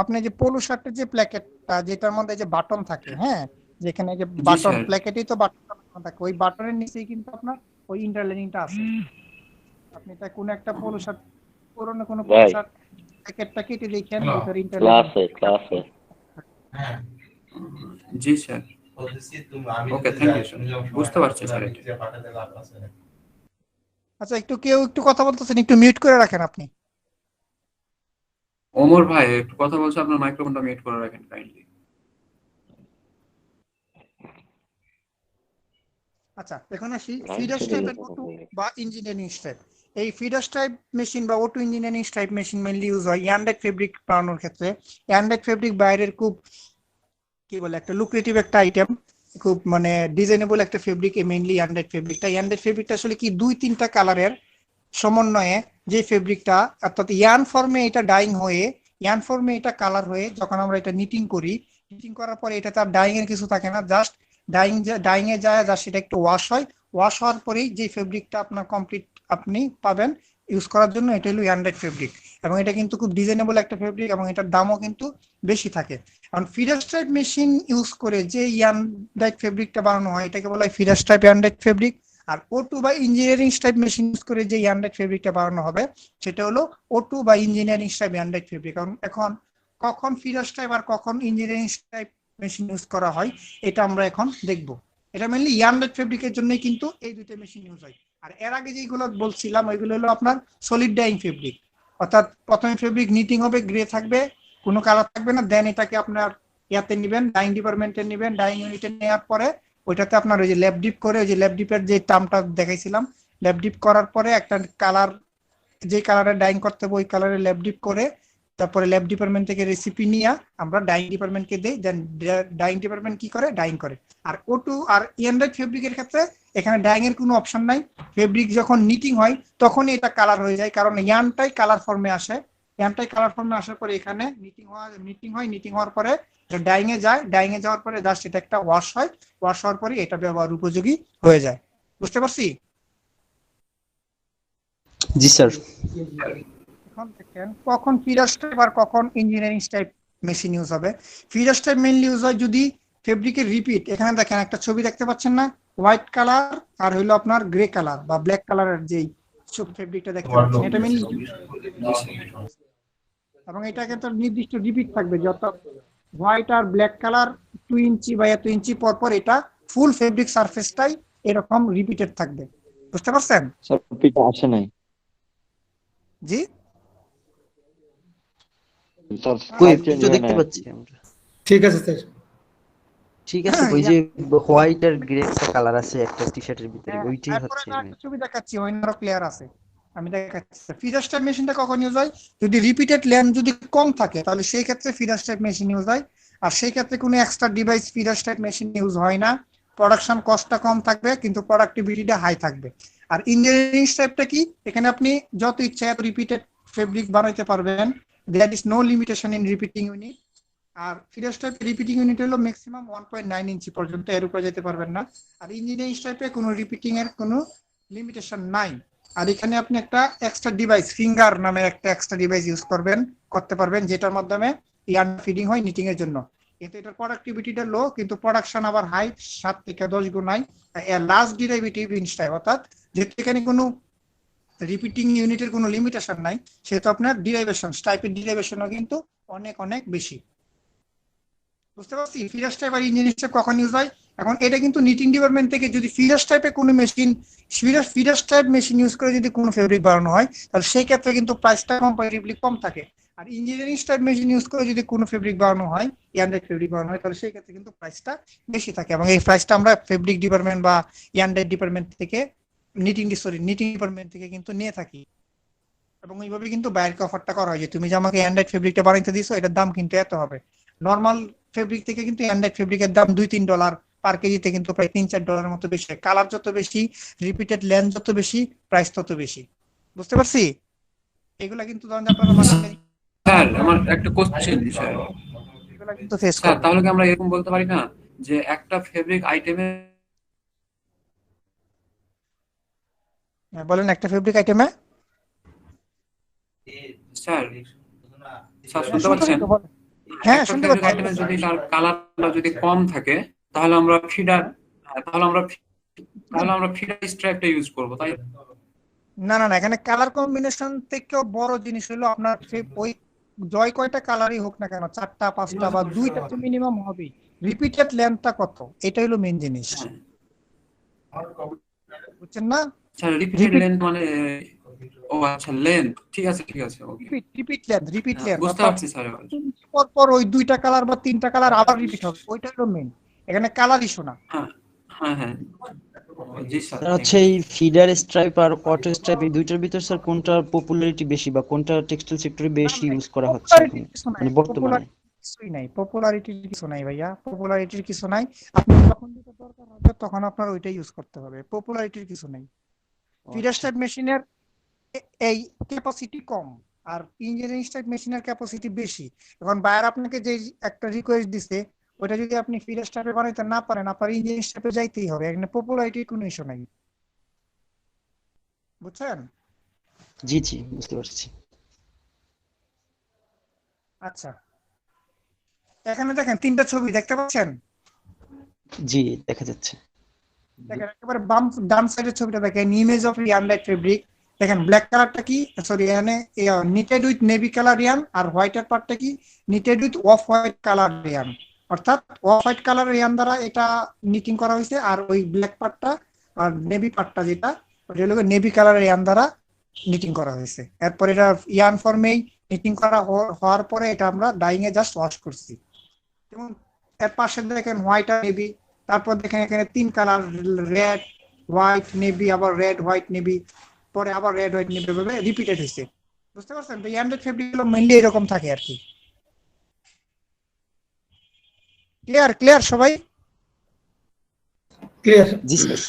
আপনি যে পোলো শার্টের যে প্ল্যাকেটটা, যেটার মধ্যে যে বাটন থাকে, হ্যাঁ, যেখানে যে বাটন, প্ল্যাকেটেই তো বাটন থাকে, ওই বাটনের নিচেই কিন্তু আপনার ওই ইন্টারলাইনিংটা আছে। আপনি এটা কোন একটা পোলো শার্ট, পুরনো কোনো পোলো শার্ট প্যাকেটটা কেটে দেখেন, ভিতরে ক্লাসে জি sir. Okay, thank you sir, বুঝতে পারছি স্যার। আচ্ছা, কেউ একটু কথা বলতেছেন, একটু মিউট করে রাখেন আপনি। ওমর ভাই একটু কথা বলছে, আপনার মাইক্রোফোনটা মিউট করে রাখেন কাইন্ডলি। আচ্ছা, এখন আসি ফিডার স্ট্রাইপ বা ইঞ্জিনিয়ারিং স্ট্রাইপ। এই ফিডার স্ট্রাইপ মেশিন বা auto engineering stripe machine mainly use হয় ইয়ান্ডেড ফেব্রিক বানানোর ক্ষেত্রে। ইয়ান্ডেড ফেব্রিক বাইরের খুব কি বলে একটা লুক্রেটিভ একটা আইটেম, খুব মানে ডিজাইনেবল একটা ফেব্রিক মেইনলি ইয়ান্ডেড ফেব্রিকটা। ইয়ান্ডেড ফেব্রিকটা আসলে কি 2-3টা কালারের সমন্বয়ে যে ফেব্রিকটা, অর্থাৎ ইয়ান ফর্মে এটা ডাইং হয়ে, ইয়ান ফর্মে এটা কালার হয়ে, যখন আমরা এটা নিটিং করি, নিটিং করার পরে এটা তার ডাইং এর কিছু থাকে না, জাস্ট ডাইং এ যায়, জাস্ট সেটা একটু ওয়াশ হয়, ওয়াশ হওয়ার পরেই যে ফেব্রিকটা আপনার কমপ্লিট আপনি পাবেন ইউজ করার জন্য, এটা হলো ইয়ান্ডেড ফেব্রিক। এবং এটা কিন্তু খুব ডিজাইনেবল একটা ফেব্রিক এবং এটার দামও কিন্তু বেশি থাকে। কারণ ফিডার স্ট্রাইপ মেশিন ইউজ করে যে ইয়ান্ডেড ফেব্রিকটা বানানো হয় এটাকে বলা হয় ফিডার স্ট্রাইপ ইয়ান্ডেড ফেব্রিক। আর O2 বা ইঞ্জিনিয়ারিং স্ট্রাইপ মেশিন ইউজ করে যে ইয়ান্ডেড ফেব্রিকটা বানানো হবে সেটা হলো O2 বা ইঞ্জিনিয়ারিং স্ট্রাইপ ইয়ান্ডেড ফেব্রিক। কারণ এখন কখন ফিডার স্ট্রাইপ আর কখন ইঞ্জিনিয়ারিং স্ট্রাইপ মেশিন ইউজ করা হয় এটা আমরা এখন দেখব। এটা মেইনলি ইয়ান্ডেড ফেব্রিকের জন্যই কিন্তু এই দুটো মেশিন ইউজ হয়। আর এর আগে যেগুলো বলছিলাম ওইগুলো হলো আপনার সলিড ডাইং ফেব্রিক, অর্থাৎ প্রথমে ফেব্রিক নিটিং হবে, গ্রে থাকবে, কোনো কালার থাকবে না, দেন এটাকে আপনার ইয়াতে নেবেন, ডাইং ডিপার্টমেন্টে নেবেন, ডাইং ইউনিটে নেওয়ার পরে ওইটাতে আপনার ওই যে ল্যাব ডিপ করে, ওই যে ল্যাব ডিপের যে টার্মটা দেখাইছিলাম, ল্যাব ডিপ করার পরে একটা কালার, যে কালারে ডাইং করতে হবে ওই কালারে ল্যাব ডিপ করে, তারপরে ল্যাব ডিপার্টমেন্ট থেকে রেসিপি নিয়ে আমরা ডাইং ডিপার্টমেন্টকে দেই, দেন ডাইং ডিপার্টমেন্ট কি করে, ডাইং করে। আর O2 আর ইয়ান্ডেড ফেব্রিকের ক্ষেত্রে এখানে ডাইং এর কোনো অপশন নাই, ফেব্রিক যখন নিটিং হয় তখনই এটা কালার হয়ে যায়, কারণ ইয়ানটাই কালার ফর্মে আসে, ইয়ানটাই কালার ফর্মে আসার পরে এখানে নিটিং হয়, নিটিং হওয়ার পরে ডাইং এ যায়, ডাইং এ যাওয়ার পরে জাস্ট এটা একটা ওয়াশ হয়, ওয়াশ হওয়ার পরে এটা ব্যবহার উপযোগী হয়ে যায়। বুঝতে পারছি? জি স্যার। এখন দেখেন কখন ফিডার স্ট্রাইপ আর কখন ইঞ্জিনিয়ারিং স্ট্রাইপ মেশিন ইউজ হবে। ফিডার স্ট্রাইপ মেইনলি ইউজ হয় যদি ফেব্রিকের রিপিট, এখানে দেখেন একটা ছবি দেখতে পাচ্ছেন না, হোয়াইট কালার আর হইলো আপনার গ্রে কালার বা ব্ল্যাক কালারের যেই ফেব্রিকটা দেখতে পাচ্ছেন, এটা মেইনলি এবং এটা কিন্তু নির্দিষ্ট রিপিট থাকবে, যত হোয়াইট আর ব্ল্যাক কালার 2 ইঞ্চি বা 1 ইঞ্চি পর পর এটা ফুল ফেব্রিক সারফেসটাই এরকম রিপিটেড থাকবে। বুঝতে পারছেন? স্যার টপিকটা আসে নাই জি স্যার, কই সাইজ চেঞ্জ তো হয় দেখতে না। পাচ্ছি আমরা। ঠিক আছে স্যার। ঠিক আছে, ওই যে হোয়াইট আর গ্রে একটা কালার আছে একটা টি শার্টের ভিতরে, ওইটাই এরপরে হচ্ছে আমি একটা ছবি দেখাচ্ছি, আরো ক্লিয়ার আছে। আমি দেখাচ্ছি ফিডার স্টাইপ মেশিনটা কখন ইউজ হয়, যদি রিপিটেড লেন্থ যদি কম থাকে তাহলে সেই ক্ষেত্রে ফিডার স্টাইপ মেশিন ইউজ হয়। আর সেই ক্ষেত্রে কোনো extra device feeder স্টাইপ machine use হয় না। প্রোডাকশন কস্টটা কম থাকবে কিন্তু প্রোডাক্টিভিটিটা হাই থাকবে। আর ইঞ্জিনিয়ারিং স্টাইপটা কি, এখানে আপনি যত ইচ্ছা এত রিপিটেড ফেব্রিক বানাইতে পারবেন, there is no limitation in repeating unit. আর ফিডার স্টাইপ রিপিটিং ইউনিট হলো ম্যাক্সিমাম 1.9 ইঞ্চি পর্যন্ত, এর উপরে যেতে পারবেন না। আর ইঞ্জিনিয়ারিং স্টাইপে কোনো রিপিটিং এর কোনো লিমিটেশন নাই। আর এখানে আপনি একটা এক্সট্রা ডিভাইস ফিঙ্গার নামের একটা এক্সট্রা ডিভাইস ইউজ করতে পারবেন, যেটার মাধ্যমে ইয়ার্ন ফিডিং হয় নিটিং এর জন্য। কিন্তু এটার প্রোডাক্টিভিটিটা লো, কিন্তু প্রোডাকশন আবার হাই, 7 থেকে 10 গুণ নাই। লাস্ট ডেরিভেটিভ ইন স্টাইপ, অর্থাৎ যেহেতু এখানে কোনো রিপিটিং ইউনিটের কোনো লিমিটেশন নাই, সেহেতু আপনার ডিরাইভেশন স্টাইপের ডিরাইভেশনও কিন্তু অনেক অনেক বেশি। বুঝতে পারছি ফিডার স্টাইপ আর ইঞ্জিনিয়ারিং স্টাইপ কখন ইউজ হয়। এখন এটা কিন্তু নিটিং ডিপার্টমেন্ট থেকে যদি ফিডার স্টাইপে কোনো মেশিন ফিডার স্টাইপ মেশিন ইউজ করে যদি কোনো ফেব্রিক বানানো হয় তাহলে সেই ক্ষেত্রে কিন্তু প্রাইসটা কম্পারেটিভলি কম থাকে। আর ইঞ্জিনিয়ারিং স্টাইপ মেশিন ইউজ করে যদি কোনো ফেব্রিক বানানো হয়, ইয়ান্ডাইট ফেব্রিক বানানো হয়, তাহলে সেই ক্ষেত্রে কিন্তু প্রাইসটা বেশি থাকে। এবং এই প্রাইসটা আমরা ফেব্রিক ডিপার্টমেন্ট বা ইয়ান্ডাইট ডিপার্টমেন্ট থেকে নিটিং ডিপার্টমেন্ট থেকে কিন্তু নিয়ে থাকি। এবং এইভাবে কিন্তু বাইরের অফারটা করা হয় যে তুমি যে আমাকে ইয়ান্ডাইট ফেব্রিকটা বানাইতে দিছো, এটার দাম কিন্তু এত হবে। নর্মাল ফেব্রিক থেকে কিন্তু ইয়ান্ডাইট ফেব্রিকের দাম $2-3 পার কেজিতে, কিন্তু প্রায় $3-4 মতো বেশি। কালার যত বেশি, রিপিটেড লেন্থ যত বেশি, প্রাইস তত বেশি। বুঝতে পারছি? এগুলা কিন্তু ধরেন আপনারা মার্কেটে স্যার আমার একটা কোশ্চেন স্যার। এগুলা কিন্তু ফেস স্যার করবেন। তাহলে কি আমরা এরকম বলতে পারি না যে একটা ফেব্রিক আইটেমে, বলেন একটা ফেব্রিক আইটেমে স্যার স্যার শুনতে পাচ্ছেন? হ্যাঁ একটা শুনতে ফেব্রিক পাচ্ছি। আইটেমে যদি তার কালারটা যদি কম থাকে তাহলে আমরা ফিডার স্ট্রাইপটা ইউজ করব, তাই? না না না, এখানে কালার কম্বিনেশন থেকেও বড় জিনিস হলো আপনার ওই জয় কয়টা কালারই হোক না কেন, 4টা 5টা বা 2টা তো মিনিমাম হবেই। রিপিটেড লেন্থটা কত, এটা হলো মেইন জিনিস। বুঝছেন না? স্যার রিপিটেড লেন্থ মানে, ও আচ্ছা লেন্থ, ঠিক আছে ওকে, রিপিট লেন্থ বুঝতে পারছি স্যার। পর পর ওই 2টা কালার বা 3টা কালার আবার রিপিট হবে, ওইটা হলো মেইন। এখানে কালার ইস্যু না। হ্যাঁ জি স্যার। স্যার হচ্ছে এই ফিডার স্ট্রাইপ আর অটো স্ট্রাইপ এই দুইটার ভিতর স্যার কোনটার পপুলারিটি বেশি বা কোনটা টেক্সটাইল সেক্টরে বেশি ইউজ করা হচ্ছে এখন মানে বর্তমানে? কিছুই নাই, পপুলারিটির কিছু নাই ভাইয়া, পপুলারিটির কিছু নাই। আপনি যখন যেটা দরকার হবে তখন আপনার ওইটা ইউজ করতে হবে, পপুলারিটির কিছু নাই। ফিডার স্টাইপ মেশিনের এই ক্যাপাসিটি কম আর ইঞ্জিনিয়ারিং স্টাইপ মেশিনের ক্যাপাসিটি বেশি। এখন বায়ার আপনাকে যে একটা রিকোয়েস্ট দিছে, ওটা যদি আপনি ফিডার স্টাইপে বানাইতে না পারেন, আপনার ইঞ্জিনিয়ারিং স্টাইপে যাইতেই হবে। এখানে পপুলারিটির কোনো ইস্যু নাই। বুঝছেন? জি জি বুঝতে পারছি। আচ্ছা, এখানে দেখেন 3টা ছবি দেখতে পাচ্ছেন? জি দেখা যাচ্ছে। দেখেন একেবারে বাম ডান সাইডের ছবিটা দেখেন, ইমেজ অফ ইয়ানলাইট ফেব্রিক। দেখেন ব্ল্যাক কালারটা কি, সরি এখানে knitted with navy colour yarn, আর হোয়াইটের পার্টটা কি knitted with off white colour yarn, অর্থাৎ অফ হোয়াইট কালার ইয়ান দ্বারা এটা নিটিং করা হয়েছে। আর ওই ব্ল্যাক পার্টটা আর নেভি পার্টটা যেটা, ওটা হলো নেভি কালার ইয়ান দ্বারা নিটিং করা হয়েছে। এরপর এটা ইয়ান ফর্মেই নিটিং করা হওয়ার পরে এটা আমরা ডাইং এ জাস্ট ওয়াশ করছি। যেমন এর পাশে দেখেন হোয়াইট আর নেভি, তারপর দেখেন এখানে 3 কালার, রেড হোয়াইট নেভি, আবার রেড হোয়াইট নেভি, পরে আবার রেড হোয়াইট নেভি, ভাবে রিপিটেড হয়েছে। বুঝতে পারছেন? তো ইয়ান্ডেড ফেব্রিক গুলো মেইনলি এরকম থাকে আর কি। ক্লিয়ার সবাই? ক্লিয়ার। জি স্যার।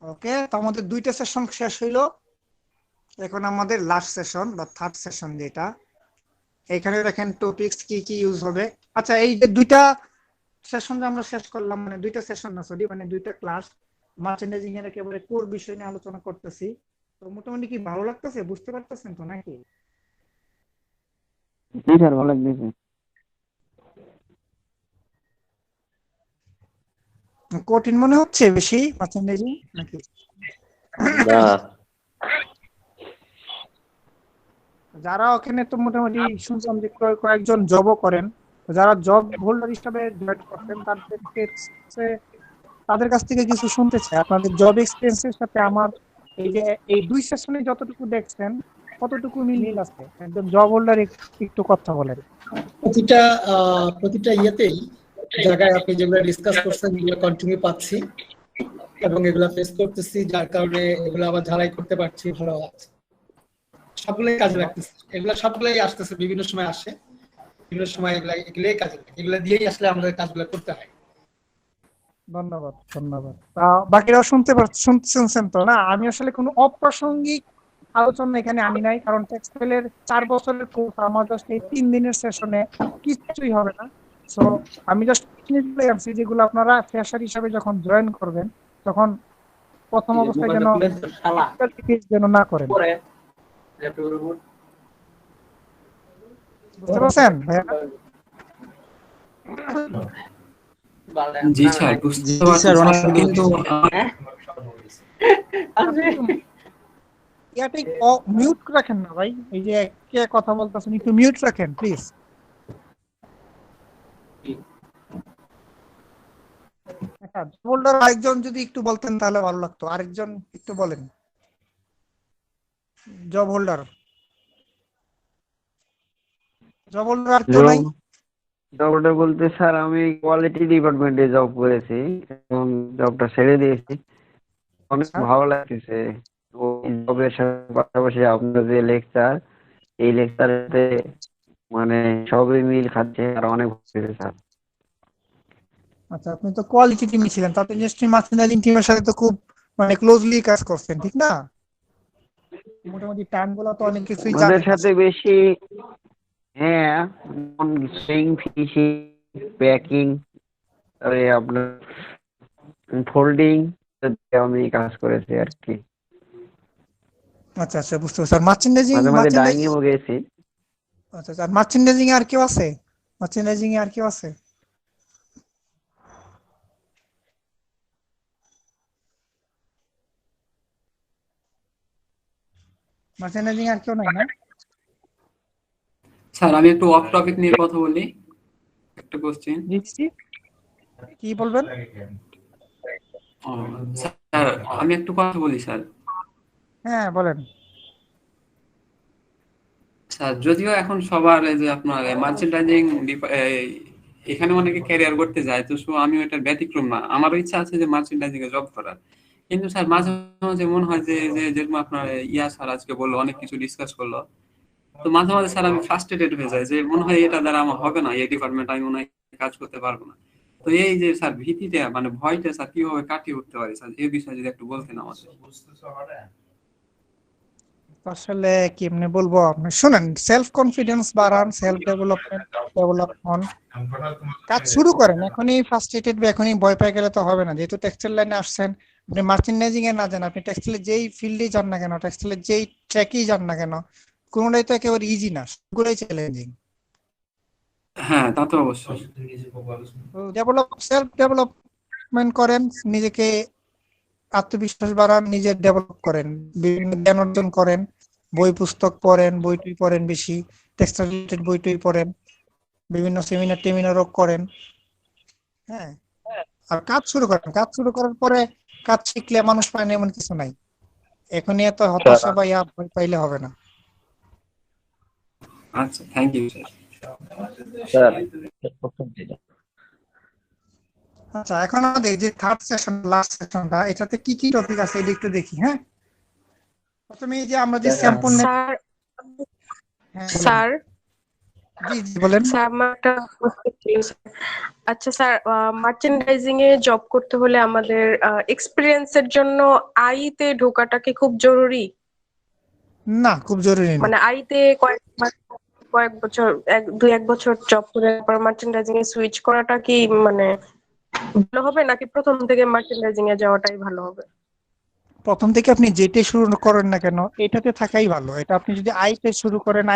ওকে, তো আমাদের 2টা সেশন শেষ হইলো। এখন আমাদের লাস্ট সেশন বা থার্ড সেশন যেটা, এখানে দেখেন টপিকস কি কি ইউজ হবে। আচ্ছা, এই যে 2টা সেশন যে আমরা শেষ করলাম, মানে 2টা সেশন না সরি, মানে 2টা ক্লাস মার্চেন্ডাইজিং এর একেবারে কোর বিষয় নিয়ে আলোচনা করতেছি। তো মোটামুটি কি ভালো লাগতেছে? বুঝতে পারতেছেন তো নাকি? জি স্যার ভালো লাগতেছে। কঠিন মনে হচ্ছে বেশি মার্চেন্ডাইজিং নাকি? না, যারা ওখানে তো মোটামুটি শুনলাম যে কয়েকজন জবও করেন, তো যারা জব হোল্ডার হিসাবে জয়েন করছেন তাদের কাছ থেকে কিছু শুনতে চাই। আপনাদের জব এক্সপিরিয়েন্সের সাথে আমার এই যে এই 2 সেশনে যতটুকু দেখছেন কতটুকু মিল আছে? একদম জব হোল্ডার একটু কথা বলেন। প্রতিটা ইয়েতেই জায়গায় আপনি যেগুলো ডিসকাস করছেন এগুলো কন্টিনিউ পাচ্ছি এবং এগুলো ফেস করতেছি, যার কারণে এগুলো আবার ঝালাই করতে পারছি। ভালো আছে, সবগুলোই কাজে লাগতেছে। এগুলো সবগুলোই আসতেছে, বিভিন্ন সময় আসে, বিভিন্ন সময় এগুলোই কাজে লাগে। এগুলো দিয়েই আসলে আমাদের কাজগুলো করতে হয়। ধন্যবাদ ধন্যবাদ। বাকিরাও শুনছেন তো না? আমি আসলে কোনো অপ্রাসঙ্গিক আলোচনা এখানে আনি নাই, কারণ টেক্সটাইলের 4 বছরের কোর্স আমার জাস্ট এই 3 দিনের সেশনে কিছুই হবে না। সো আমি জাস্ট জিনিসগুলো আনছি যেগুলো আপনারা ফ্রেশার হিসাবে যখন জয়েন করবেন তখন প্রথম অবস্থায় যেন না করেন। বুঝতে পারছেন ভাইয়া? জি স্যার, বুঝতে পারছি স্যার, কিন্তু ইয়াটা মিউট রাখেন না ভাই, এই যে কে কথা বলতেছেন একটু মিউট রাখেন প্লিজ। আচ্ছা, হোল্ডার আরেকজন যদি একটু বলতেন তাহলে ভালো লাগতো। আরেকজন একটু বলেন, জব হোল্ডার আর কেউ নাই? জবটা বলতে স্যার আমি কোয়ালিটি ডিপার্টমেন্টে জব করেছি এবং জবটা ছেড়ে দিয়েছি। অনেক ভালো লাগতেছে। ওই জবের সাথে পাশাপাশি আপনার যে লেকচার, এই লেকচারেতে মানে সবই মিল খাচ্ছে আর অনেক ভালো লাগছে স্যার। আচ্ছা, আপনি তো কোয়ালিটি টিমে ছিলেন, তাতে নিশ্চয়ই মার্চেন্ডাইজিং টিমের সাথে তো খুব মানে ক্লোজলি কাজ করছেন, ঠিক না? মোটামুটি টাইম গুলো তো অনেক কিছুই আমাদের জানেন। সাথে বেশি হ্যাঁ সুইং, ফিনিশিং, প্যাকিং, তারপরে আপনার ফোল্ডিং আমি কাজ করেছি আর কি। আচ্ছা আচ্ছা, বুঝতে পারছি। আর মার্চেন্ডাইজিং মাঝে মাঝে ডাইনিংও গেছি। আচ্ছা আচ্ছা, আর মার্চেন্ডাইজিং এ আর কেউ আছে? মার্চেন্ডাইজিং এ আর কেউ আছে? মার্চেন্ডাইজিং আর কেউ নাই না? স্যার আমি একটু অফ টপিক নিয়ে কথা বলি, একটা কোশ্চেন। জি, কি বলবেন? স্যার আমি একটু কথা বলি স্যার। হ্যাঁ বলেন। স্যার যদিও এখন সবার এই যে আপনার মার্চেন্ডাইজিং এখানে অনেকে ক্যারিয়ার করতে যায়, তো আমিও এটার ব্যতিক্রম না। আমারও ইচ্ছা আছে যে মার্চেন্ডাইজিং এ জব করার, কিন্তু স্যার মাঝে মাঝে মনে হয় যে যেরকম আপনার স্যার আজকে বললো, অনেক কিছু ডিসকাস করলো, তো মাঝে মাঝে স্যার আমি ফ্রাস্ট্রেটেড হয়ে যায় যে মনে হয় এটা দ্বারা আমার হবে না, এই ডিপার্টমেন্ট আমি মনে হয় কাজ করতে পারবো না। তো এই যে স্যার ভীতিটা মানে ভয়টা স্যার কিভাবে কাটিয়ে উঠতে পারি স্যার, এই বিষয়ে যদি একটু বলতেন আমাদের। আসলে কেমনে বলবো, আপনি শুনেন, সেলফ কনফিডেন্স বাড়ান, সেলফ ডেভেলপ হন, কাজ শুরু করেন। এখনই ফ্রাস্ট্রেটেড বা এখনই ভয় পেয়ে গেলে তো হবে না। যেহেতু টেক্সটাইল লাইনে আসছেন, আপনি মার্চেন্ডাইজিং এ না যান, আপনি টেক্সটাইলের যেই ফিল্ডে যান না কেন, টেক্সটাইলের যেই ট্র্যাকেই যান না কেন, কোনোটাই তো একেবারে ইজি না, সবগুলোই চ্যালেঞ্জিং। হ্যাঁ তা তো অবশ্যই। সেলফ ডেভেলপমেন্ট করেন, নিজেকে আত্মবিশ্বাস বাড়ান, নিজের ডেভেলপ করেন, বিভিন্ন জ্ঞান অর্জন করেন, বই পুস্তক পড়েন, বইটুই পড়েন বেশি, টেক্সটাইল রিলেটেড বইটুই পড়েন, বিভিন্ন টেমিনারও করেন। হ্যাঁ, আর কাজ শুরু করেন। কাজ শুরু করার পরে কাজ শিখলে মানুষ পায় না এমন কিছু নাই। এখনই এত হতাশা বা ভয় পাইলে হবে না। আচ্ছা, থ্যাংক ইউ স্যার। আচ্ছা, এখন আমাদের যে থার্ড সেশন, লাস্ট সেশনটা, এটাতে কি কি টপিক আছে এটা একটু দেখি। হ্যাঁ, প্রথমে এই যে আমরা যে স্যাম্পল স্যার জি বলেন। স্যার আমার একটা আচ্ছা স্যার, মার্চেন্ডাইজিং এ জব করতে হলে আমাদের এক্সপেরিয়েন্সের জন্য আইতে ঢোকাটা কি খুব জরুরি? না, খুব জরুরি না। মানে আইতে কয়েক বছর, 1 বছর জব করে তারপর মার্চেন্ডাইজিং এ সুইচ করাটা কি মানে ভালো হবে, নাকি প্রথম থেকে মার্চেন্ডাইজিং এ যাওয়াটাই ভালো হবে? প্রথম থেকে আপনি যেটাই শুরু করেন না কেন, এটাতে থাকাই ভালো। এটা আপনি যদি আইতে শুরু করেন,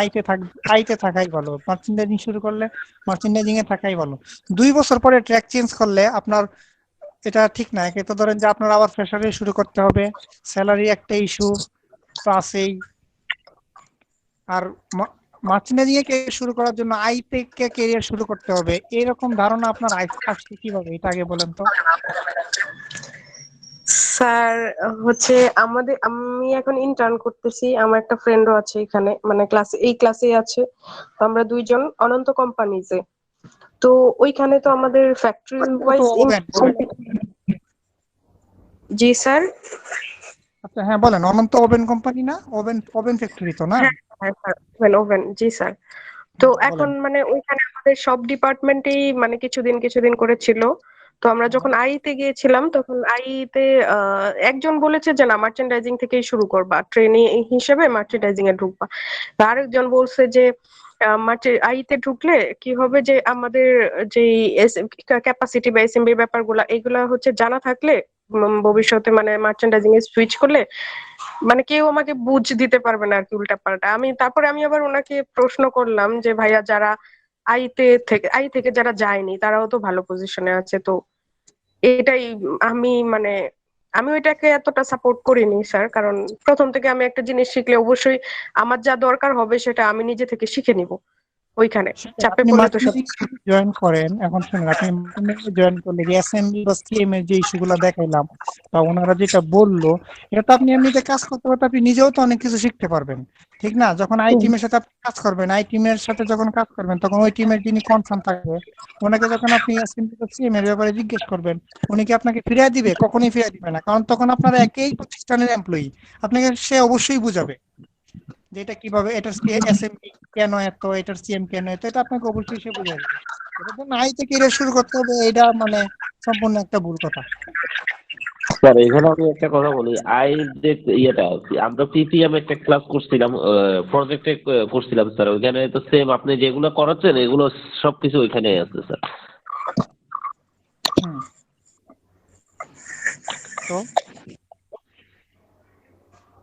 আইতে থাকাই ভালো। মার্চেন্ডাইজিং শুরু করলে মার্চেন্ডাইজিং এ থাকাই ভালো। 2 বছর পরে ট্র্যাক চেঞ্জ করলে আপনার এটা ঠিক না। একে তো ধরেন যে আপনার আবার ফ্রেশারে শুরু করতে হবে, স্যালারি একটা ইস্যু তো আছেই। আর মার্চেন্ডাইজিং এ ক্যারিয়ার শুরু করার জন্য আইটেকে ক্যারিয়ার শুরু করতে হবে, এরকম ধারণা আপনার আসছে কিভাবে, এটা আগে বলেন তো। স্যার হচ্ছে আমি এখন ইন্টার্ন করতেছি, আমার একটা ফ্রেন্ডও আছে এখানে, মানে এই ক্লাসে আছে। তো আমরা দুইজন অনন্ত কোম্পানিজে, তো ওইখানে তো আমাদের ফ্যাক্টরি ওয়াইজ। জি স্যার। আচ্ছা হ্যাঁ বলেন, অনন্ত ওভেন কোম্পানি না? ওভেন ফ্যাক্টরি তো না? হ্যাঁ স্যার, ওভেন। জি স্যার। তো এখন মানে ওইখানে আমাদের সব ডিপার্টমেন্টেই মানে কিছুদিন করে ছিল। তো আমরা যখন আইতে গিয়েছিলাম তখন আইতে একজন বলেছে যে না, মার্চেন্ডাইজিং থেকেই শুরু করবা, ট্রেনি হিসেবে মার্চেন্ডাইজিং এ ঢুকবা। আরেকজন বলছে যে আইতে ঢুকলে কি হবে, যে আমাদের যে ক্যাপাসিটি বা এসএমবি ব্যাপারগুলা এগুলা হচ্ছে জানা থাকলে ভবিষ্যতে মানে মার্চেন্ডাইজিং এ সুইচ করলে মানে কেউ আমাকে বুঝ দিতে পারবে না আর কি, উল্টা পাল্টা। তারপরে আমি আবার ওনাকে প্রশ্ন করলাম যে ভাইয়া, যারা আই থেকে যারা যায়নি তারাও তো ভালো পজিশনে আছে, তো এটাই আমি ওইটাকে এতটা সাপোর্ট করিনি স্যার। কারণ প্রথম থেকে আমি একটা জিনিস শিখলে অবশ্যই আমার যা দরকার হবে সেটা আমি নিজে থেকে শিখে নিব, ওইখানে চাপে পড়লে তো সব। জয়েন করেন, এখন শুনুন, আপনি জয়েন করলে অ্যাসেম্বলি বা সিএম এর যে ইস্যুগুলো দেখাইলাম বা ওনারা যেটা বললো, এটা তো আপনি এমনিতে কাজ করতে করতে আপনি নিজেও তো অনেক কিছু শিখতে পারবেন, ঠিক না? যখন আই টিমের সাথে আপনি কাজ করবেন, আই টিমের সাথে যখন কাজ করবেন, তখন ওই টিমের যিনি কনসার্ন থাকবে ওনাকে যখন আপনি অ্যাসেম্বলি বা সিএম এর ব্যাপারে জিজ্ঞেস করবেন, উনি কি আপনাকে ফিরিয়ে দিবে? কখনোই ফিরিয়ে দিবে না, কারণ তখন আপনারা একই প্রতিষ্ঠানের এমপ্লয়ি। আপনাকে সে অবশ্যই বুঝাবে যে এটা কিভাবে, এটার এসএমবি কেন এত, এটার সিএম কেন এত, এটা আপনাকে অবশ্যই সে বুঝাই দেবে। এটার জন্য আই থেকে ক্যারিয়ার শুরু করতে হবে, এটা মানে সম্পূর্ণ একটা ভুল কথা। স্যার এখানে আমি একটা কথা বলি, আই যে ইয়েটা আমরা পিপিএম একটা ক্লাস করছিলাম, প্রজেক্টে করছিলাম স্যার, ওইখানে তো সেম আপনি যেগুলো করাচ্ছেন এগুলো সবকিছু ওইখানে আছে স্যার। তো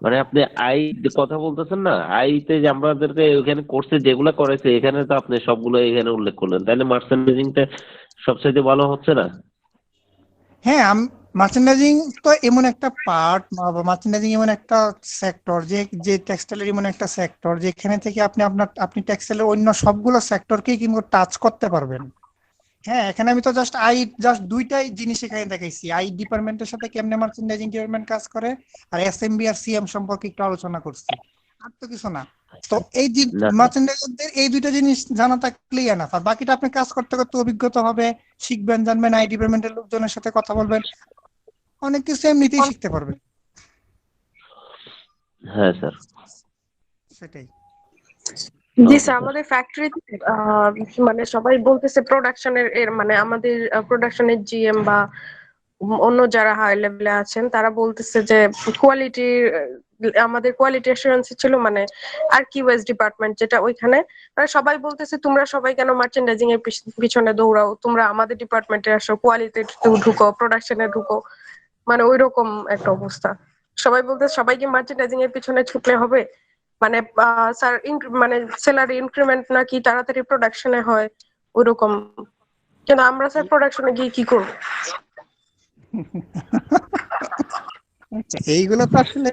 মানে আপনি আই কথা বলতেছেন না, আইতে যে আমাদেরকে ওইখানে কোর্সে যেগুলো করেছে এখানে তো আপনি সবগুলো এখানে উল্লেখ করলেন, তাহলে মার্চেন্ডাইজিংটা সবচেয়ে ভালো হচ্ছে না? হ্যাঁ, মার্চেন্ডাইজিং তো এমন একটা পার্ট, মার্চেন্ডাইজিং এমন একটা সেক্টর, যে টেক্সটাইলের এমন একটা সেক্টর যেখানে থেকে আপনি টেক্সটাইলের অন্য সবগুলো সেক্টরকেই কিন্তু টাচ করতে পারবেন। হ্যাঁ, এখানে আমি তো জাস্ট দুইটাই জিনিস এখানে দেখাইছি, আই ডিপার্টমেন্টের সাথে কেমনে মার্চেন্ডাইজিং ডিপার্টমেন্ট কাজ করে, আর এসএমবি আর সিএম সম্পর্কে একটু আলোচনা করছি, আর তো কিছু না। তো এই যে মার্চেন্ডাইজারদের এই দুইটা জিনিস জানা থাকলেই এনাফ, আর বাকিটা আপনি কাজ করতে করতে অভিজ্ঞতা হবে, শিখবেন, জানবেন, আই ডিপার্টমেন্টের লোকজনের সাথে কথা বলবেন, অনেক কিছু এমনিতেই শিখতে পারবেন। হ্যাঁ স্যার, সেটাই। জি স্যার, আমাদের ফ্যাক্টরিতে মানে সবাই বলতেছে প্রোডাকশনের মানে আমাদের প্রোডাকশনের জিএম বা অন্য যারা হাই লেভেলে আছেন তারা বলতেছে যে আমাদের কোয়ালিটি অ্যাসুরেন্স ছিল মানে আর কিউএস ডিপার্টমেন্ট যেটা ওইখানে, তারা সবাই বলতেছে তোমরা সবাই কেন মার্চেন্ডাইজিং এর পিছনে দৌড়াও, তোমরা আমাদের ডিপার্টমেন্টে আসো, কোয়ালিটি ঢুকো, প্রোডাকশনে ঢুকো, মানে ওইরকম একটা অবস্থা। সবাই বলতেছে সবাইকে মার্চেন্ডাইজিং এর পিছনে ছুটলে হবে, মানে স্যার মানে স্যালারি ইনক্রিমেন্ট নাকি তাড়াতাড়ি প্রোডাকশনে হয় ওরকম, কিন্তু আমরা স্যার প্রোডাকশনে গিয়ে কি করব? এইগুলো তো আসলে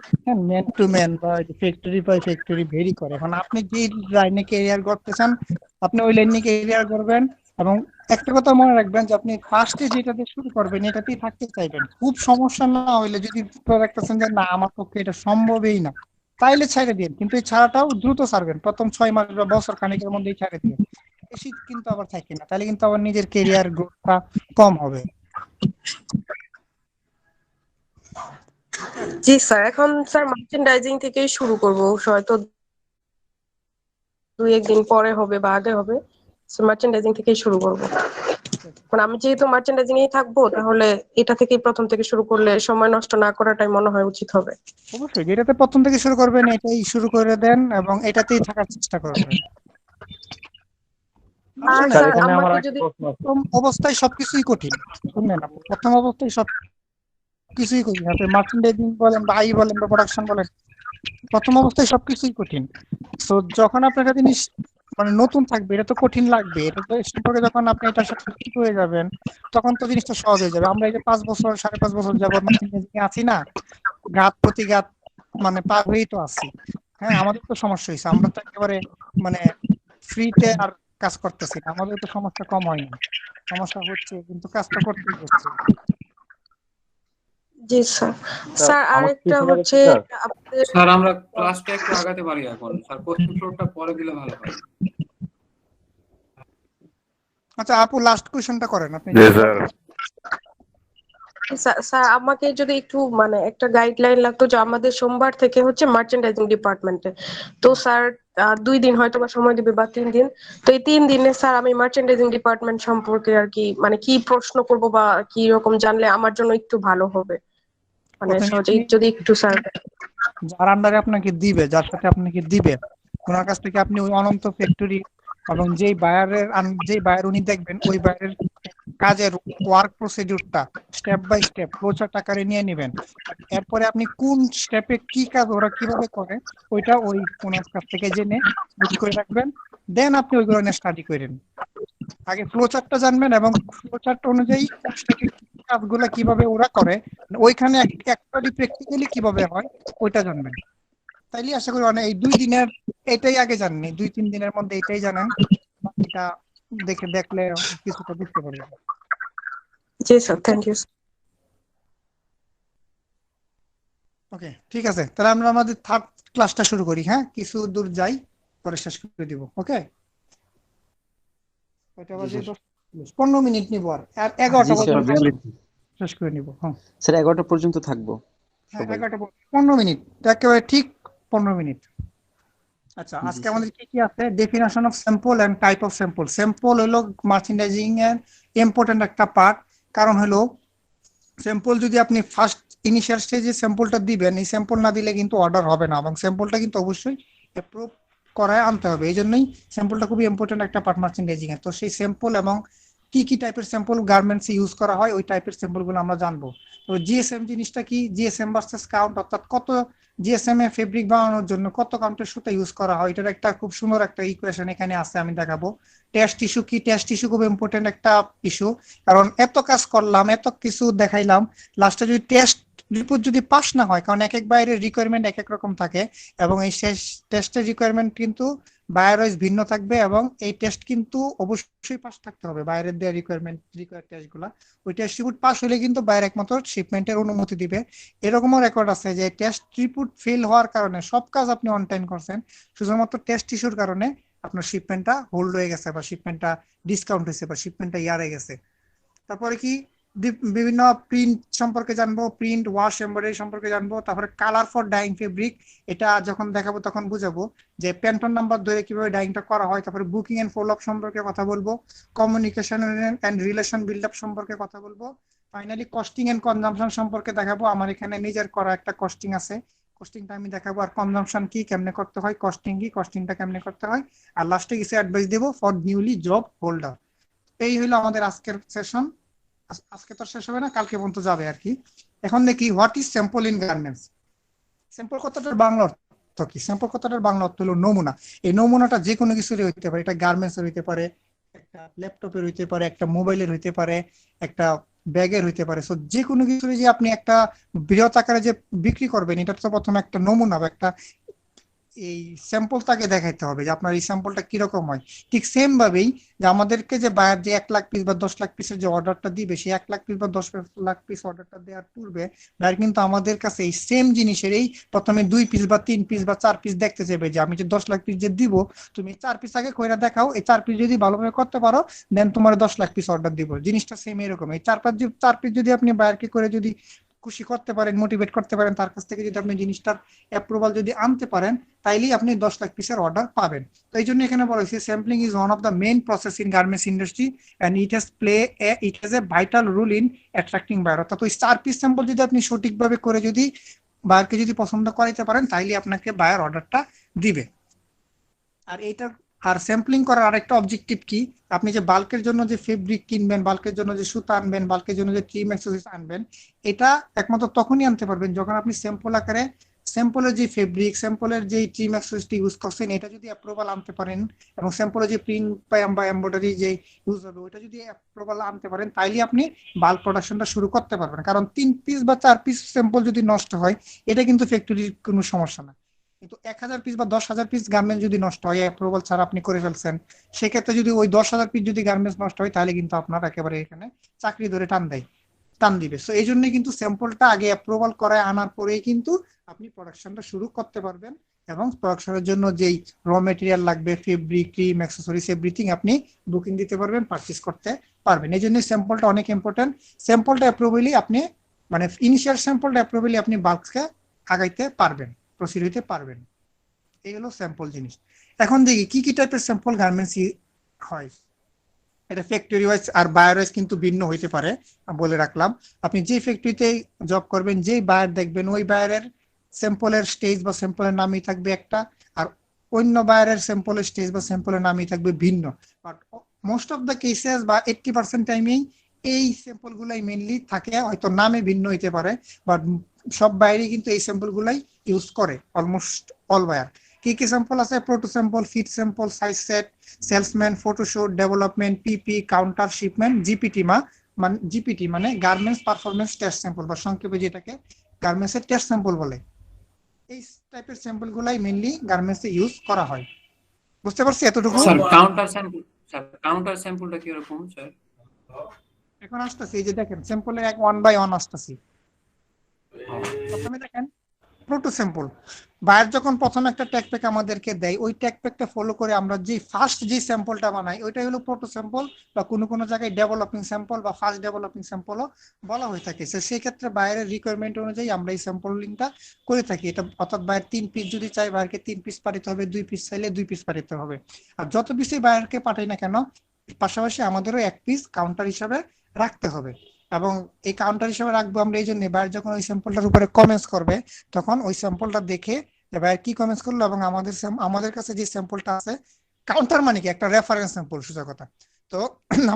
ম্যান টু ম্যান বা ফ্যাক্টরি বাই ফ্যাক্টরি ভেরি করে। এখন আপনি যে লাইনে ক্যারিয়ার করতে চান আপনি ওই লাইনে ক্যারিয়ার করবেন, এবং একটা কথা মনে রাখবেন যে আপনি ফার্স্টে যেটাতে শুরু করবেন এটাতেই থাকতে চাইবেন। খুব সমস্যা না হইলে যদি দেখতেছেন যে না আমার পক্ষে এটা সম্ভবই না, তাইলে ছেড়ে দিন, কিন্তু এই ছাড়াটাও দ্রুত ছাড়বেন, প্রথম 6 মাস বা বছর খানিকের মধ্যেই ছেড়ে দিন, বেশি কিন্তু আবার থাকে না, তাহলে কিন্তু আবার নিজের ক্যারিয়ার গ্রোথটা কম হবে। জি স্যার, এখন স্যার মার্চেন্ডাইজিং থেকেই শুরু করব, হয়তো 2-1 দিন পরে হবে বা আগে হবে, মার্চেন্ডাইজিং থেকেই শুরু করব। মানে আমি যেহেতু মার্চেন্ডাইজিং এই থাকবো, তাহলে এটা থেকেই প্রথম থেকে শুরু করলে সময় নষ্ট না করাটাই মনে হয় উচিত হবে। অবশ্যই যেটাতে প্রথম থেকে শুরু করবেন এটাই শুরু করে দেন এবং এটাতেই থাকার চেষ্টা করবেন। আর স্যার আমাকে যদি প্রথম অবস্থায় সবকিছুই কঠিন, শুনলেন আপনি, প্রথম অবস্থায় সবকিছুই কঠিন, আপনি মার্চেন্ডাইজিং বলেন বা আই বলেন বা প্রোডাকশন বলেন, প্রথম অবস্থায় সবকিছুই কঠিন। তো যখন আপনি একটা জিনিস মানে নতুন থাকবে, এটা তো কঠিন লাগবে। এটা তো সম্পর্কে যখন আপনি এটার সাথে ঠিক হয়ে যাবেন তখন তো জিনিসটা সহজ হয়ে যাবে। আমরা এই যে 5 বছর 5.5 বছর যাবত আছি না, ঘাত প্রতিঘাত মানে পার হয়েই তো আছি। হ্যাঁ, আমাদের তো সমস্যা হয়েছে, আমরা তো একেবারে মানে ফ্রিতে আর কাজ করতেছি না, আমাদের তো সমস্যা কম হয় না, সমস্যা হচ্ছে কিন্তু কাজটা করতেই হচ্ছে। জি স্যার। স্যার আমার আরেকটা কি শোনা হচ্ছে যাচ্ছে স্যার? আপনাদের স্যার আমরা ক্লাসটা একটু আগাতে পারি এখন, স্যার কোশ্চেন ফ্লোরটা পরে দিলে ভালো হয়। আচ্ছা আপু, লাস্ট কোশ্চেনটা করেন আপনি। জি স্যার। স্যার আমাকে যদি একটু মানে একটা গাইডলাইন লাগতো, যে আমাদের সোমবার থেকে হচ্ছে মার্চেন্ডাইজিং ডিপার্টমেন্টে, তো স্যার 2 দিন হয়তো বা সময় দিবে বা 3 দিন। তো এই 3 দিনে স্যার আমি মার্চেন্ডাইজিং ডিপার্টমেন্ট সম্পর্কে আর কি মানে কি প্রশ্ন করব বা কি রকম জানলে আমার জন্য একটু ভালো হবে, মানে প্রথমে সহজে আপনি যদি একটু স্যার। যার আন্ডারে আপনাকে দিবে, যার সাথে আপনাকে দিবে, ওনার কাছ থেকে আপনি ওই অনন্ত ফ্যাক্টরি এবং যেই বায়ার উনি দেখবেন ওই বায়ারের কাজের ওয়ার্ক প্রসিডিউরটা স্টেপ বাই স্টেপ ফ্লোচার্ট আকারে নিয়ে নেবেন। এরপরে আপনি কোন স্টেপে কি কাজ ওরা কিভাবে করে ওইটা ওই ওনার কাছ থেকে জেনে নোট করে রাখবেন, দেন আপনি ওইগুলো নিয়ে স্টাডি করেন। আগে ফ্লোচার্টটা জানবেন এবং ফ্লোচার্ট অনুযায়ী কোন স্টেপে কাজগুলো কিভাবে ওরা করে, ওইখানে অ্যাকচুয়ালি প্র্যাকটিক্যালি কিভাবে হয় ওইটা জানবেন। তাইলে আশা করি অনেক এই 2 দিনের এটাই আগে জানেন, 2-3 দিনের মধ্যে এটাই জানেন, বাকিটা দেখলে কিছুটা বুঝতে পারবেন। জি স্যার, থ্যাংক ইউ। ওকে, ঠিক আছে, তাহলে আমরা আমাদের থার্ড ক্লাসটা শুরু করি। হ্যাঁ, কিছু দূর যাই, পরে শেষ করে দিব। ওকে, ওইটা বাজে 15 মিনিট নিব, আর 11টা পর্যন্ত শেষ করে নিব। হ্যাঁ স্যার 11টা পর্যন্ত থাকবো। হ্যাঁ, 11টা 15 মিনিট, একেবারে ঠিক 15 মিনিট। আচ্ছা, আজকে আমাদের কি কি আছে? Definition of sample and type of sample. Sample হলো মার্চেন্ডাইজিং এর ইম্পর্টেন্ট একটা পার্ট। কারণ হলো স্যাম্পল যদি আপনি ফার্স্ট ইনিশিয়াল স্টেজে স্যাম্পলটা দিবেন, এই স্যাম্পল না দিলে কিন্তু অর্ডার হবে না, এবং স্যাম্পলটা কিন্তু অবশ্যই অ্যাপ্রুভ করায় আনতে হবে। এই জন্যই স্যাম্পলটা খুবই ইম্পর্টেন্ট একটা পার্ট মার্চেন্ডাইজিং এর। তো সেই স্যাম্পল এবং কি কি টাইপের স্যাম্পল গার্মেন্টস ইউজ করা হয় ওই টাইপের স্যাম্পল গুলো আমরা জানবো। তো জিএসএম জিনিসটা কি? জিএসএম ভার্সেস কাউন্ট, অর্থাৎ কত জিএসএম এ ফেব্রিক বানানোর জন্য কত কাউন্টের সুতা ইউজ করা হয়, এটার একটা খুব সুন্দর একটা ইকুয়েশন এখানে আছে, আমি দেখাবো। টেস্ট ইস্যু কি? টেস্ট ইস্যু খুব ইম্পর্টেন্ট একটা ইস্যু, কারণ এত কাজ করলাম, এত কিছু দেখাইলাম, লাস্টে যদি টেস্ট রিপোর্ট যদি পাস না হয়, কারণ এক এক বাইরের রিকোয়ারমেন্ট এক এক রকম থাকে, এবং এই শেষ টেস্টের রিকোয়ারমেন্ট কিন্তু বায়ার ওয়াইজ ভিন্ন থাকবে, এবং এই টেস্ট কিন্তু অবশ্যই পাস থাকতে হবে। বাইরের দেওয়া রিকোয়ার টেস্ট গুলা, ওই টেস্ট রিপোর্ট পাস হলে কিন্তু বাইরে একমাত্র শিপমেন্টের অনুমতি দিবে। এরকমও রেকর্ড আছে যে টেস্ট রিপোর্ট ফেল হওয়ার কারণে সব কাজ আপনি অন টাইম করছেন, শুধুমাত্র টেস্ট ইস্যুর কারণে আপনার শিপমেন্টটা হোল্ড হয়ে গেছে, বা শিপমেন্টটা ডিসকাউন্ট হয়েছে, বা শিপমেন্টটা ইয়ারে গেছে। তারপরে কি বিভিন্ন প্রিন্ট সম্পর্কে জানবো, প্রিন্ট ওয়াশ এমব্রয়ডারি সম্পর্কে জানবো। তারপরে কালার ফর ডাইং ফেব্রিক, এটা যখন দেখাবো তখন বুঝাবো যে প্যান্টন নাম্বার ধরে কিভাবে ডাইংটা করা হয়। তারপরে বুকিং এন্ড ফলো আপ সম্পর্কে কথা বলবো, communication and relation build up সম্পর্কে কথা বলবো। ফাইনালি কস্টিং এন্ড কনজাম্পশন সম্পর্কে দেখাবো, আমার এখানে নিজের করা একটা কস্টিং আছে, কস্টিংটা আমি দেখাবো, আর কনজাম্পশন কি কেমনে করতে হয়, কস্টিং কি কস্টিংটা কেমনে করতে হয়, আর লাস্টে কিছু অ্যাডভাইস দেবো ফর নিউলি জব হোল্ডার। এই হলো আমাদের আজকের সেশন। আজকে তো শেষ হবে না, কালকে পর্যন্ত যাবে আর কি। এখন দেখি what is sample in garments. Sample কথাটার বাংলা অর্থ কি? স্যাম্পল কথাটার বাংলা অর্থ হলো নমুনা। এই নমুনাটা যে কোনো কিছুর হইতে পারে, এটা গার্মেন্টস এর হইতে পারে, একটা ল্যাপটপের হইতে পারে, একটা মোবাইলের হইতে পারে, একটা ব্যাগের হইতে পারে। সো যে কোনো কিছু যে আপনি একটা বৃহৎ আকারে যে বিক্রি করবেন, এটা তো প্রথমে একটা নমুনা বা একটা এই স্যাম্পল তাকে দেখাইতে হবে যে আপনার এই স্যাম্পলটা কিরকম হয়। ঠিক সেম ভাবেই যে আমাদেরকে যে বায়ার যে 1 লাখ পিস বা 10 লাখ পিসের যে অর্ডারটা দিবে, সেই 1 লাখ পিস বা 10 লাখ পিস অর্ডারটা দেওয়ার পূর্বে বায়ার কিন্তু আমাদের কাছে এই সেম জিনিসের এই প্রথমে 2 পিস বা 3 পিস বা 4 পিস দেখতে চাইবে, যে আমি যে 10 লাখ পিস যে দিব, তুমি 4 পিস আগে কইরা দেখাও, এই 4 পিস যদি ভালোভাবে করতে পারো দেন তোমার 10 লাখ পিস অর্ডার দিব। জিনিসটা সেম এরকম। এই 4 পিস যদি আপনি বায়ারকে করে যদি খুশি করতে পারেন, মোটিভেট করতে পারেন, তার কাছ থেকে যদি আপনি জিনিসটার অ্যাপ্রুভাল যদি আনতে পারেন, তাইলেই আপনি 10 লাখ পিসের অর্ডার পাবেন। তো এই জন্য এখানে বলা হয়েছে sampling is one of the main process in garments industry and it has a vital role in attracting buyer. অর্থাৎ ওই 4 পিস স্যাম্পল যদি আপনি সঠিকভাবে করে যদি বায়ারকে যদি পছন্দ করাইতে পারেন, তাইলে আপনাকে বায়ার অর্ডারটা দিবে। আর এইটার আর স্যাম্পলিং করার আরেকটা অবজেক্টিভ কি? আপনি যে বাল্কের জন্য যে ফেব্রিক কিনবেন, বাল্কের জন্য যে সুতা আনবেন, বাল্কের জন্য যে ট্রিম অ্যাক্সেসরিজ আনবেন, এটা একমাত্র তখনই আনতে পারবেন যখন আপনি স্যাম্পল আকারে স্যাম্পলের যে ফেব্রিক, স্যাম্পলের যে ট্রিম অ্যাক্সেসরিজটি ইউজ করছেন, এটা যদি অ্যাপ্রুভাল আনতে পারেন এবং স্যাম্পলের যে প্রিন্ট বা এমব্রয়ডারি যে ইউজ হবে ওটা যদি অ্যাপ্রুভাল আনতে পারেন, তাইলে আপনি বাল্ক প্রোডাকশনটা শুরু করতে পারবেন। কারণ 3 পিস বা 4 পিস স্যাম্পল যদি নষ্ট হয়, এটা কিন্তু ফ্যাক্টরির কোনো সমস্যা না। কিন্তু 1000 পিস বা 10,000 পিস গার্মেন্টস যদি নষ্ট হয় অ্যাপ্রুভাল ছাড়া আপনি করে ফেলছেন, সেক্ষেত্রে যদি ওই 10,000 পিস যদি গার্মেন্টস নষ্ট হয়, তাহলে কিন্তু আপনার একেবারে এখানে চাকরি ধরে টান দিবে। সো এই জন্য কিন্তু স্যাম্পলটা আগে অ্যাপ্রুভাল করায় আনার পরেই কিন্তু আপনি প্রোডাকশনটা শুরু করতে পারবেন, এবং প্রোডাকশনের জন্য যেই র মেটেরিয়াল লাগবে, ফেব্রিক, ক্রিম, অ্যাক্সেসরিজ, এভরিথিং আপনি বুকিং দিতে পারবেন, পারচেজ করতে পারবেন। এই জন্য স্যাম্পলটা অনেক ইম্পর্টেন্ট। স্যাম্পলটা অ্যাপ্রুভালি আপনি মানে ইনিশিয়াল স্যাম্পলটা অ্যাপ্রুভালি আপনি বাল্ককে আগাইতে পারবেন, প্রসিড হইতে পারবেন। এই হলো স্যাম্পল জিনিস। এখন দেখি কি কি টাইপের স্যাম্পল গার্মেন্টস হয়। এটা ফ্যাক্টরি ওয়াইজ আর বায়ার ওয়াইজ কিন্তু ভিন্ন হইতে পারে, বলে রাখলাম। আপনি যে ফ্যাক্টরিতে জব করবেন, যে বায়ার দেখবেন, ওই বায়ারের স্যাম্পলের স্টেজ বা স্যাম্পলের নামই থাকবে একটা, আর অন্য বায়ারের স্যাম্পলের স্টেজ বা স্যাম্পলের নামই থাকবে ভিন্ন। But most of the cases বা 80% টাইমেই এই স্যাম্পল গুলাই মেনলি থাকে, হয়তো নামে ভিন্ন হইতে পারে, বাট সব বায়ারই কিন্তু এই স্যাম্পল গুলাই ইউজ করে, অলমোস্ট অল বায়ার। কি কি স্যাম্পল আছে? Proto sample, fit sample, size set, salesman, photoshoot, development, PP, counter, shipment, GPT মানে গার্মেন্টস পারফরমেন্স টেস্ট স্যাম্পল, বা সংক্ষেপে যেটাকে গার্মেন্টস এর টেস্ট স্যাম্পল বলে। এই টাইপের স্যাম্পল গুলাই মেইনলি গার্মেন্টস এ ইউজ করা হয়। বুঝতে পারছি এতটুকু? স্যার কাউন্টার স্যাম্পলটা কি রকম স্যার? এখন আসতেছি, এই যে দেখেন স্যাম্পলের এক 1 বাই 1 আসতেছি। প্রথমে দেখেন প্রোটো স্যাম্পল। বায়ার যখন প্রথম একটা ট্যাগ প্যাক আমাদেরকে দেয়, ওই ট্যাগ প্যাকটা ফলো করে আমরা যে ফার্স্ট যে স্যাম্পলটা বানাই, ওইটাই হলো প্রোটো স্যাম্পল, বা কোনো কোনো জায়গায় ডেভেলপিং স্যাম্পল বা ফার্স্ট ডেভেলপিং স্যাম্পলও বলা হয়ে থাকে। সেই ক্ষেত্রে বায়ারের রিকোয়ারমেন্ট অনুযায়ী আমরা এই স্যাম্পলিংটা করে থাকি। এটা অর্থাৎ বায়ার 3 পিস যদি চাই, বায়ারকে 3 পিস পাঠাতে হবে, 2 পিস চাইলে 2 পিস পাঠাতে হবে। আর যত পিসই বায়ারকে পাঠাই না কেন, পাশাপাশি আমাদেরও 1 পিস কাউন্টার হিসাবে রাখতে হবে। এবং এই কাউন্টার হিসেবে রাখবো আমরা এই জন্য, বায়ার যখন ওই স্যাম্পলটার উপরে কমেন্টস করবে, তখন ওই স্যাম্পলটা দেখে বায়ার কি কমেন্টস করলো এবং আমাদের কাছে যে স্যাম্পলটা আছে, কাউন্টার মানে কি একটা রেফারেন্স স্যাম্পল, সোজা কথা। তো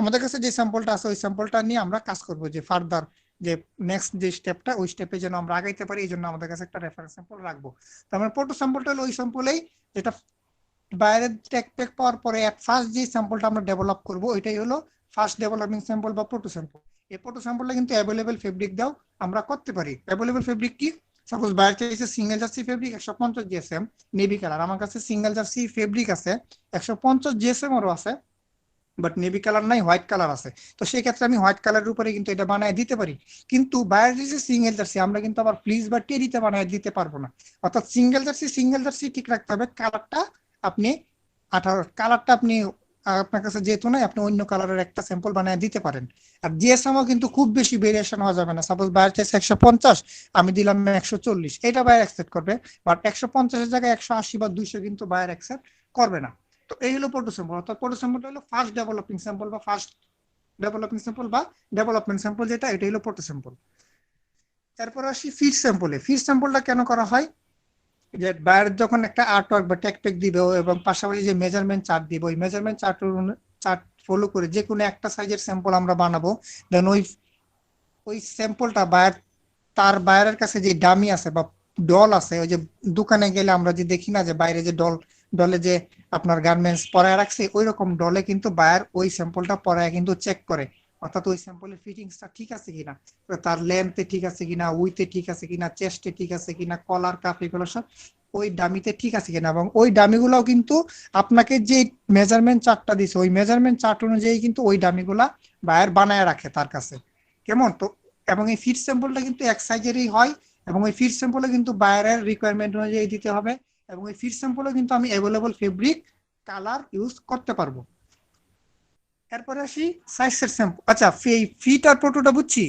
আমাদের কাছে যে স্যাম্পলটা আছে, ওই স্যাম্পলটা নিয়ে আমরা কাজ করব, যে ফার্দার যে নেক্সট যে স্টেপটা, ওই স্টেপে যেন আমরা আগাইতে পারি, এই জন্য আমাদের কাছে একটা রেফারেন্স স্যাম্পল রাখবো। তার মানে প্রোটো স্যাম্পলটা হলো ওই স্যাম্পলেই, যেটা বাইরের ট্যাগ প্যাক পাওয়ার পরে ফার্স্ট যে স্যাম্পলটা আমরা ডেভেলপ করব, ওইটাই হলো ফার্স্ট ডেভেলপিং স্যাম্পল বা প্রোটো স্যাম্পল। এই প্রোটো স্যাম্পলটা কিন্তু অ্যাভেলেবল ফেব্রিক দাও আমরা করতে পারি। অ্যাভেলেবল ফেব্রিক কি? সাপোজ বাইরে চাইছে single jersey fabric 150 GSM navy colour, আমার কাছে সিঙ্গেল জার্সি ফেব্রিক আছে 150 জিএসএম এরও আছে, বাট নেভি কালার নাই, হোয়াইট কালার আছে। তো সেই ক্ষেত্রে আমি হোয়াইট কালারের উপরে কিন্তু এটা বানায় দিতে পারি। কিন্তু বাইরে যে সিঙ্গেল জার্সি, আমরা কিন্তু আবার ফ্লিস বা টেরিতে বানায় দিতে পারবো না। অর্থাৎ সিঙ্গেল জার্সি ঠিক রাখতে হবে, কালারটা আপনি কালারটা আপনি আপনার কাছে যেহেতু নাই, আপনি অন্য কালারের একটা স্যাম্পল বানিয়ে দিতে পারেন। আর জিএসএমও কিন্তু খুব বেশি ভেরিয়েশন হওয়া যাবে না। সাপোজ বাইরে চাইছে 150, আমি দিলাম 140, এটা বাইরে অ্যাকসেপ্ট করবে, বাট 150 এর জায়গায় 180 বা 200 কিন্তু বাইরে অ্যাকসেপ্ট করবে না। তো এই হলো প্রোটো স্যাম্পল। অর্থাৎ প্রোটো স্যাম্পলটা হলো ফার্স্ট ডেভেলপিং স্যাম্পল বা ডেভেলপমেন্ট স্যাম্পল, যেটা এটা হলো প্রোটো স্যাম্পল। তারপর আসি ফিট স্যাম্পলে। ফিট স্যাম্পলটা কেন করা হয়? যে বায়ার যখন একটা আর্টওয়ার্ক বা ট্যাগ প্যাক দিবে এবং পাশাপাশি যে মেজারমেন্ট চার্ট দিব, ওই মেজারমেন্ট চার্ট ফলো করে যে কোনো একটা সাইজের স্যাম্পল আমরা বানাবো। দেন ওই স্যাম্পলটা তার বায়ারের কাছে যে ডামি আছে বা ডল আছে, ওই যে দোকানে গেলে আমরা যে দেখি না যে বাইরে যে ডলে যে আপনার গার্মেন্টস পরায় রাখছে, ওই রকম ডলে কিন্তু বায়ার ওই স্যাম্পলটা পরায় কিন্তু চেক করে, অর্থাৎ ওই স্যাম্পলের ফিটিংসটা ঠিক আছে কিনা, তার লেন্থে ঠিক আছে কিনা, উইথে ঠিক আছে কিনা, চেস্টে ঠিক আছে কিনা, কলার কাপ এগুলো সব ওই ডামিতে ঠিক আছে কিনা। এবং ওই ডামিগুলাও কিন্তু আপনাকে যে মেজারমেন্ট চার্টটা দিছে, ওই মেজারমেন্ট চার্ট অনুযায়ী কিন্তু ওই ডামিগুলা বায়ার বানায় রাখে তার কাছে, কেমন তো। এবং এই ফিট স্যাম্পলটা কিন্তু এক সাইজেরই হয়, এবং ওই ফিট স্যাম্পলে কিন্তু বায়ারের রিকোয়ারমেন্ট অনুযায়ী দিতে হবে, এবং ওই ফিট স্যাম্পলে কিন্তু আমি অ্যাভেলেবল ফেব্রিক কালার ইউজ করতে পারবো। এরপরে আসি সাইজের স্যাম্পল। আচ্ছা, ফিট আর প্রোটোটা বুঝছি।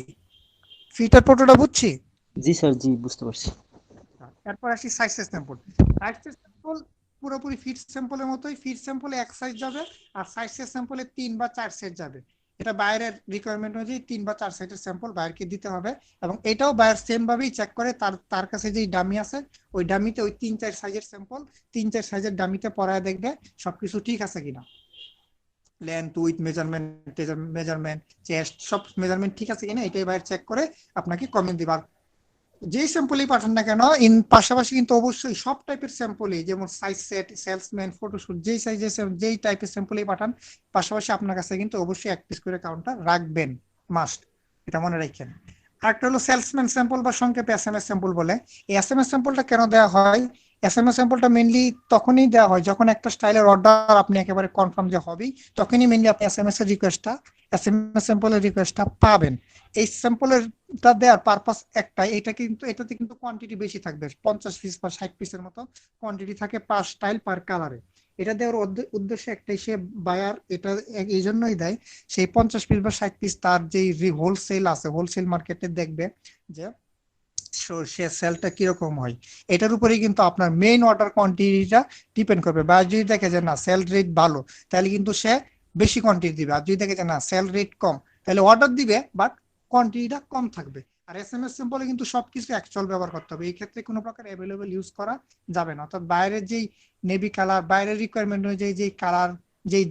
জি স্যার, জি বুঝতে পারছি। এরপর আসি সাইজের স্যাম্পল। সাইজের স্যাম্পল পুরোপুরি ফিট স্যাম্পলের মতোই, ফিট স্যাম্পলে এক সাইজ যাবে, আর সাইজের স্যাম্পলে 3 বা 4 সেট যাবে। এটা বাইরের রিকোয়ারমেন্ট অনুযায়ী 3 বা 4 সেটের স্যাম্পল বাইরকে দিতে হবে, এবং এটাও বাইর সেম ভাবেই চেক করে তার কাছে যে ডামি আছে, ওই ডামিতে ওই 3-4 সাইজের স্যাম্পল 3-4 সাইজের ডামিতে পরায় দেখবে সবকিছু ঠিক আছে কিনা, লেন্থ, উইথ, মেজারমেন্ট, চেস্ট সব মেজারমেন্ট ঠিক আছে কিনা, এটাই বাইরে চেক করে আপনাকে কমেন্ট দিবার। যেই স্যাম্পলই পাঠান না কেন পাশাপাশি কিন্তু অবশ্যই সব টাইপের স্যাম্পলই, যেমন সাইজ সেট, সেলসম্যান, ফটোশুট, যেই সাইজের যেই টাইপের স্যাম্পলই পাঠান পাশাপাশি আপনার কাছে কিন্তু অবশ্যই এক পিস করে কাউন্টার রাখবেন, মাস্ট, এটা মনে রাখেন। আরেকটা হলো সেলসম্যান স্যাম্পল বা সংক্ষেপে এসএমএস স্যাম্পল বলে। এই এসএমএস স্যাম্পলটা কেন দেওয়া হয়? এসএমএস স্যাম্পলটা মেইনলি তখনই দেওয়া হয় যখন একটা স্টাইলের অর্ডার আপনি একেবারে কনফার্ম যে হবেই, তখনই মেইনলি আপনি এসএমএস এর রিকোয়েস্টটা, এসএমএস স্যাম্পলের রিকোয়েস্টটা পাবেন। এই স্যাম্পলেরটা দেওয়ার পারপাস একটাই, এটাতে কিন্তু কোয়ান্টিটি বেশি থাকবে, 50 পিস বা 60 পিসের মতো কোয়ান্টিটি থাকে পার স্টাইল পার কালারে। এটা দেওয়ার উদ্দেশ্য একটাই, সে বায়ার এটা এই জন্যই দেয়, সেই 50 পিস বা 60 পিস তার যে হোলসেল আছে, হোলসেল মার্কেটে দেখবে যে সে সেলটা কিরকম হয়, এটার উপরেই কিন্তু আপনার মেইন অর্ডার কোয়ান্টিটিটা ডিপেন্ড করবে। বা যদি দেখে যে না সেল রেট ভালো, তাহলে কিন্তু সে বেশি কোয়ান্টিটি দিবে, আর যদি দেখে যে না সেল রেট কম, তাহলে অর্ডার দিবে বাট কোয়ান্টিটিটা কম থাকবে। আর এসএমএস সিম্পলে কিন্তু সবকিছু অ্যাকচুয়াল ব্যবহার করতে হবে, এই ক্ষেত্রে কোনো প্রকার অ্যাভেলেবল ইউজ করা যাবে না। অর্থাৎ বাইরের যেই নেভি কালার, বাইরের রিকোয়ারমেন্ট অনুযায়ী যেই কালার, যেই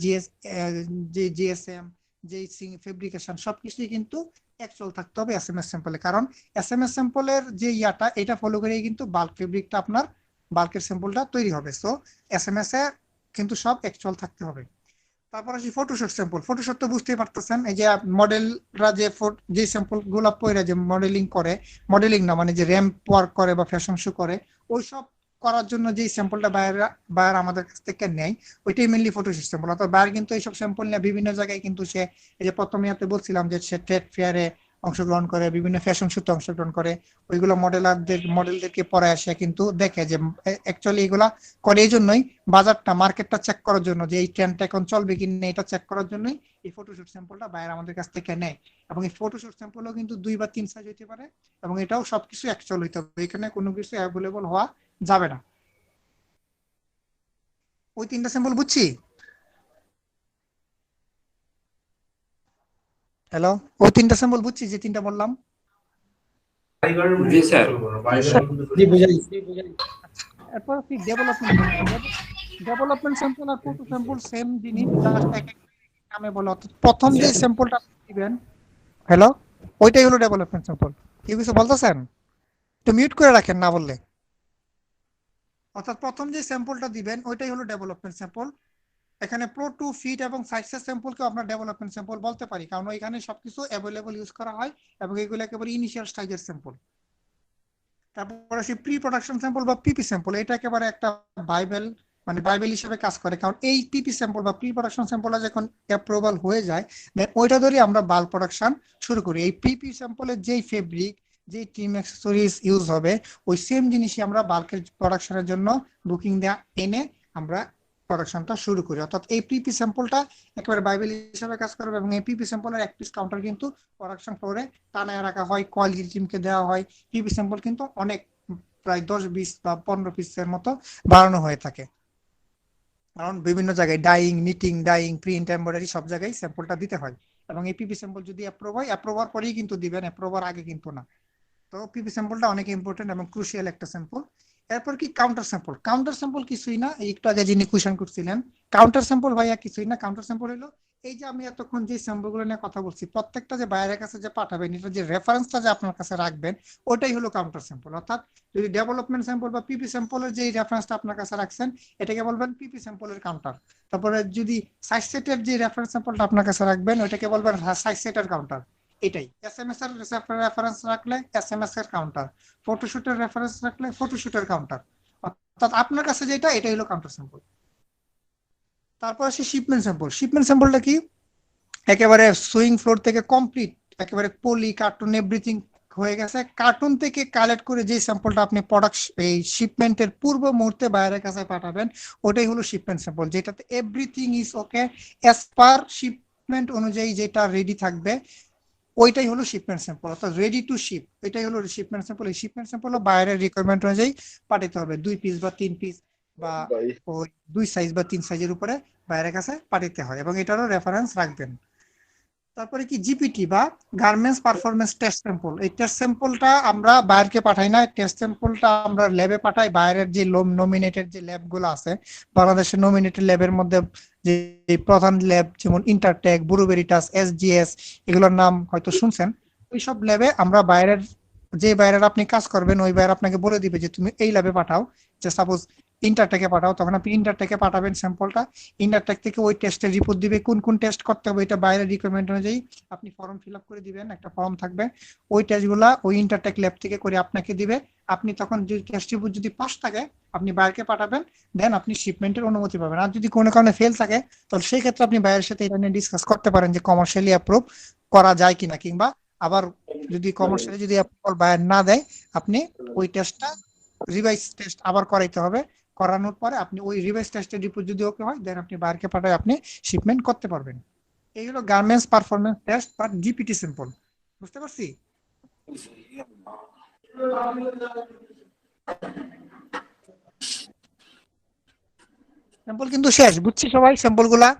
জিএসএম, যেই ফেব্রিকেশন, সবকিছুই কিন্তু অ্যাকচুয়াল থাকতে হবে এসএমএস স্যাম্পলে। কারণ এসএমএস স্যাম্পলের যে ইয়াটা, এটা ফলো করেই কিন্তু বাল্ক ফেব্রিকটা আপনার বাল্কের স্যাম্পলটা তৈরি হবে। সো এসএমএস এ কিন্তু সব অ্যাকচুয়াল থাকতে হবে। তারপর আসি ফটোশপ স্যাম্পল। ফটোশপ তো বুঝতেই পারতেছেন, এই যে মডেলরা যে স্যাম্পল গুলা পয়রা যে মডেলিং করে, মডেলিং না মানে যে র্যাম্প ওয়ার্ক করে বা ফ্যাশন শো করে, ওই সব করার জন্য যে স্যাম্পলটা বায়ার আমাদের কাছ থেকে নেয়, ওইটাই মেনলি ফটোশপ স্যাম্পল। অর্থাৎ বায়ার কিন্তু এইসব স্যাম্পল নিয়ে বিভিন্ন জায়গায় কিন্তু সে, এই যে প্রথমে বলছিলাম যে সে ট্রেড ফেয়ারে অংশগ্রহণ করে, বিভিন্ন ফ্যাশন শোতে অংশগ্রহণ করে, ওইগুলো মডেলদেরকে পরে আসে কিন্তু দেখে যে অ্যাকচুয়ালি এগুলা করে এই জন্যই, বাজারটা মার্কেটটা চেক করার জন্য, যে এই ট্রেন্ডটা এখন চলবে কিনা এটা চেক করার জন্যই এই ফটোশুট স্যাম্পলটা বাইরে আমাদের কাছ থেকে নেয়। এবং এই ফটোশুট স্যাম্পলও কিন্তু 2 বা 3 সাইজ হইতে পারে, এবং এটাও সবকিছু অ্যাকচুয়াল হইতে হবে, এখানে কোনো কিছু অ্যাভেলেবল হওয়া যাবে না। ওই 3টা স্যাম্পল বুঝছি? হ্যালো, ওই 3টা স্যাম্পল বুঝছি যে 3টা বললাম? জি স্যার। জি বুঝাই। এরপর কি ডেভেলপমেন্ট স্যাম্পল আর ফটো স্যাম্পল সেম জিনিস, জাস্ট এক এক নামে বলা। প্রথম যে স্যাম্পলটা দিবেন, হ্যালো, ওইটাই হলো ডেভেলপমেন্ট স্যাম্পল। কি কিছু বলতেছেন? একটু মিউট করে রাখেন না বললে। অর্থাৎ প্রথম যে স্যাম্পলটা দিবেন ওইটাই হলো ডেভেলপমেন্ট স্যাম্পল। এখানে প্রো টু ফিট এবং সাইজের স্যাম্পলকে আমরা ডেভেলপমেন্ট স্যাম্পল বলতে পারি, কারণ এখানে সবকিছু অ্যাভেলেবল ইউজ করা হয় এবং এগুলো একেবারে ইনিশিয়াল স্টেজের স্যাম্পল। তারপর আসি প্রি প্রোডাকশন স্যাম্পল বা পিপি স্যাম্পল। এটা একেবারে একটা বাইবেল হিসেবে কাজ করে, কারণ এই পিপি স্যাম্পল বা প্রি প্রোডাকশন স্যাম্পলটা যখন অ্যাপ্রুভাল হয়ে যায়, দেন ওইটা ধরে আমরা বাল্ক প্রোডাকশন শুরু করি। এই পিপি স্যাম্পলের যেই ফেব্রিক, যে টিম অ্যাক্সেসরিজ ইউজ হবে, ওই সেম জিনিসই আমরা বাল্কের প্রোডাকশনের জন্য বুকিং দেয়া এনে আমরা প্রোডাকশনটা শুরু করি। অর্থাৎ এই পিপি স্যাম্পলটা একেবারে বাইবেল হিসেবে কাজ করবে, এবং এই পিপি স্যাম্পলের এক পিস কাউন্টার কিন্তু প্রোডাকশন ফ্লোরে টানায় রাখা হয়, কোয়ালিটি টিমকে দেওয়া হয়। পিপি স্যাম্পল কিন্তু অনেক, প্রায় 10-20 বা 15 পিসের মতো বানানো হয়ে থাকে, কারণ বিভিন্ন জায়গায় নিটিং, প্রিন্ট, এমব্রয়ডারি সব জায়গায় স্যাম্পলটা দিতে হয়। এবং এই পিপি স্যাম্পল যদি অ্যাপ্রুভ হয়, অ্যাপ্রুভ হওয়ার পরেই কিন্তু দিবেন, অ্যাপ্রুভ হওয়ার আগে কিন্তু না। তো পিপি স্যাম্পলটা অনেক ইম্পর্টেন্ট এবং ক্রুশিয়াল একটা স্যাম্পল। এরপর কি কাউন্টার স্যাম্পল। কাউন্টার স্যাম্পল কিছুই না, একটু আগে যিনি কোয়েশ্চেন করছিলেন, কাউন্টার স্যাম্পল ভাইয়া কিছুই না। কাউন্টার স্যাম্পল হলো এই যে আমি এতক্ষণ যে স্যাম্পলগুলো নিয়ে কথা বলছি, প্রত্যেকটা যে বাইরের কাছে যে পাঠাবেন, এটা যে রেফারেন্সটা যে আপনার কাছে রাখবেন, ওটাই হলো কাউন্টার স্যাম্পল। অর্থাৎ যদি ডেভেলপমেন্ট স্যাম্পল বা পিপি স্যাম্পলের যে রেফারেন্সটা আপনার কাছে রাখছেন, এটাকে বলবেন পিপি স্যাম্পলের কাউন্টার। তারপরে যদি সাইজ সেটের যে রেফারেন্স স্যাম্পলটা আপনার কাছে রাখবেন, ওটাকে বলবেন সাইজ সেটের কাউন্টার। এটাই এসএমএস এর রেফারেন্স রাখলে এসএমএস এর কাউন্টার, ফটোশুটের রেফারেন্স রাখলে ফটোশুটের কাউন্টার। অর্থাৎ আপনার কাছে যেটা, এটাই হলো কাউন্টার স্যাম্পল। তারপর আসি শিপমেন্ট স্যাম্পল। শিপমেন্ট স্যাম্পলটা কি? একেবারে সুইং ফ্লোর থেকে কমপ্লিট, একেবারে পলি, কার্টুন, এভরিথিং হয়ে গেছে, কার্টুন থেকে কালেক্ট করে যে স্যাম্পলটা আপনি এই শিপমেন্টের পূর্ব মুহূর্তে বাইরের কাছে পাঠাবেন, ওটাই হলো শিপমেন্ট স্যাম্পল, যেটাতে everything is okay as per shipment অনুযায়ী যেটা রেডি থাকবে, ওইটাই হলো শিপমেন্ট স্যাম্পল। অর্থাৎ রেডি টু শিপ, এটাই হলো শিপমেন্ট স্যাম্পল। এই শিপমেন্ট স্যাম্পল বাইরের রিকোয়ারমেন্ট অনুযায়ী পাঠাতে হবে, 2 পিস বা 3 পিস বা ওই 2 সাইজ বা 3 সাইজের উপরে বাইরের কাছে পাঠাতে হয়, এবং এটারও রেফারেন্স রাখবেন। তারপরে কি জিপিটি বা গার্মেন্টস পারফরমেন্স টেস্ট স্যাম্পল। এই টেস্ট স্যাম্পলটা আমরা বাইরেকে পাঠাই না, টেস্ট স্যাম্পলটা আমরা ল্যাবে পাঠাই। বাইরের যে নমিনেটেড যে ল্যাবগুলো আছে, বাংলাদেশের নমিনেটেড ল্যাবের মধ্যে যে প্রধান ল্যাব, যেমন ইন্টারটেক, বুরু ভেরিটাস, এসজিএস, এগুলোর নাম হয়তো শুনছেন, ওইসব ল্যাবে আমরা বাইরের যে বাইরের আপনি কাজ করবেন ওই বাইরে আপনাকে বলে দিবে যে তুমি এই ল্যাবে পাঠাও, যে সাপোজ ইন্টারটেকে পাঠাও, তখন আপনি ইন্টারটেকে পাঠাবেন স্যাম্পলটা, ইন্টারটেক থেকে ওই টেস্টের রিপোর্ট দিবে কোন কোন টেস্ট করতে হবে, এটা বাইরের রিকোয়ারমেন্ট অনুযায়ী আপনি ফর্ম ফিল আপ করে দিবেন, একটা ফর্ম থাকবে, ওই টেস্টগুলা ওই ইন্টারটেক ল্যাব থেকে করে আপনাকে দিবে। আপনি তখন যদি টেস্ট রিপোর্ট যদি পাস থাকে আপনি বাইরেকে পাঠাবেন, দেন আপনি শিপমেন্টের অনুমতি পাবেন। আর যদি কোনো কারণে ফেল থাকে তাহলে সেই ক্ষেত্রে আপনি বাইরের সাথে এটা নিয়ে ডিসকাস করতে পারেন যে কমার্শিয়ালি অ্যাপ্রুভ করা যায় কিনা, কিংবা আবার যদি কমার্শিয়ালি যদি অ্যাপ্রুভাল বাইরে না দেয় আপনি ওই টেস্টটা রিভাইজ টেস্ট আবার করাইতে হবে, করানোর পরে আপনি ওই রিভাইজ টেস্টের রিপোর্ট যদি ওকে হয় দেন আপনি বাইরেকে পাঠায় আপনি শিপমেন্ট করতে পারবেন। এই হলো গার্মেন্টস পারফরম্যান্স টেস্ট বা জিপিটি সিম্পল। বুঝতে পারছি? স্যাম্পল কিন্তু শেষ, বুঝছি সবাই স্যাম্পল গুলা?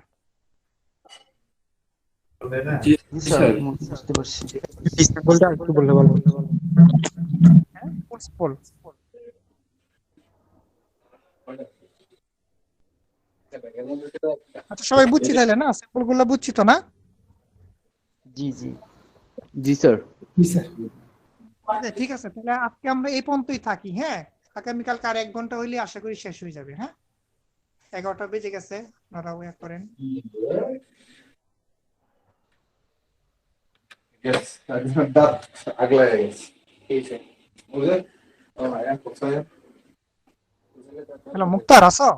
জি জি স্যার, স্যার। বুঝতে পারছি। স্যাম্পলটা একটু বললে ভালো হতো। হ্যাঁ, স্যাম্পল। আচ্ছা সবাই বুঝছি তাহলে না, স্যাম্পল গুলা বুঝছি তো না? জি জি জি স্যার। আচ্ছা, ঠিক আছে, তাহলে আজকে আমরা এই পর্যন্তই থাকি। হ্যাঁ, আগামীকাল আর 1 ঘন্টা হইলে আশা করি শেষ হয়ে যাবে। হ্যাঁ, 11টা বেজে গেছে, আপনারা ওয়েট করেন। হ্যালো মুক্তার, আছো?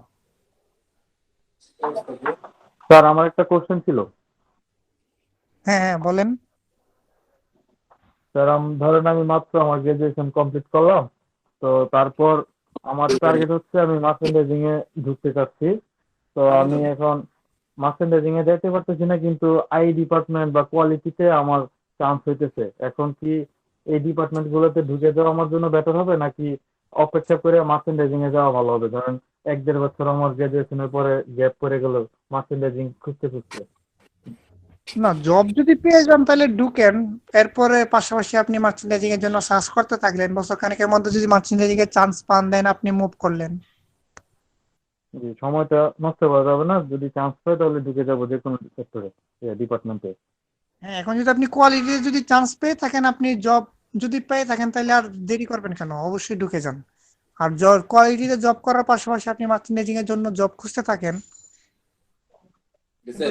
স্যার আমার একটা কোশ্চেন ছিল। হ্যাঁ হ্যাঁ বলেন। স্যার ধরেন আমি মাত্র আমার গ্রাজুয়েশন কমপ্লিট করলাম, তো তারপর আমার টার্গেট হচ্ছে আমি মার্চেন্ডাইজিং এ ঢুকতে চাচ্ছি। তো আমি এখন মার্চেন্ডাইজিং এ যেতে পারতেছি না, কিন্তু আই ডিপার্টমেন্ট বা কোয়ালিটিতে আমার চান্স হইতেছে। এখন কি এই ডিপার্টমেন্ট গুলোতে ঢুকে যাওয়া আমার জন্য বেটার হবে, নাকি অপেক্ষা করে মার্চেন্ডাইজিং এ যাওয়া ভালো হবে? ধরেন 1-1.5 বছর আমার গ্রাজুয়েশনের পরে গ্যাপ পড়ে গেল মার্চেন্ডাইজিং খুঁজতে খুঁজতে। না, জব যদি পেয়ে যান তাহলে ঢুকেন, এরপরে পাশাপাশি আপনি মার্চেন্ডাইজিং এর জন্য সার্চ করতে থাকলেন, বছর খানেকের মধ্যে যদি মার্চেন্ডাইজিং এর চান্স পান দেন আপনি মুভ করলেন। জি, সময়টা নষ্ট করা যাবে না, যদি চান্স পাই তাহলে ঢুকে যাবো যে কোনো সেক্টরে, ডিপার্টমেন্টে। হ্যাঁ, এখন যদি আপনি কোয়ালিটিতে যদি চান্স পেয়ে থাকেন, আপনি জব যদি পেয়ে থাকেন তাহলে আর দেরি করবেন কেন, অবশ্যই ঢুকে যান। আর কোয়ালিটিতে জব করার পাশাপাশি আপনি মার্চেন্ডাইজিং এর জন্য জব খুঁজতে থাকেন,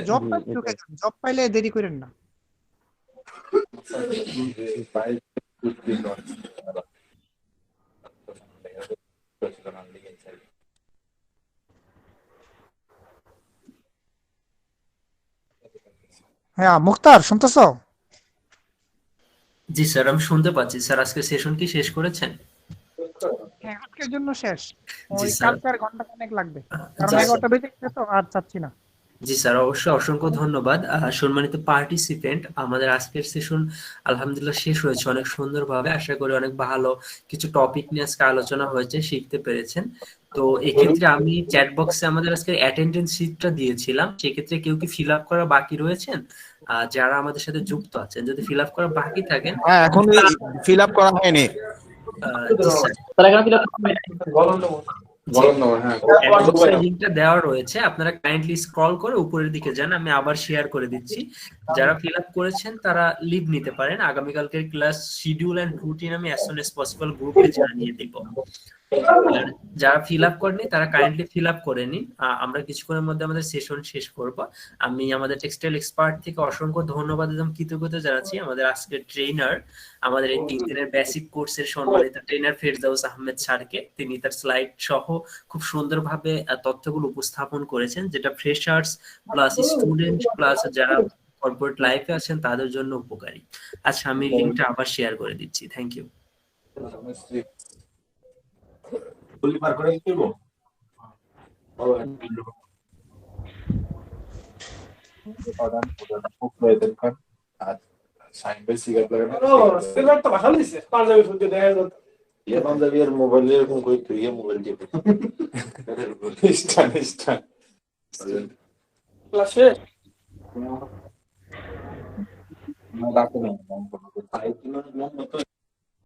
জব জি, পাইলে ঢুকে এটাই। যান, জব পাইলে দেরি করেন না। হ্যাঁ মুক্তার, শুনতেছো? জি স্যার, আমি শুনতে পাচ্ছি। স্যার আজকে সেশন কি শেষ করেছেন? হ্যাঁ, আজকের জন্য শেষ। জি ওই স্যার। কালকে আর ঘন্টা খানেক লাগবে, কারণ জি 11টা বেজে গেছে তো আর চাচ্ছি না। জি স্যার, অবশ্যই অসংখ্য ধন্যবাদ। সম্মানিত পার্টিসিপেন্ট, আমাদের আজকের সেশন আলহামদুলিল্লাহ শেষ হয়েছে অনেক সুন্দরভাবে। আশা করি অনেক ভালো কিছু টপিক নিয়ে আজকে আলোচনা হয়েছে, শিখতে পেরেছেন। তো এক্ষেত্রে আমি চ্যাট বক্সে আমাদের আজকে অ্যাটেন্ডেন্স শিটটা দিয়েছিলাম, সেক্ষেত্রে কেউ কি ফিল আপ করা বাকি রয়েছেন? যারা আমাদের সাথে যুক্ত আছেন, যদি ফিল আপ করা বাকি থাকেন, হ্যাঁ, এখন ফিল আপ করা হয়নি। জি স্যার, লিংকটা দেওয়া রয়েছে, আপনারা কাইন্ডলি স্ক্রল করে উপরের দিকে যান। আমি আবার শেয়ার করে দিচ্ছি। যারা ফিল আপ করেছেন তারা লিভ নিতে পারেন। আগামীকালকের ক্লাস শিডিউল এন্ড রুটিন আমি অ্যাজ সুন অ্যাজ পসিবল গ্রুপে জানিয়ে দিব। আর যারা ফিল আপ করেনি তারা কাইন্ডলি ফিল আপ করে নিন। আমরা কিছুক্ষণের মধ্যে আমাদের সেশন শেষ করব। আমি আমাদের টেক্সটাইল এক্সপার্ট থেকে অসংখ্য ধন্যবাদ এবং কৃতজ্ঞতা জানাচ্ছি আমাদের আজকের ট্রেনার, আমাদের এই 3 দিনের বেসিক কোর্সের সম্মানিত ট্রেনার ফেরদাউস আহমেদ স্যারকে। তিনি তার স্লাইড সহ খুব সুন্দরভাবে তথ্যগুলো উপস্থাপন করেছেন, যেটা ফ্রেশার্স প্লাস স্টুডেন্ট প্লাস যারা কর্পোরেট লাইফে আছেন তাদের জন্য উপকারী। আচ্ছা, আমি লিংকটা আবার শেয়ার করে দিচ্ছি। Thank you. পাঞ্জাবি আর মোবাইল এরকম করে তুই মোবাইল টিপে স্টান স্টান ক্লাস শেষ না ডাকে না